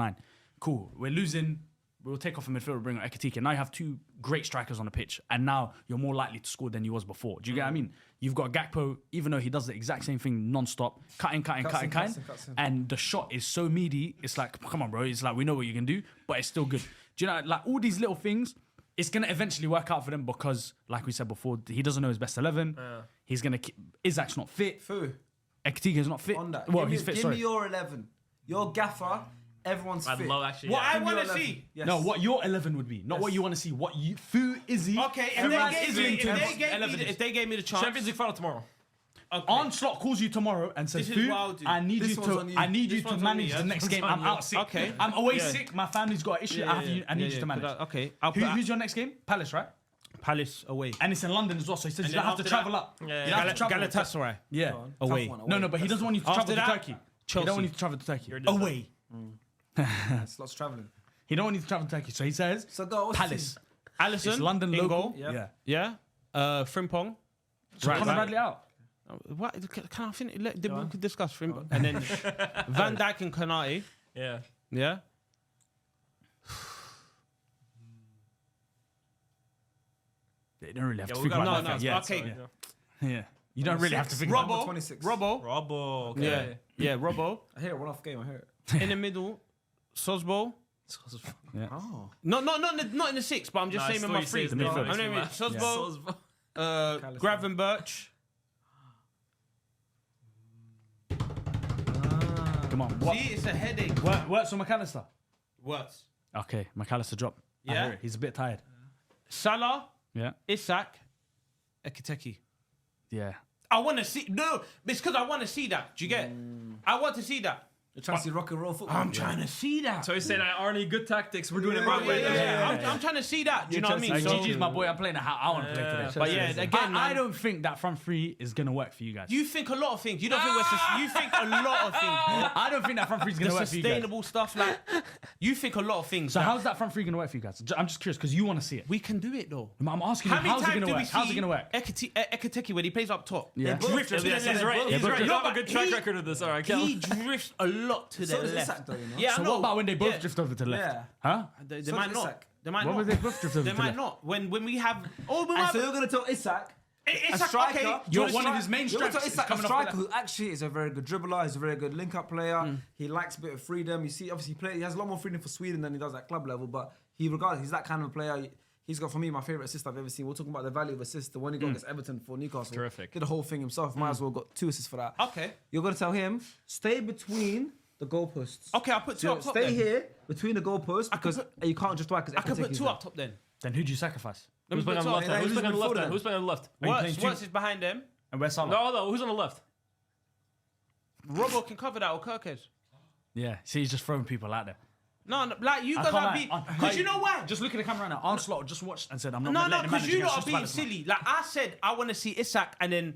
9. Cool. We're losing we'll take off a midfielder, we'll bring on Ekitike. Now you have 2 great strikers on the pitch, and now you're more likely to score than you was before. Do you get what I mean? You've got Gakpo, even though he does the exact same thing non-stop, cutting, cuts in. and the shot is so meaty. It's like, come on, bro. It's like, we know what you can do, but it's still good. Do you know, like all these little things, it's going to eventually work out for them because, like we said before, he doesn't know his best 11. He's going to... Isaac's not fit. Ekitike's not fit. On that. Well, give he's fit, give sorry. me your 11. Your gaffer, everyone's I'd fit. love actually. What I Give me want your to 11. see. Yes. No, what your 11 would be. Not what you want to see. What you... Fu, Izzy... Okay, if they gave me the chance. Champions League final tomorrow. Okay. Onslaught calls you tomorrow and says, This is Fu, what I'll do. I need This you one's to on you. I need you This to one's on me, manage yeah? the next This game. one's on I'm you. out sick. Okay. I'm away Yeah. sick. My family's got an issue. I need you to manage. Okay. I'll put Who's your next game? Palace, right? Palace away. And it's in London as well, so he says And you don't then have to after that- travel up. Yeah, You don't have to travel Galatasaray. Yeah. Away. Tough one, No, but he doesn't want you to travel After to that, Turkey. He Chelsea. don't want you to travel to Turkey. already did Away. It's lots of travelling. He don't want you to travel to Turkey, so he says So go, what's Palace. Alisson. It's London in local. goal. Yeah. Yeah. Yeah. Frimpong. So Conor Bradley out. What? Can I finish? We could discuss Frimpong. And then Van Dijk and Konate. Yeah. Yeah. They don't really have to we think got about no, that. no, Yeah. okay. Yeah. You don't really have to think about Robbo. 26. Robbo. Robbo. Okay. Yeah. Yeah. Robbo. I hear it, one-off game, I hear it. In the middle. Sosbo. Oh. Not in the 6, but I'm just saying in my 3. The midfield. I'm naming Sosbo. Gravenberch. Come on. What? See, it's a headache. Works on McAllister. Works. Okay, McAllister drop. I Yeah. hear it. He's a bit tired. Salah. Yeah. Isak. Ekiteke. Yeah. I want to see. No, it's because I want to see that. Do you get? I want to see that. You're trying to see rock and roll football. I'm trying to see that. So he's saying, Arnie, good tactics. We're doing it Yeah, right way. Yeah. I'm trying to see that. Do you know what I mean? Like, So, GG's my boy. I'm playing it how I want to play today. but yeah, again, I man, don't think that front three is gonna work for you guys. you think a lot of things. You don't think you think a lot of things. I don't think that front three is The gonna work for you guys. sustainable stuff, like you think a lot of things. So like, how's that front three gonna work for you guys? I'm just curious because you want to see it. we can do it though? I'm asking you, How many how's it times gonna do we work? see How's it gonna work? Ekiteke when he plays up top? Yeah. Drift to the He's left. right. He's both right. You drift. have a good track record of this. All right, He drifts a lot to the So does left. Isak though, you know? Yeah, So I know. what about when they both Yeah. drift over to the left? Yeah. Huh? They So might does not. Isak. They might What not. would they both drift over They to the might left? not. When we have. Oh, we And have. so you're going to tell Isak, a Isak, striker, okay. You're Just one of stri- his main you're going to strengths. tell is Isak, a coming off the striker left. who actually is a very good dribbler, he's a very good link-up player. He likes a bit of freedom. You see, obviously, he has a lot more freedom for Sweden than he does at club level, but he's that kind of player. He's got, for me, my favourite assist I've ever seen. We're talking about the value of assists. The one he got against Everton for Newcastle. Terrific. Did the whole thing himself. Might as well got 2 assists for that. Okay. You're going to tell him, stay between the goalposts. Okay, I'll put 2 So up top. stay then. here between the goalposts because you can't just why because I can put 2 up top then. Then who'd you sacrifice? Who's playing on the left? Yeah, Who's who's playing on the left? midfielder? Then? Who's playing on the left? Works is behind them. And where's Salah? No, who's on the left? Robbo can cover that or Kirkes. Yeah, see, he's just throwing people out there. No, like you I guys can't are lie. being. I- Because you know why? Just look at the camera right now. Onslaught just watched and said, I'm not No, gonna no, let the because manager you get lot are Crystal being Palace now. silly. Like I said, I want to see Isak and then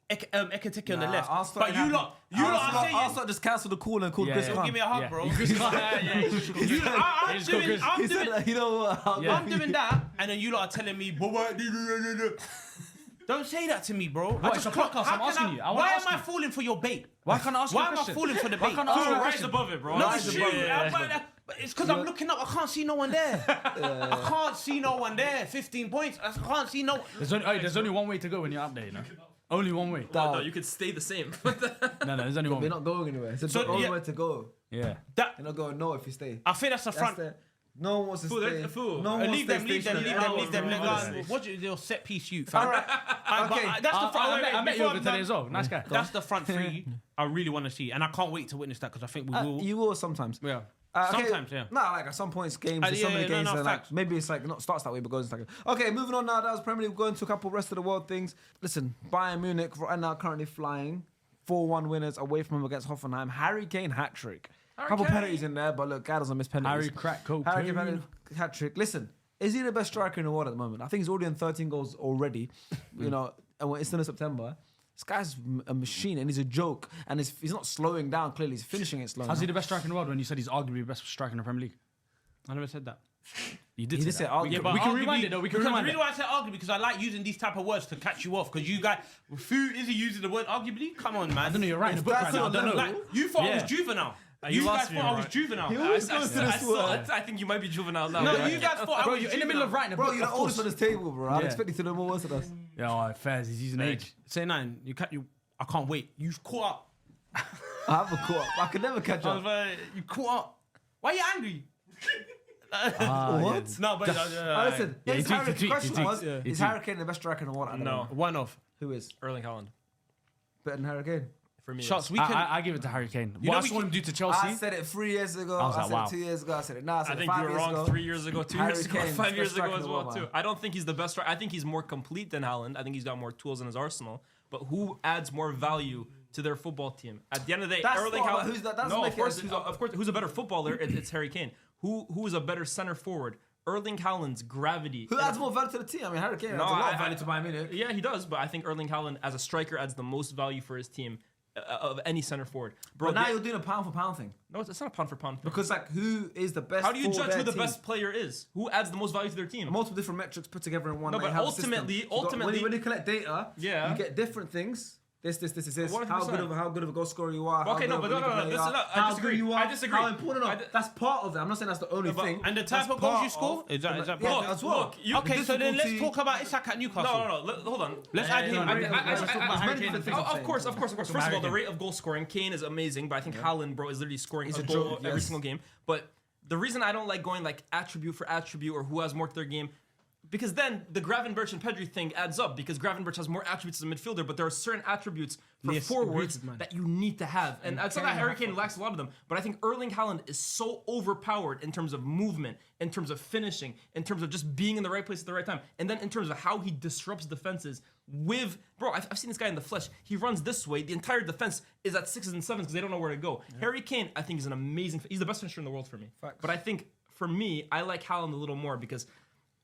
Ekiteke on the left. Arsenal But ain't you lot are saying. Arsenal just cancelled the call and called Chris Don't Khan. give me a hug, Yeah. bro. Yeah, You lot- I'm just called doing. Chris. I'm He doing. said that, you know what? I'm doing that, and then you lot are telling me, don't say that to me, bro. What, it's a podcast, I'm asking you. I wanna Why ask am I you. falling for your bait? Why can't I ask you a Why am I question? falling for the Why bait? can't I ask you a Rise question? above it, bro. No, Rise it's above true. it. But it's because I'm looking up. I can't see no one there. I can't see no one there. 15 points. I can't see no. There's only one way to go when you're up there, you know? Only one way. No, you could stay the same. No, there's only one They're way. not going anywhere. It's So, the only yeah. way to go. Yeah. That They're not going no if you stay. I think that's the That's front. the, no one wants to Fool, stay. that's a fool. No one wants Leave to them, stay leave them, leave stationary. them, leave them. Bro, Let honestly. go. What's your set piece youth? All right. Okay. Okay. That's the front. I met you over I'm today done. as well. Nice guy. That's the front three. I really want to see, and I can't wait to witness that because I think we will. You will sometimes. Yeah. Okay. Sometimes, yeah. No, like at some points, games, there's so yeah, many yeah, games, no, and like facts. maybe it's like not starts that way, but goes like. Okay, moving on now. That was Premier League. Going to a couple rest of the world things. Listen, Bayern Munich right now currently flying 4-1 winners away from him against Hoffenheim. Harry Kane hat trick. Couple penalties in there, but look, guy doesn't miss penalties. Harry crack cocaine. Harry Kane hat trick. Listen, is he the best striker in the world at the moment? I think he's already on 13 goals already. You know, and it's still in September. This guy's a machine and he's a joke. And he's not slowing down, clearly. He's finishing it slow. How's he the best striker in the world when you said he's arguably the best striker in the Premier League? I never said that. You did He say did say that. arguably. Yeah, But we can arguably- rewind it though. We can because rewind the it. reason why I say arguably because I like using these type of words to catch you off. Because you guys, is he using the word arguably? Come on, man. I don't know. You're writing a book right that's now. I your don't know. Like you thought I was Yeah. juvenile. You guys lost me, thought I bro. was juvenile. He always goes to this word. I think you might be juvenile now. No, bro. you guys thought I Bro, was you're in the juvenile. middle of writing a Bro, book. you're the of oldest course. on this table, bro. I'd Yeah. expect you to know more words than us. Yeah, all right, Fairs, he's using age. Say 9. I can't wait. You've caught up. I haven't caught up. I could never catch I was up. like, you caught up. Why are you angry? What? No, but Listen, Yeah, his he tweets, the question he was, tweets, yeah. is Harry Kane the best striker in the world? I don't No. know. one off. Who is? Erling Haaland. Better than Harry Kane? For me, Shots. yes. We can. I give it to Harry Kane. know What I we saw him can- do to I Chelsea. said it 3 years ago. I was I like, said wow. it 2 years ago. I said it now. I said I it think 5 you were years wrong ago. 3 years ago, 2 Harry years ago, Kane's 5 best years striker ago in as the well world, too. man. I don't think he's the best striker. I think he's more complete than Haaland. I think he's got more tools in his arsenal. But who adds more value to their football team? At the end of the day, That's Erling not- Haaland. who's that- that's No, making of course. Who's a better footballer? It's Harry Kane. Who is a better center forward? Erling Haaland's gravity. Who adds more value to the team? I mean, Harry Kane adds a lot of value to Bayern Munich. Yeah, he does. But I think Erling Haaland, as a striker, adds the most value for his team of any center forward. Bro, But now you're doing a pound for pound thing. no, it's not a pound for pound. Because, like, who is the best How do you for judge their who the team? best player is? Who adds the most value to their team? Multiple different metrics put together in one. No, like, but you have a system. ultimately- You got- ultimately- when you collect data, Yeah. you get different things. This. How 100%. good of a goal scorer you are. how Okay, no, good but of a no, player this you is are, not- I how disagree. good you are, I disagree. How important. I No, di- that's part of it. I'm not saying that's the only but- thing. And the type That's of goals you part score? of- Is that Yeah, part of as well. Look, you, Okay, so then let's difficulty- talk about Isak at Newcastle. No. Hold on. Let's add him. Let's talk about Harry Kane. Of course. First of all, the rate of goal scoring, Kane is amazing, but I think Haaland, bro, is literally scoring He's a a goal joke, every yes. single game. But the reason I don't like going like attribute for attribute or who has more to their game, because then the Gravenberch and Pedri thing adds up because Gravenberch has more attributes as a midfielder, but there are certain attributes for Yes, forwards agreed, man. that you need to have. And it's not that Harry Kane lacks a lot of them, but I think Erling Haaland is so overpowered in terms of movement, in terms of finishing, in terms of just being in the right place at the right time, and then in terms of how he disrupts defenses with, bro, I've seen this guy in the flesh. He runs this way. The entire defense is at 6s and 7s because they don't know where to go. Harry Kane, I think, is an amazing, he's the best finisher in the world for me. Facts. But I think, for me, I like Haaland a little more because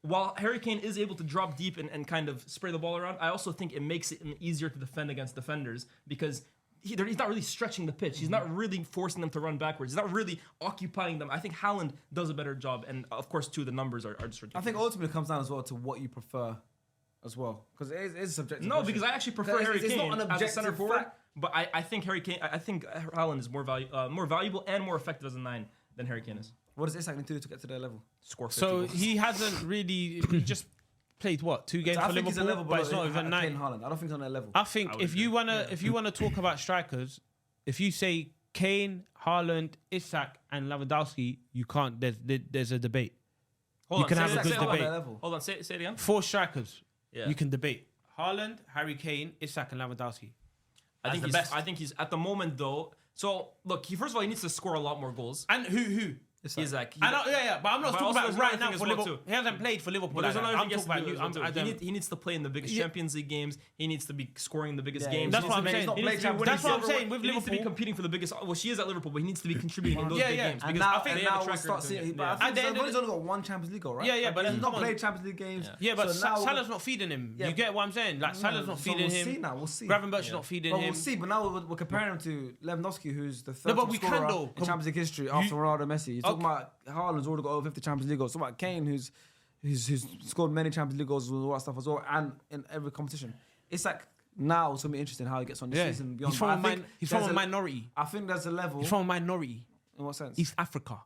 while Harry Kane is able to drop deep and kind of spray the ball around, I also think it makes it easier to defend against defenders because he's not really stretching the pitch. He's not really forcing them to run backwards. He's not really occupying them. I think Haaland does a better job. And of course, too, the numbers are just I ridiculous. think ultimately it comes down as well to what you prefer as well. Because it is subjective. No, because I actually prefer It's- Harry it's Kane not an as a center objective forward. fact. But I think Harry Kane, I think Haaland is more valuable and more effective as a 9 than Harry Kane is. What does Isak need to do to get to their level? Score 50 So goals. he hasn't really. He just played what 2 games I for think he's a Liverpool, level but it's below not even Kane 9. Haaland. I don't think he's on their level. I think would if you agree. wanna talk about strikers, if you say Kane, Haaland, Isak, and Lewandowski, you can't. There's a debate. Hold you can have a good hold on. debate. Level. Hold on, say it again. 4 strikers. Yeah. You can debate. Haaland, Harry Kane, Isak, and Lewandowski. I think the he's. best. I think he's at the moment though. So look, first of all, he needs to score a lot more goals. And who? Isaac. I know, yeah, but I'm not But talking also about there's right another now thing as for well, Liverpool. too. He hasn't played for Liverpool. But there's like that. another I'm thing he has talking to do about as you. well, too. He needs to play in the biggest Champions League games. He needs to be scoring the biggest games. That's He what I'm needs to saying. be- he needs to be- That's what I'm saying with He needs to be Liverpool. competing for the biggest. Well, she is at Liverpool, but he needs to be contributing in those Yeah, big yeah. games. And Because now, I think and they have now a we'll track start record seeing. doing it. But I At think the end of he's the- only got 1 Champions League goal, right? Yeah, yeah, but he's he's not not- played Champions League games. Yeah, but so now Salah's not feeding him. Yeah. You get what I'm saying? Like Salah's not feeding we'll him. See now, we'll see. Gravenberch's not feeding But him. we'll see. But now we're comparing him to Lewandowski, who's the third No, but top we scorer can though. in Champions League history after Ronaldo, Messi. You're talking Okay. about Haaland's already got over 50 Champions League goals. Talking about Kane, who's scored many Champions League goals and all that stuff as well, and in every competition. It's like now it's gonna be interesting how he gets on this Yeah, season and beyond. he's But from I think he's there's from a minority. I think there's a level. He's from a minority. In what sense? East Africa,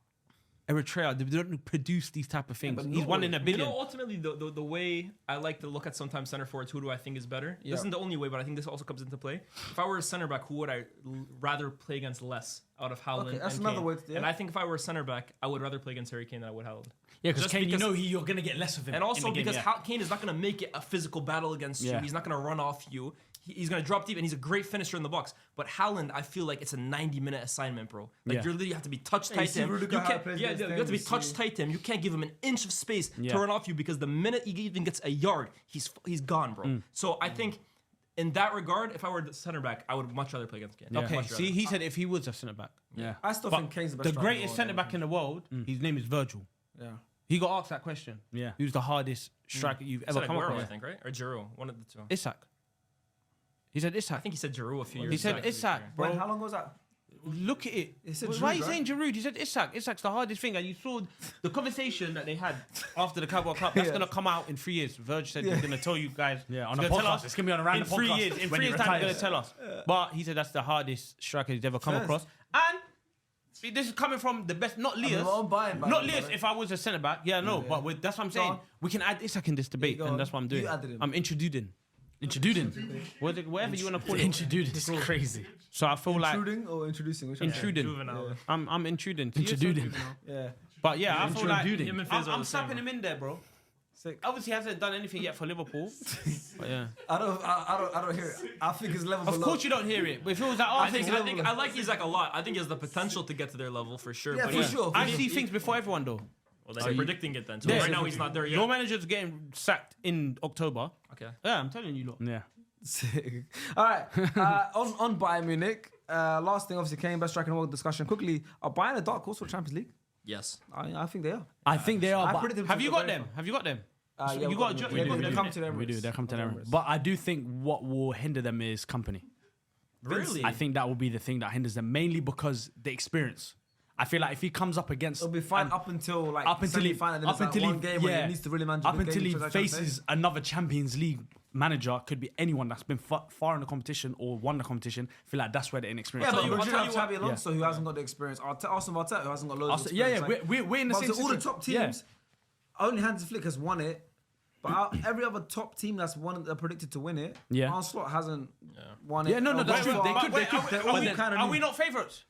Eritrea. They don't produce these type of things. but He's one in a You billion. know, ultimately, the way I like to look at sometimes center forwards, who do I think is better? Yeah. This isn't the only way, but I think this also comes into play. If I were a center back, who would I rather play against less out of Haaland Okay, that's and another Kane? way to- yeah. And I think if I were a center back, I would rather play against Harry Kane than I would Haaland. Yeah, because Just Kane, you because- know you're going to get less of him. And also in the game, because yeah. Kane is not going to make it a physical battle against you. Yeah. He's not going to run off you. He's going to drop deep, and he's a great finisher in the box. But Haaland, I feel like it's a 90-minute assignment, bro. Like, Yeah. you literally have to be touch you tight see to him. Rudiger You how he can't, plays yeah, against you them, have to be you touch see- tight to him. You can't give him an inch of space Yeah. to run off you because the minute he even gets a yard, he's gone, bro. So I think in that regard, if I were the center back, I would much rather play against Kane. Yeah. Okay, Much rather. see, he said if he was a centre back. Yeah. I still But think Kane's the best. the striker in greatest world, centre back in the world, his name is Virgil. Yeah. He got asked that question. Yeah. Who's the hardest striker you've He ever said come Aguero, I across? think, right? Or Giroud, one of the two. Isak. He said Isak. I think he said Giroud a few years He said back, to be Isak, fair. bro. When, how long was that? Look at it. He said Why Giroud, are you right? saying Giroud? He said Isak. Isak's the hardest thing. And you saw the conversation that they had after the Carabao Cup. That's Yeah. going to come out in 3 years. Verge said he's going to tell you guys. Yeah, on He's a gonna tell podcast. us It's going to be on a in random 3 podcast. years. In when 3 he years' time, he's going retires. to tell us. But he said that's the hardest striker he's ever come across. And This is coming from the best, not Leas. I'm buying, by Not the way, Leas brother. if I was a centre back. Yeah, no, but that's what I'm saying. on. We can add Isak in this debate, go and on. that's what I'm doing. You added him. I'm introducing. Whatever you want to call it. Introduced. It's crazy. So I feel like Intruding or introducing? Which one? intruding. Juvenile. I'm intruding. Intruding. Yeah. But yeah, I feel like Intruding. Him and Fizz are I'm the same, slapping him in there, bro. Sick. Obviously, he hasn't done anything yet for Liverpool. But yeah. I don't hear it. I think his level. Of course you don't hear it, but if it was like I think Arsenal, I like Isak a lot. I think he has the potential to get to their level for sure. Yeah, but for sure. I see things before everyone though. Well, then you're predicting it then. So Yeah. right now he's not there yet. Your manager's getting sacked in October. Okay. Yeah, I'm telling you, look. Yeah. Sick. All right. On Bayern Munich. Last thing, obviously, Kane, best striker in the world discussion. Quickly, are Bayern a dark horse for Champions League? Yes. I think they are. I think they are. I but predicted Have you got them? Have you got them? Yeah, you we got them. a They're we gonna do. come to the Emirates. we do. They're coming to Come them. But I do think what will hinder them is company. Really? I think that will be the thing that hinders them, mainly because the experience. I feel like if he comes up against, It'll be fine and- up until like up until he, semi-final, then up it's like until one game where he needs to really manage up the until game, he which I try to say. faces another Champions League manager, could be anyone that's been far in the competition or won the competition. I feel like that's where the inexperience. Yeah, but I'll Madrid tell have you what- Xabi Alonso who hasn't got the experience. Arsenal Arteta who hasn't got loads of Yeah, experience. yeah, we're in the but same obviously all the situation. top Yeah. teams, only Hansi Flick has won it. But every other top team that's won, predicted to win it, Yeah. Arne Slot hasn't won it. Yeah, no, that's true. They could- They're all kind of Are new. we not favourites?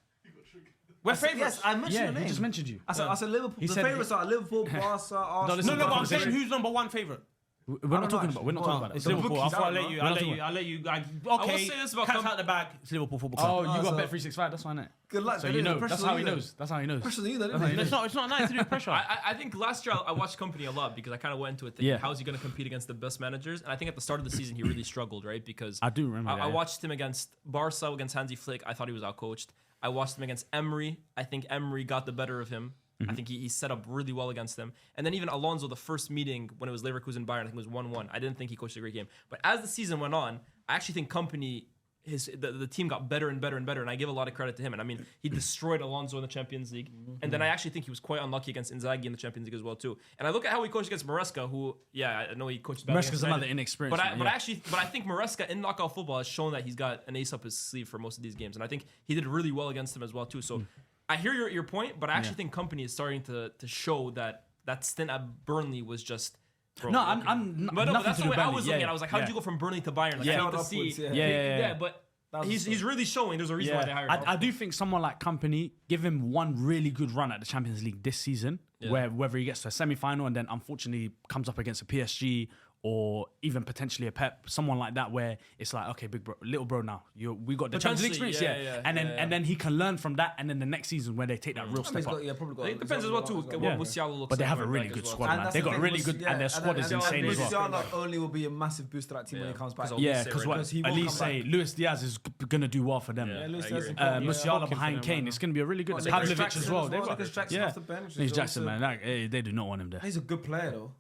We're favourites. Yes, I mentioned Yeah, your he name. just mentioned you. I said Liverpool. He The said- favourites are Liverpool, Barca, Arsenal. listen, No, but I'm conversation. saying who's number one favourite? We're don't not know, talking actually. about. We're not Well, talking about It's that. Liverpool. bookies, I'll I don't let know. you. We're I'll not let talking you. I'll let you. will Okay, say this about cats out the bag. It's Liverpool Football Club. Oh, you got so- Bet365. That's fine, innit? Good luck. So Good you news. know. Pressure's That's on how he you then. knows. That's how he knows. Pressure's on you then, That's how isn't he it? It's not nice to do pressure. I think last year I watched Company a lot because I kind of went into it thinking, Yeah. how is he going to compete against the best managers? And I think at the start of the season he really struggled, right? Because I do remember I that, yeah. watched him against Barca, against Hansi Flick. I thought he was outcoached. I watched him against Emery. I think Emery got the better of him. I think he set up really well against them. And then even Alonso, the first meeting when it was Leverkusen Bayern, I think it was 1-1. I didn't think he coached a great game. But as the season went on, I actually think Company, the team got better and better and better. And I give a lot of credit to him. And I mean, he destroyed Alonso in the Champions League. And then I actually think he was quite unlucky against Inzaghi in the Champions League as well too. And I look at how he coached against Maresca, who, yeah, I know he coached badly Maresca's against another United. inexperienced But one, yeah. but I think Maresca in knockout football has shown that he's got an ace up his sleeve for most of these games. And I think he did really well against them as well too. So I hear your point, but I actually think Company is starting to show that stint at Burnley was just. Bro, No, like- I'm. but no, nothing that's to the do way with I was Burnley. looking Yeah, at it. I was like, how did yeah. you go from Burnley to Bayern? Like, Yeah. I need to Upwards, see. yeah. Yeah. But was he's the really showing. There's a reason why they hired him. I do think someone like Company, give him one really good run at the Champions League this season, where whether he gets to a semi-final and then unfortunately comes up against a PSG or even potentially a Pep, someone like that, where it's like, okay, big bro, little bro, now we got the Champions League Potentially, experience, and then he can learn from that, and then the next season when they take that real I mean, step he's up. got, yeah, probably got. It depends as well too what Yeah. Musiala looks But they like have a right really back good as well. squad, And man. that's They the got thing, really good, and their squad is insane as well. Musiala only will be a massive boost to that team when he comes back. Yeah, Olise, because right? what Because he will Ali come say, back. Luis Diaz is gonna do well for them. Yeah, Luis I Diaz agree. is Musiala behind Kane, it's gonna be a really good. Pavlovic as well. They've got Jackson off the bench. He's Jackson, man. Like, they do not want him there. He's a good player though.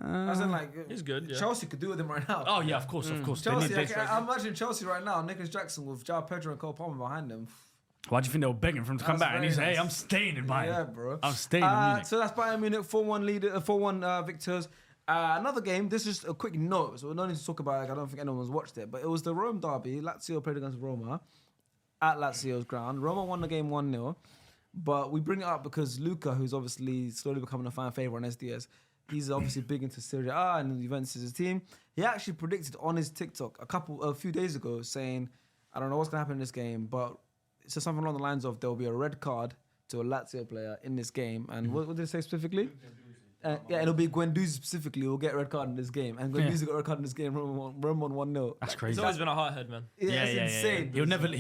As in, like, He's good, yeah. Chelsea could do with him right now. Oh yeah, of course, of course. They Chelsea. need- they- I imagine Chelsea right now. Nicholas Jackson with João Pedro and Cole Palmer behind him. Why do you think they were begging for him to come That's back? And he said, very "Hey, nice. I'm staying in Bayern. Yeah, bro. I'm staying in Munich." So that's Bayern Munich 4-1 leader, 4-1 victors. Another game. This is a quick note, so we don't need to talk about it. I don't think anyone's watched it, but it was the Rome derby. Lazio played against Roma at Lazio's ground. Roma won the game 1-0, but we bring it up because Luca, who's obviously slowly becoming a fan favorite on SDS, he's obviously big into Serie A and Juventus is his team. He actually predicted on his TikTok a few days ago saying, I don't know what's going to happen in this game, but it said something along the lines of there will be a red card to a Lazio player in this game. And what did it say specifically? Yeah, it'll be Guendouzi specifically who will get a red card in this game. And Guendouzi got a red card in this game, Rome won 1-0. That's He's crazy. always been a hothead, man. Yeah, it's insane. He'll never lose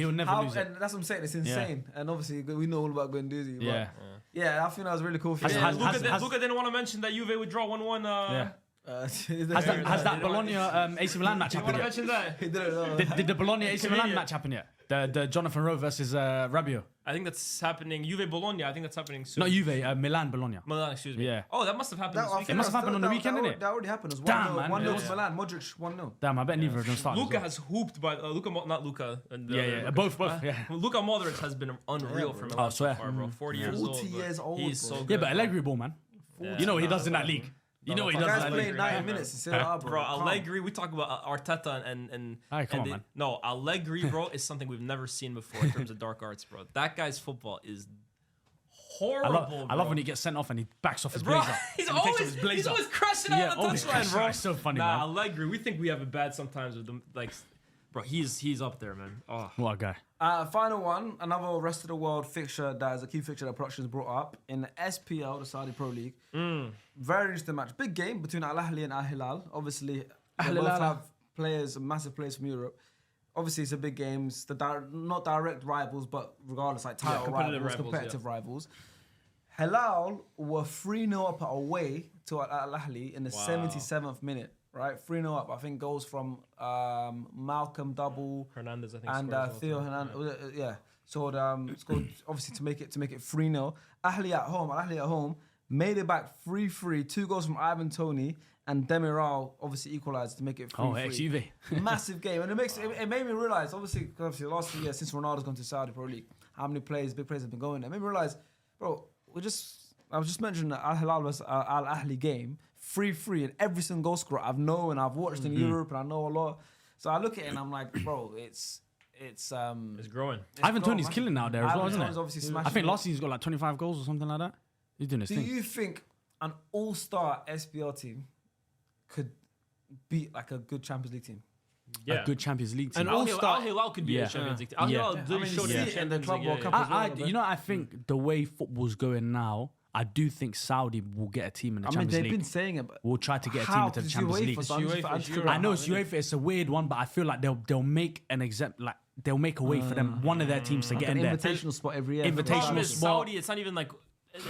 it. And that's what I'm saying, it's insane. And obviously, we know all about Guendouzi. Yeah. Yeah, I think that was really cool for Has- him. has- Luka didn't want to mention that Juve would draw 1-1. Yeah. Has Has that Bologna AC Milan match You want happened to yet? mention that? He didn't know. Did the Bologna AC Milan Canadian. match happen yet? The Jonathan Rowe versus Rabiot. I think that's happening. Juve Bologna. I think that's happening soon. Not Juve, Milan Bologna. Milan, excuse me. Yeah. Oh, that must have happened this I weekend. think must have happened on the weekend, didn't it? That already happened. It was Damn, 1-0. man. 1-0 Yeah. to Milan. Modric 1-0. Damn, I bet neither of them started. Luka has hooped by not Luka. And Yeah, both. Yeah. Luka Modric has been unreal for Milan Oh, so swear. far, bro. 40 years 40 old. but years old, He's bro. so good. Yeah, but Allegri ball, man. You know what he does in that league. You know what he does Guys in that playing league. 90 minutes. He said, Bro, Allegri, we talk about Arteta and Alright, come and on, man. No, Allegri, bro, is something we've never seen before in terms of dark arts, bro. That guy's football is horrible. I love when he gets sent off and he backs off his Bro, blazer. he's And he takes off always his blazer. crashing out on the touchline, bro. It's so funny, Nah, man. Allegri, we think we have it bad sometimes with them. Like, bro, he's up there, man. Oh. What a guy. Final one, another rest of the world fixture that is a key fixture that production's brought up in the SPL, the Saudi Pro League. Very interesting match. Big game between Al-Ahli and Al-Hilal. Obviously, they both have players, massive players from Europe. Obviously, it's a big game. It's not direct rivals, but regardless, like title rivals, competitive rivals. Hilal were 3-0 up away to Al-Ahli in the 77th minute. Right, 3-0 up. I think goals from Malcolm Double, Hernandez, I think, and Theo Hernandez. Yeah, scored obviously to make it 3-0. Al-Ahli at home made it back 3-3. 2 goals from Ivan Toney and Demiral obviously equalised to make it 3-3. Oh, ex-Juve. Massive game, and it made me realise obviously the last 2 years since Ronaldo's gone to Saudi Pro League, how many big players have been going there. It made me realise, bro, I was just mentioning that Al-Hilal was Al-Ahli game. 3-3 and every single goal scorer I've known and I've watched in Europe and I know a lot. So I look at it and I'm like, bro, it's growing. Ivan Toney's killing now there as well, isn't Toney's it? obviously I smashing think it. last season he's got like 25 goals or something like that. He's doing his Do thing. you think an all-star SPL team could beat like a good Champions League team? Yeah. A good Champions League team. And all-star. Al-Hilal could be Yeah. a Champions League team. Yeah. Al-Hilal really showed you it see in it in the the Club World Cup as well. You know, I think the way football's going now, I do think Saudi will get a team in the Champions they've League. been saying it, but We'll try to get a team how? into the It's Champions UEFA, League. so I'm just- I'm just figuring I out know how it's it is. UEFA. It's a weird one, but I feel like they'll make an they'll make a way for them, one of their teams to get an in there. invitational spot every year. Invitational Problem is spot. Saudi, it's not even like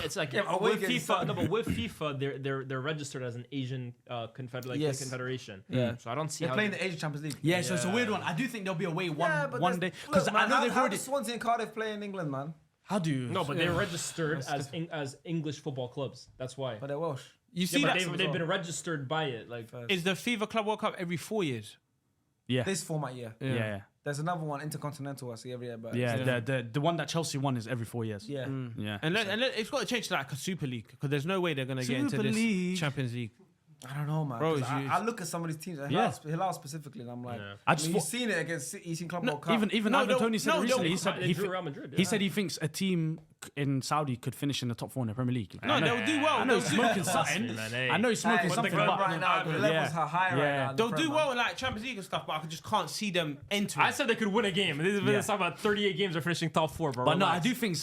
it's like away with against FIFA. Saudi. No, but with FIFA, they're registered as an Asian Yes. confederation. Yeah. So I don't see They're how playing the Asian Champions League. Yeah, so it's a weird one. I do think there'll be a way one day because because I know they've how already. does Swansea and Cardiff play in England, man? How do you? No, but they're registered as English football clubs. That's why. But they're Welsh. You see Yeah, that? but they've been registered by it. Like Is the FIFA Club World Cup every 4 years? Yeah, This format year. yeah. There's another one, Intercontinental, I see every year. But Yeah, the one that Chelsea won is every 4 years. yeah. Yeah. And it's got to change to like a Super League because there's no way they're going to get into Super this League. Champions League. I don't know, man. Bro, 'Cause you- I look at some of these teams, Yeah. Hilal specifically, and I'm like, I just you've thought- seen it against City, you've seen Club World Cup. Even No, Ivan no, Toney said no, recently. no, He said they drew Real Madrid. he said he thinks a team in Saudi could finish in the top 4 in the Premier League. No, they'll do well. I know They'll he's do- smoking something. man, hey. I know he's smoking Hey, something. but the But right now, the levels are high right Yeah. now. in the They'll Prem, do man. well in like Champions League and stuff, but I just can't see them enter. I said they could win a game. Let's talk about 38 games. They're finishing top 4, bro. no, I Relax. do think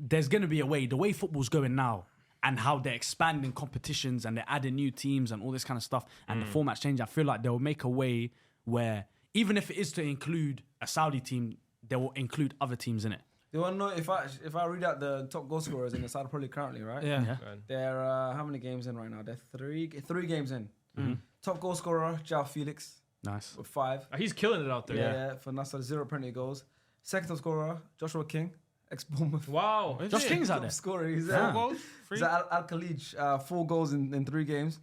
there's going to be a way. The way football's going now and how they're expanding competitions and they're adding new teams and all this kind of stuff and the formats change, I feel like they'll make a way where even if it is to include a Saudi team, they will include other teams in it. You want to know if I read out the top goal scorers in the Saudi Pro League currently, right? Yeah. They're how many games in right now? They're three games in. Top goal scorer, João Felix Nice. with 5. He's killing it out there. Yeah, for Nasser, 0 penalty goals. Second top scorer, Joshua King, ex-Bournemouth. Wow. Josh King's out Top there. scorer. He's 4 there. goals? 3? He's at Al-Khalij, 4 goals in 3 games.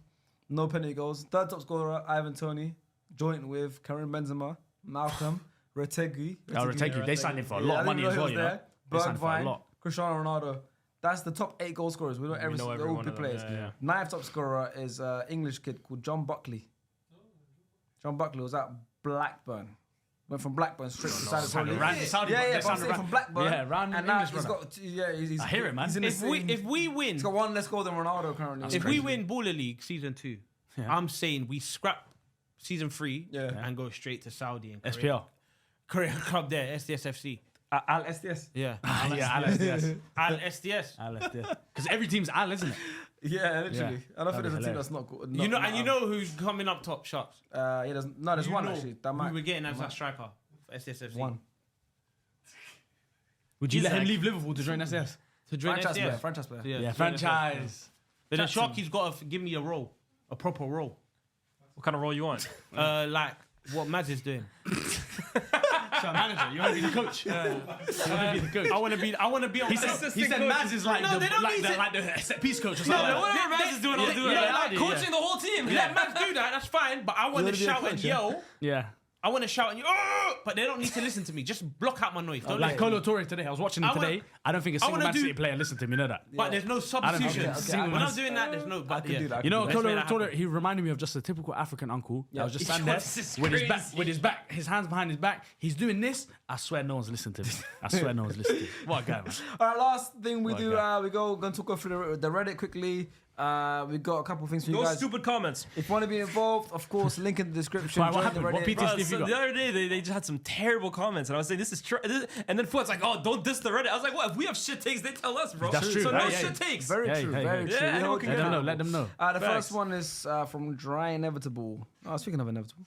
No penalty goals. Third top scorer, Ivan Toney, joint with Karim Benzema, Malcolm, Retegui. Retegui. They signed him for a lot of money as well, you know. They signed him for a Bergwijn, lot. Cristiano Ronaldo. That's the top 8 goal scorers. We know every know every all one big of them, players. yeah. Ninth top scorer is English kid called John Buckley. John Buckley was at Blackburn. Went from Blackburn straight to Saudi Pro League. Saudi, Yeah, they but I'm sounded saying from Blackburn. Yeah, round and now English he's brother. got he's I hear it, man. He's in the If we same- win, he's got 1 less goal than Ronaldo currently. if we win Baller League season 2, Yeah. I'm saying we scrap season 3 Yeah. and go straight to Saudi and SPL. Korean club there, SDS FC. Al SDS. Yeah. Yeah, LSDS. Al SDS. Because every team's Al, isn't it? Yeah, literally. Yeah. I don't think That'd there's a be team that's not good. You know who's coming up top shots. Yeah, there's You one know actually. That who might we're getting as that striker for SDS FC. one. Would you let him Isaac. leave Liverpool to join SDS? To join Franchise player. SDS. Franchise player. Yeah, Yeah, join franchise. Then the Sharky's got to give me a role, a proper role. What kind of role you want? Like what Maz is doing. So manager, you want to be the coach? You want to be the coach? I want to be on. He said Maz is like No, they don't need the set piece coach or something. No, like whatever Maz is doing, I'll do it. yeah, Like, yeah. coaching the whole team. Let Maz do that. That's fine. But I want to wanna be a shout coach, and yeah? yell. Yeah. I want to shout and yell. "Oh!" but they don't need to listen to me. Just block out my noise. Don't Like listen to Colo me. Torre today, I was watching him I wanna- today. I don't think a I single wanna Man do- City player listened to him. You know that. But there's no substitutions. okay, When I'm doing that, there's no. But could do that. You know, Let's make Colo that Torre, happen. he reminded me of just a typical African uncle that was just standing there This is with his back, his hands behind his back. He's doing this. I swear no one's listening to him. I swear no one's listening to him. What a guy, man. All right, last thing we What a do, guy. we're going to go through the Reddit quickly. We got a couple of things for you No guys. stupid comments. If you want to be involved, of course, link in the description. Why, what Join the happened? What Reddit. PTSD have you So the got? other day, they just had some terrible comments, and I was saying, this is true. And then Fuad's like, oh, don't diss the Reddit. I was like, what? If we have shit takes, they tell us, bro. That's true. So no Hey, hey. shit takes. Very Hey, true, hey, very hey. true. Yeah, We anyone hold can you get accountable. Let them know. The Facts. first one is from Dry Inevitable. Oh, speaking of Inevitable.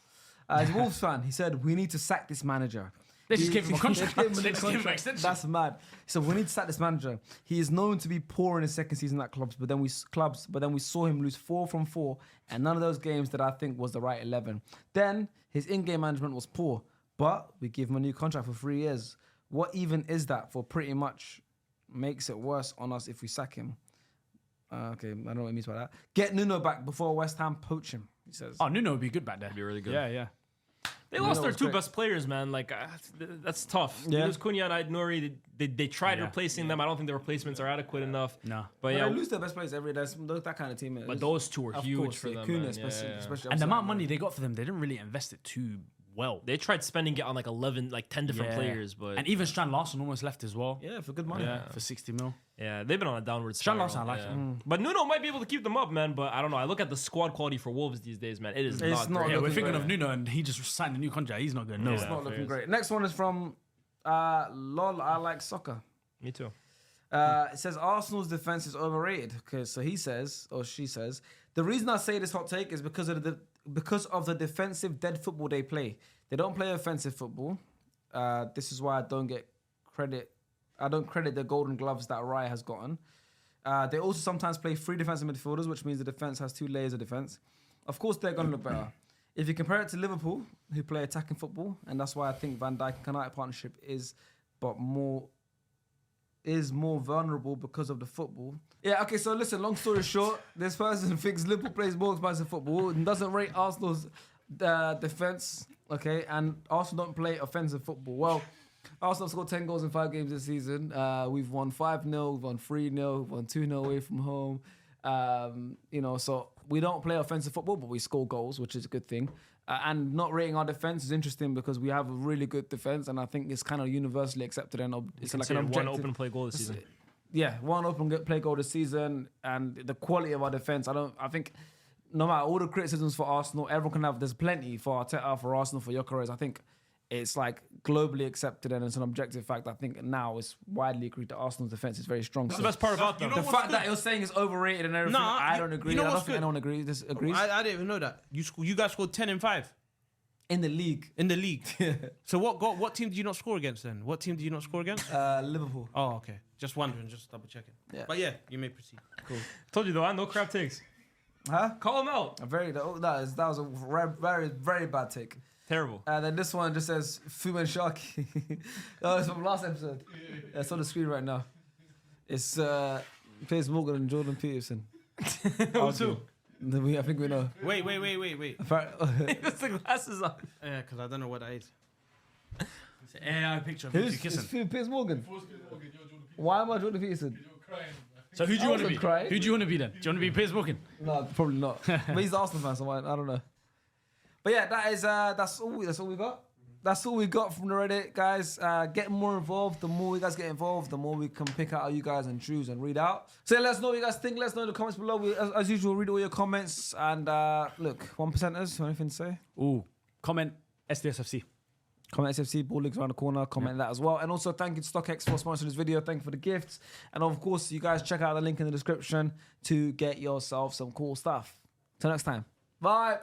He's a Wolves fan. He said, we need to sack this manager. They just gave him a contract. They gave him They a just gave him an contract. extension. That's mad. So we need to sack this manager. He is known to be poor in his second season at clubs, but then we saw him lose 4 from 4, and none of those games that I think was the right 11. Then his in-game management was poor, but we give him a new contract for 3 years. What even is that for? Pretty much makes it worse on us if we sack him. Okay, I don't know what he means by that. Get Nuno back before West Ham poach him, he says. Oh, Nuno would be good back there. Be really good. Yeah, yeah. They lost their was 2 great. best players, man. Like, that's tough. Yeah. It was Cunha and Ait Nouri. They tried Yeah. replacing them. I don't think the replacements are adequate enough. No. But Well, yeah, they lose their best players every day. That kind of team. but those two were Of huge course, for yeah, them. Cunha man. especially, Yeah. especially And the amount of upside, money they got for them, they didn't really invest it too well. They tried spending it on like 10 different Yeah. players, but And even Strand Larson almost left as well. Yeah, for good money. Yeah. For 60 mil. yeah, they've been on a downward Sean spiral. Larson, I like yeah. him. But Nuno might be able to keep them up, man. But I don't know. I look at the squad quality for Wolves these days, man. It is It's not not great. Yeah, we're looking thinking great. of Nuno and he just signed a new contract. He's not going nowhere. It's not fair looking is. great. Next one is from LOL, I like soccer. Me too. It says Arsenal's defense is overrated. Okay, so he says, or she says, the reason I say this hot take is because of the defensive dead football they play. They don't play offensive football. This is why I don't credit the golden gloves that Raya has gotten. They also sometimes play 3 defensive midfielders, which means the defense has 2 layers of defense. Of course, they're going to look better. If you compare it to Liverpool, who play attacking football, and that's why I think Van Dijk and Knight partnership is more vulnerable because of the football. Yeah, okay, so listen, long story short, this person thinks Liverpool plays more expensive football and doesn't rate Arsenal's defense, okay, and Arsenal don't play offensive football. Well, Arsenal scored 10 goals in 5 games this season. We've won 5-0, we've won 3-0, we've won 2-0 away from home. So we don't play offensive football, but we score goals, which is a good thing. And not rating our defense is interesting because we have a really good defense, and I think it's kind of universally accepted. And it's like an Consider objective. one open play goal this season. Yeah, one open play goal this season, and the quality of our defense. I think no matter all the criticisms for Arsenal, everyone can have. There's plenty for Arteta, for Arsenal, for Gyökeres. I think it's like globally accepted and it's an objective fact. I think now it's widely agreed that Arsenal's defense is very strong. That's the best part about them. You The know fact what's that good? you're saying it's overrated and everything, Nah, I don't agree. you know I don't what's think good? anyone disagrees. I didn't even know that. You guys scored 10 and 5 In the league, in the league. So what team did you not score against then? What team did you not score against? Liverpool. Oh, okay. Just wondering, just double checking. Yeah. But yeah, you may proceed. Cool. Told you though, no crap takes. Huh? Call him out. That was a very, very bad take. Terrible. And then this one just says Fu and Sharky. Oh, it's from last episode. Yeah, it's on the screen right now. It's Piers Morgan and Jordan Peterson. Who's who? I think we know. Wait. That's the glasses on. Yeah, because I don't know what that is. It's an AI picture of you Who's kissing. Piers Morgan? Why am I Jordan Peterson? So who do you I want to wasn't be? crying. Who do you want to be then? Do you want to be Piers Morgan? No, probably not. But he's the Arsenal fan, so I don't know. But yeah, that's all we got. That's all we got from the Reddit, guys. Get more involved. The more you guys get involved, the more we can pick out you guys and choose and read out. So let us know what you guys think. Let us know in the comments below. We, as usual, read all your comments. And look, 1%ers, anything to say? Ooh, comment SDSFC. Comment SFC, ball leagues around the corner. Comment that as well. And also thank you to StockX for sponsoring this video. Thank you for the gifts. And of course, you guys check out the link in the description to get yourself some cool stuff. Till next time. Bye.